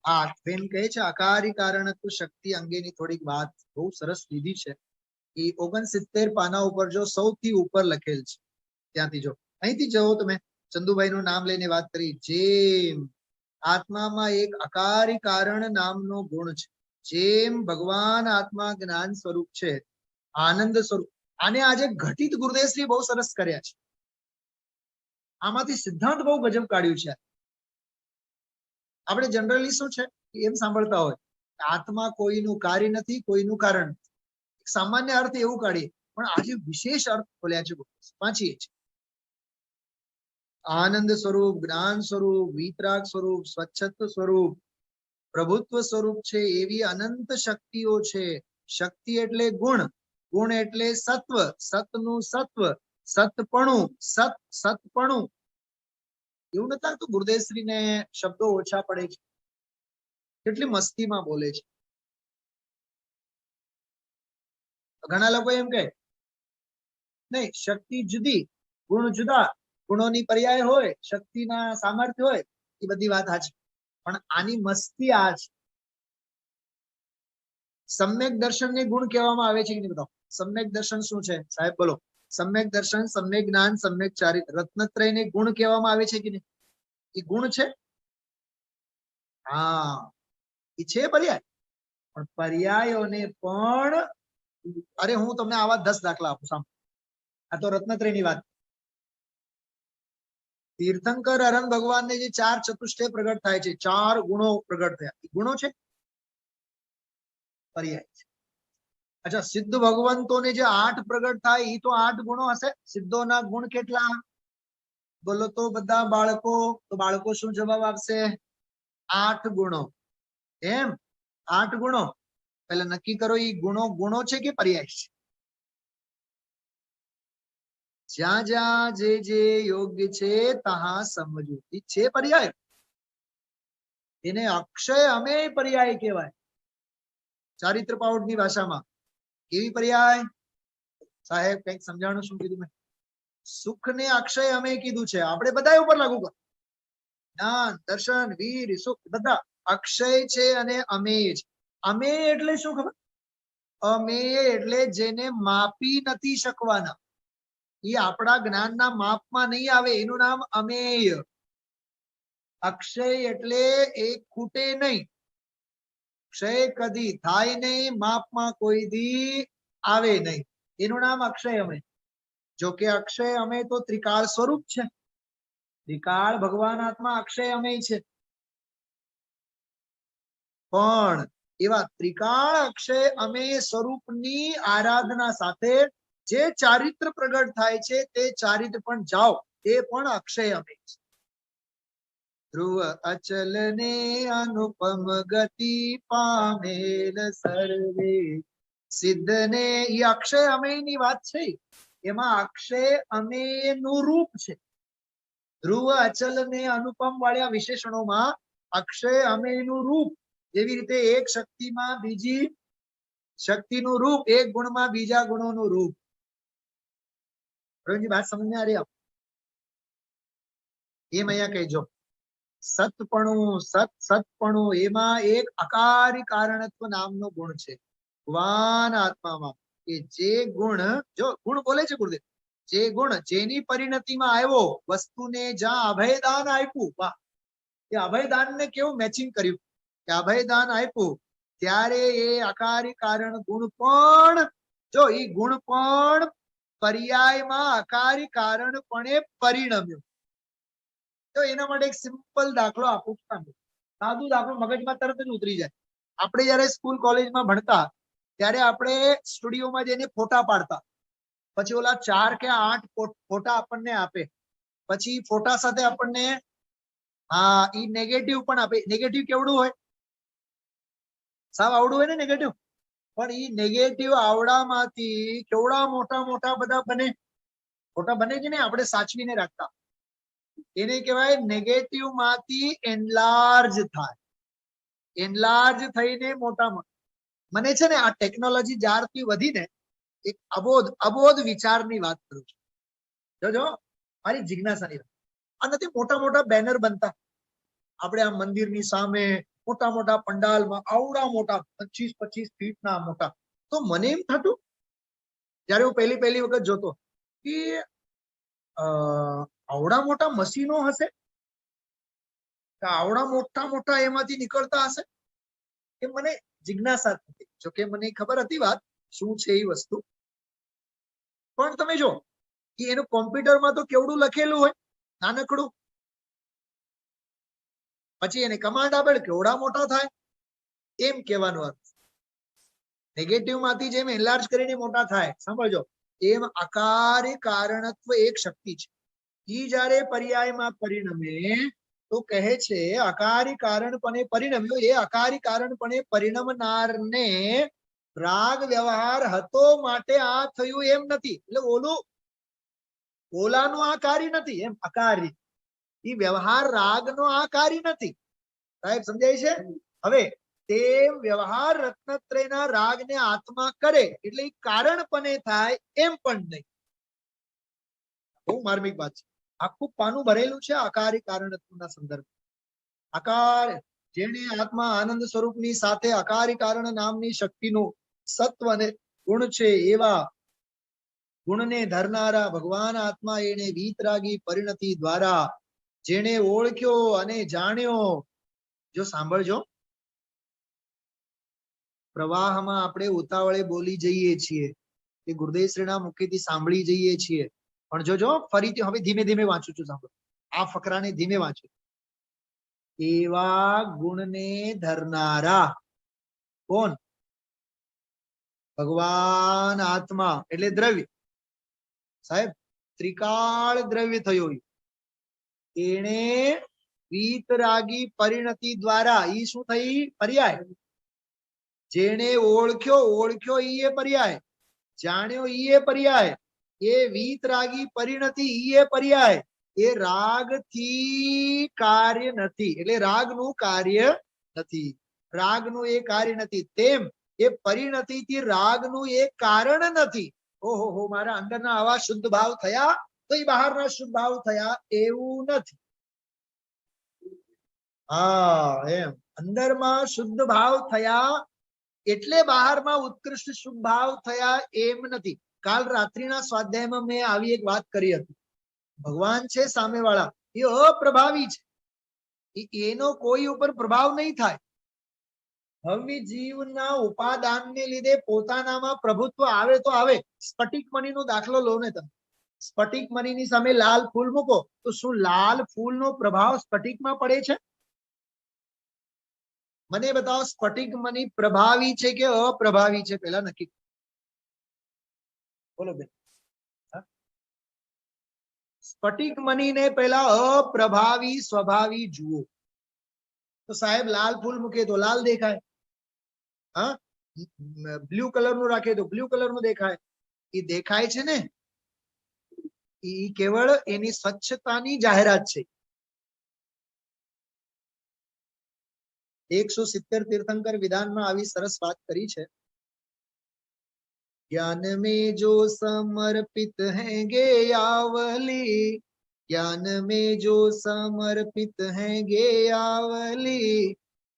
આ બેન કહે છે અકારી કારણત્વ શક્તિ અંગેની થોડીક વાત બહુ સરસ લીધી છે. એ 69 પાના ઉપર જો સૌથી ઉપર લખેલ છે ત્યાંથી જો, અહીંથી જુઓ તમે. ચંદુભાઈ નું નામ લઈને વાત કરી. જેમ આત્મામાં એક અકારી કારણ નામનો ગુણ છે, જેમ ભગવાન આત્મા જ્ઞાન સ્વરૂપ છે, આનંદ સ્વરૂપ. આને આજે ઘટિત ગુરુદેવશ્રી બહુ સરસ કર્યા છે. આમાંથી સિદ્ધાંત બહુ ગજબ કાઢ્યું છે. આપણે જનરલી શું છે એમ સાંભળતા હોય, આત્મા કોઈનું કાર્ય નથી, કોઈનું કારણ નથી. સામાન્ય અર્થ એવું કાઢીએ, પણ આજે વિશેષ અર્થ ખોલ્યા છે. વાંચીએ છીએ. આનંદ સ્વરૂપ, જ્ઞાન સ્વરૂપ, વિતરાગ સ્વરૂપ, સ્વચ્છત્વ સ્વરૂપ, પ્રભુત્વ સ્વરૂપ છે એવી અનંત શક્તિઓ છે. શક્તિ એટલે ગુણ, ગુણ એટલે સત્વ, સતનું સત્વ, સતપણું, સતપણું. એવું નથી લાગતું ગુરુદેવશ્રીને શબ્દો ઓછા પડે છે? કેટલી મસ્તીમાં બોલે છે. ઘણા લોકો એમ કહે નહીં, શક્તિ જુદી, ગુણ જુદા, ગુણોની પર્યાય હોય, શક્તિના સામર્થ્ય હોય. એ બધી વાત સાચી, પણ આની મસ્તી આ છે. સમ્યક દર્શનને ગુણ કહેવામાં આવે છે કે નહીં? બતાવો. સમ્યક દર્શન શું છે સાહેબ? બોલો. સમ્યક દર્શન, સમ્યક જ્ઞાન, સમ્યક ચારિત્ર, રત્નત્રયને ગુણ કહેવામાં આવે છે કે નહીં? એ ગુણ છે. હા, એ છે પર્યાય. પણ પર્યાયોને પણ, અરે હું તમને આવા 10 દાખલા આપું સાંભળો. આ તો રત્નત્રયની વાત. તીર્થંકર અરંગ ભગવાનને જે 4 ચતુષ્ટય પ્રગટ થાય છે, 4 ગુણો પ્રગટ થયા, એ ગુણો છે? પર્યાય છે. અચ્છા, સિદ્ધ ભગવંતોને જે 8 પ્રગટ થાય, એ તો 8 ગુણો હશે. સિદ્ધોના ગુણ કેટલા? બોલો તો બધા બાળકો. તો બાળકો શું જવાબ આપશે? 8 ગુણો. એમ 8 ગુણો. પેલા નક્કી કરો, એ ગુણો ગુણો છે કે પર્યાય છે? જ્યાં જ્યાં જે યોગ્ય છે ત્યાં સમજવું. એ છે પર્યાય. એને અક્ષય અમે પર્યાય કહેવાય. ચારિત્ર પાવડની ભાષામાં કેવી પર્યાય? સાહેબ કઈક સમજાણું? શું કીધું મેં? સુખ ને અક્ષય અમે કીધું છે. આપણે બધા ઉપર લાગુ કરો. જ્ઞાન, દર્શન, વીર, સુખ બધા અક્ષય છે અને અમેય છે. અમેય એટલે શું ખબર? અમેય એટલે જેને માપી નથી શકવાના, એ આપણા જ્ઞાનના માપમાં નહીં આવે, એનું નામ અમેય. અક્ષય એટલે એ ખૂટે નહીં, ક્ષય કદી થાય નહીં, માપમાં કોઈ દી આવે નહીં, એનું નામ અક્ષય અમેય. જો કે અક્ષય અમેય તો ત્રિકાળ સ્વરૂપ છે. ત્રિકાળ ભગવાન આત્મા અક્ષય અમેય છે. પણ એવા ત્રિકાળ અક્ષય અમેય સ્વરૂપની આરાધના સાથે જે ચારિત્ર પ્રગટ થાય છે, તે ચારિત્ર પણ જાઓ, તે પણ અક્ષય અમેય છે. ધ્રુવ અચલ ને અનુપમ ગતિ પામેલ સર્વે સિદ્ધ ને, એ અક્ષય અમેય ની વાત છે. એમાં અક્ષય અમેય નું રૂપ છે. ધ્રુવ અચલ ને અનુપમ વાળા વિશેષણોમાં અક્ષય અમેય નું રૂપ. જેવી રીતે એક શક્તિમાં બીજી શક્તિનું રૂપ, એક ગુણમાં બીજા ગુણોનું રૂપ. વાત સમજ આ રહી? એમ અહીંયા કહેજો. સતપણું, સતપણું, એમાં એક અકારી કારણત્વ નામનો ગુણ છે ભગવાન આત્મામાં. કે જે ગુણ, જો ગુણ બોલે છે ગુરુદેવ, જે ગુણ જેની પરિણતિમાં આવ્યો, વસ્તુને જ્યાં અભયદાન આપ્યું, વાહ, એ અભયદાનને કેવું મેચિંગ કર્યું કે અભયદાન આપ્યું ત્યારે એ અકારી કારણ ગુણ પણ, જો એ ગુણ પણ પર્યાયમાં અકારી કારણપણે પરિણમ્યું. તો એના માટે એક સિમ્પલ દાખલો આપું. સાદું દાખલો મગજમાં તરત જ ઉતરી જાય. આપણે જયારે સ્કૂલ કોલેજમાં ભણતા ત્યારે આપણે સ્ટુડિયોમાં જઈને ફોટા પાડતા. પછી ઓલા 4 કે 8 ફોટા આપણને આપે. પછી ફોટા સાથે આપણને ઈ નેગેટિવ પણ આપે. નેગેટિવ કેવડું હોય? સાવ આવડું હોય ને નેગેટિવ. પણ ઈ નેગેટિવ આવડામાંથી કેવડા મોટા મોટા બધા બને. ફોટા બને છે ને, આપણે સાચવીને રાખતા. એને કહેવાય નેગેટિવ માંથી એનલાર્જ થાય. એનલાર્જ થઈને મોટામાં. મને છે ને આ ટેકનોલોજી જ્યારથી વધીને એક અબોધ વિચારની વાત કરું છું. જોજો મારી જિજ્ઞાસાની વાત. આ નથી મોટા મોટા બેનર બનતા આપણે આ મંદિરની સામે મોટા મોટા પંડાલમાં આવડા મોટા 25-25 ફીટના મોટા. તો મને એમ થતું જયારે હું પહેલી વખત જોતો કે આવડા મોટા મશીનો હશે, આવડા મોટા મોટા એમાંથી નીકળતા હશે. એ મને જિજ્ઞાસા હતી. જોકે મને ખબર હતી વાત શું છે એ વસ્તુ, પણ તમે જો કે એનું કોમ્પ્યુટરમાં તો કેવડું લખેલું હોય, નાનકડું, પછી એને કમાન્ડ આપે કેવડા મોટા થાય. એમ કહેવાનો અર્થ નેગેટિવ માંથી જેમ એનલાર્જ કરીને મોટા થાય, સાંભળજો, એમ આકારે કારણત્વ એક શક્તિ છે. ઈ જ્યારે પર્યાયમાં પરિણમે તો કહે છે અકારી કારણપણે પરિણમ્યો. એ અકારી કારણપણે પરિણમનારને રાગ વ્યવહાર હતો માટે આ થયું એમ નથી. એટલે ઓલાનું આ કાર્ય નથી, એમ અકારી. એ વ્યવહાર રાગનો આ કાર્ય નથી. સાહેબ સમજાય છે? હવે તે વ્યવહાર રત્નત્રયના રાગને આત્મા કરે એટલે એ કારણપણે થાય એમ પણ નહીં. બહુ માર્મિક વાત છે. આખું પાનું ભરેલું છે અકારી કારણત્વના સંદર્ભ. આકાર જેને આત્મા આનંદ સ્વરૂપની સાથે અકારી કારણ નામની શક્તિનું સત્વ અને ગુણ છે એવા ગુણને ધરનારા ભગવાન આત્મા એને વીતરાગી પરિણતિ દ્વારા જેને ઓળખ્યો અને જાણ્યો. જો સાંભળજો, પ્રવાહમાં આપણે ઉતાવળે બોલી જઈએ છીએ કે ગુરુદેવ શ્રીના મુખેથી સાંભળી જઈએ છીએ, પણ જોજો ફરીથી હવે ધીમે ધીમે વાંચું છું, સાંભળો આ ફકરાને ધીમે વાંચું. એવા ગુણને ધરનારા કોણ? ભગવાન આત્મા એટલે દ્રવ્ય. સાહેબ ત્રિકાળ દ્રવ્ય થયો એને વીતરાગી પરિણતિ દ્વારા ઈ શું થઈ? પર્યાય. જેને ઓળખ્યો ઈ પર્યાય, જાણ્યો ઈ પર્યાય, એ વીતરાગી પરિણતિ ઈ પર્યાય. એ રાગ થી કાર્ય નથી, એટલે રાગનું કાર્ય નથી, રાગનું એ કાર્ય નથી. તેમ એ પરિણતિ થી રાગનું એ કારણ નથી. ઓહો હો, મારા અંદરના આવા શુદ્ધ ભાવ થયા તો એ બહારના શુદ્ધ ભાવ થયા એવું નથી. હા, એમ અંદરમાં શુદ્ધ ભાવ થયા એટલે બહારમાં ઉત્કૃષ્ટ શુભ ભાવ થયા એમ નથી. કાલ રાત્રિના સ્વાધ્યાયમાં મેં આવી એક વાત કરી હતી. ભગવાન છે સામેવાળા, એ અપ્રભાવી છે, એનો કોઈ ઉપર પ્રભાવ નહીં થાય. ભવ્ય જીવના ઉપાદાનને લીધે પોતાનામાં પ્રભુત્વ આવે તો આવે. સ્ફટિક મણીનો દાખલો લો ને તમે. સ્ફટિક મણીની સામે લાલ ફૂલ મૂકો તો શું લાલ ફૂલનો પ્રભાવ સ્ફટિકમાં પડે છે? મને બતાવો, સ્ફટિક મણી પ્રભાવી છે કે અપ્રભાવી છે? પેલા નક્કી બોલો બેન. સ્ફટિક મણીને પેલા અપ્રભાવી સ્વભાવી જુઓ તો સાહેબ લાલ ફૂલ મૂકે તો લાલ દેખાય, હા, બ્લુ કલર નું રાખે તો બ્લુ કલર નું દેખાય. એ દેખાય છે ને, એ કેવળ એની સ્વચ્છતાની જાહેરાત છે. 170 તીર્થંકર વિધાનમાં આવી સરસ વાત કરી છે. ज्ञान में जो समर्पित हैं गेयावली, ज्ञान में जो समर्पित हैं गेयावली,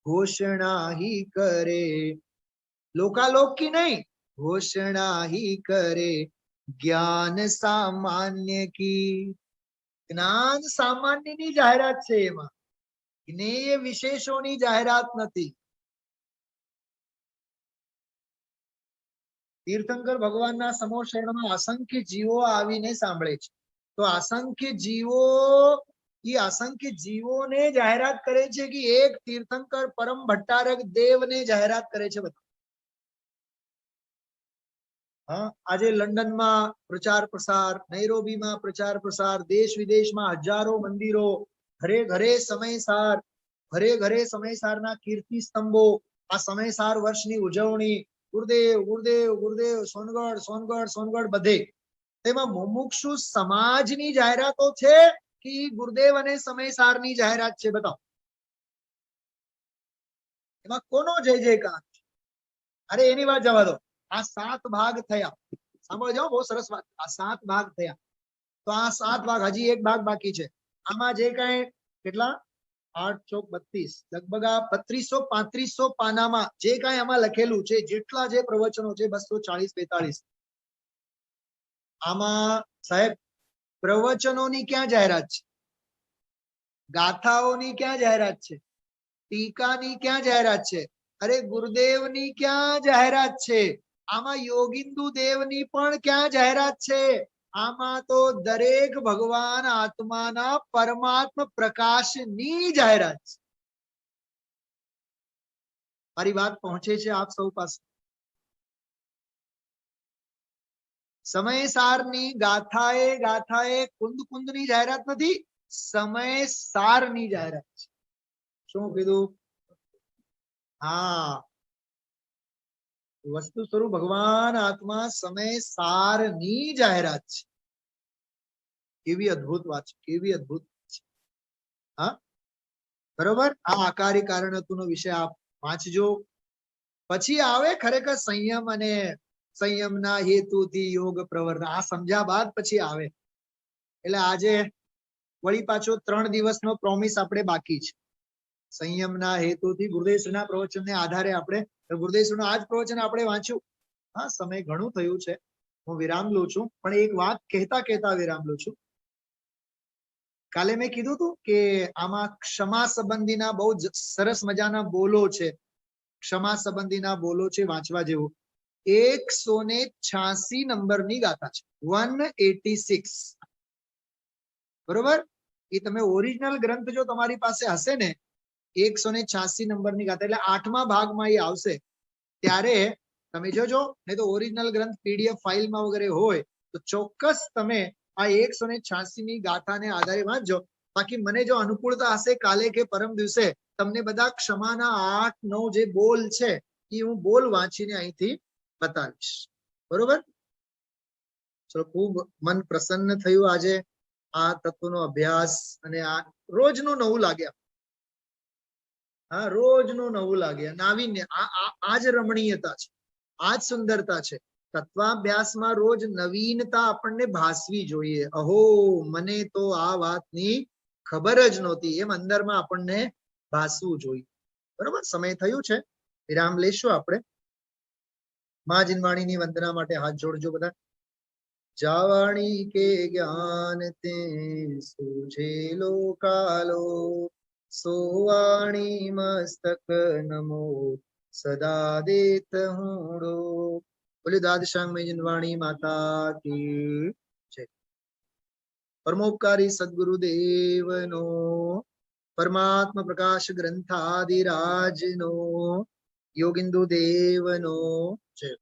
घोषणा ही करे लोकालोक की नहीं, घोषणा ही करे ज्ञान सामान्य की. જ્ઞાન સામાન્યની જાહેરાત છે, એમાં જ્ઞેય વિશેષોની જાહેરાત નથી. તીર્થંકર ભગવાનના સમો શરણમાં અસંખ્ય જીવો આવીને સાંભળે છે. તો અસંખ્ય જીવોને જાહેરાત કરે છે કે એક તીર્થંકર પરમ ભટ્ટારક દેવને જાહેરાત કરે છે. બધા હા, આજે લંડનમાં પ્રચાર પ્રસાર, નૈરોબીમાં પ્રચાર પ્રસાર, દેશ વિદેશમાં હજારો મંદિરો, ઘરે ઘરે સમયસારના કીર્તિ સ્તંભો, આ સમયસાર વર્ષની ઉજવણી, ગુરુદેવ ગુરુદેવ ગુરુદેવ, સોનગઢ બધે. તેમાં મુમુક્ષુ સમાજની જાહેરાતો છે કે ગુરુદેવ અને સમયસારની જાહેરાત છે? બતાવો. એમાં કોનો જય જયકાર છે? અરે એની વાત જવા દો. આ 7 ભાગ થયા. સાંભળજો, બહુ સરસ વાત. આ 7 ભાગ થયા. તો આ 7 ભાગ, હજી એક ભાગ બાકી છે. આમાં જે કઈ કેટલા 8 ચોક 32, લગભગ આ 3200-3500 પાનામાં જે કઈ આમાં લખેલું છે, જેટલા જે પ્રવચનો છે 240-42, આમાં સાહેબ પ્રવચનોની ક્યાં જાહેરાત છે? ગાથાઓની ક્યાં જાહેરાત છે? ટીકાની ક્યાં જાહેરાત છે? અરે ગુરુદેવની ક્યાં જાહેરાત છે? આમાં યોગિંદુ દેવની પણ ક્યાં જાહેરાત છે? આમાં તો દરેક ભગવાન આત્માના પરમાત્મ પ્રકાશની જાહેરાત છે. મારી વાત પહોંચે છે આપ સૌ પાસે? સમય સારની ગાથાએ કુંદની જાહેરાત નથી, સમય સારની જાહેરાત છે. શું કીધું? હા, વસ્તુ સ્વરૂપ ભગવાન આત્મા સમય સારની જાહેરાત છે. કેવી અદ્ભુત વાત છે, કેવી અદ્ભુત વાત છે. હા, બરોબર. આ આકારી કારણતુનો વિષય આપ વાંચજો. પછી આવે ખરેખર સંયમ અને સંયમના હેતુથી યોગ પ્રવર્તન. આ સમજ્યા બાદ પછી આવે. એટલે આજે વળી પાછો 3 દિવસનો પ્રોમિસ આપણે બાકી છે. સંયમના હેતુથી ગુરુદેવના પ્રવચનને આધારે આપણે ગુરુદેવનું આ જ પ્રવચન આપણે વાંચ્યું. હા, સમય ઘણું થયું છે, હું વિરામ લઉં છું. પણ એક વાત કહેતા વિરામ લઉં છું. કાલે મેં કીધું હતું કે આમાં ક્ષમા સંબંધીના બહુ જ સરસ મજાના બોલો છે. ક્ષમા સંબંધીના બોલો છે, વાંચવા જેવું. 186 નંબરની ગાથા છે, 186. બરોબર? એ તમે ઓરિજિનલ ગ્રંથ જો તમારી પાસે હશે ને, 186 નંબરની ગાથા, એટલે 8મા ભાગમાં એ આવશે. ત્યારે તમે જોજો, નહીં તો ઓરિજિનલ ગ્રંથ પીડીએફ ફાઇલમાં વગેરે હોય તો ચોક્કસ તમે આ 186 ની ગાથાને આધારે વાંચજો. બાકી મને જો અનુકૂળતા હશે કાલે કે પરમ દિવસે તમને બધા ક્ષમાના 8-9 જે બોલ છે એ હું બોલ વાંચીને અહીંથી બતાવીશ. બરોબર? ચલો, ખૂબ મન પ્રસન્ન થયું આજે આ તત્વનો અભ્યાસ, અને આ રોજનું નવું લાગ્યા. હા, રોજનું નવું લાગે. નાવીન્ય, આ જ રમણીયતા છે, આ જ સુંદરતા છે. તત્વાભ્યાસમાં રોજ નવીનતા આપણને ભાસવી જોઈએ. અહો, મને તો આ વાતની ખબર જ નહોતી, એમ અંદરમાં આપણને ભાસવું જોઈએ. બરોબર? સમય થયું છે, વિરામ લેશું આપણે. મા જીનવાણીની વંદના માટે હાથ જોડજો બધા. જાવાણી કે જ્ઞાન તે સુજેલો કાલો, સોવાણી મસ્તક નમો સદા દેત હુંડો. બોલે દાદશાંગ મેં જીનવાણી માતા કી જય. પરમોપકારી સદગુરુદેવનો, પરમાત્મા પ્રકાશ ગ્રંથાદિરાજનો, યોગિંદુ દેવનો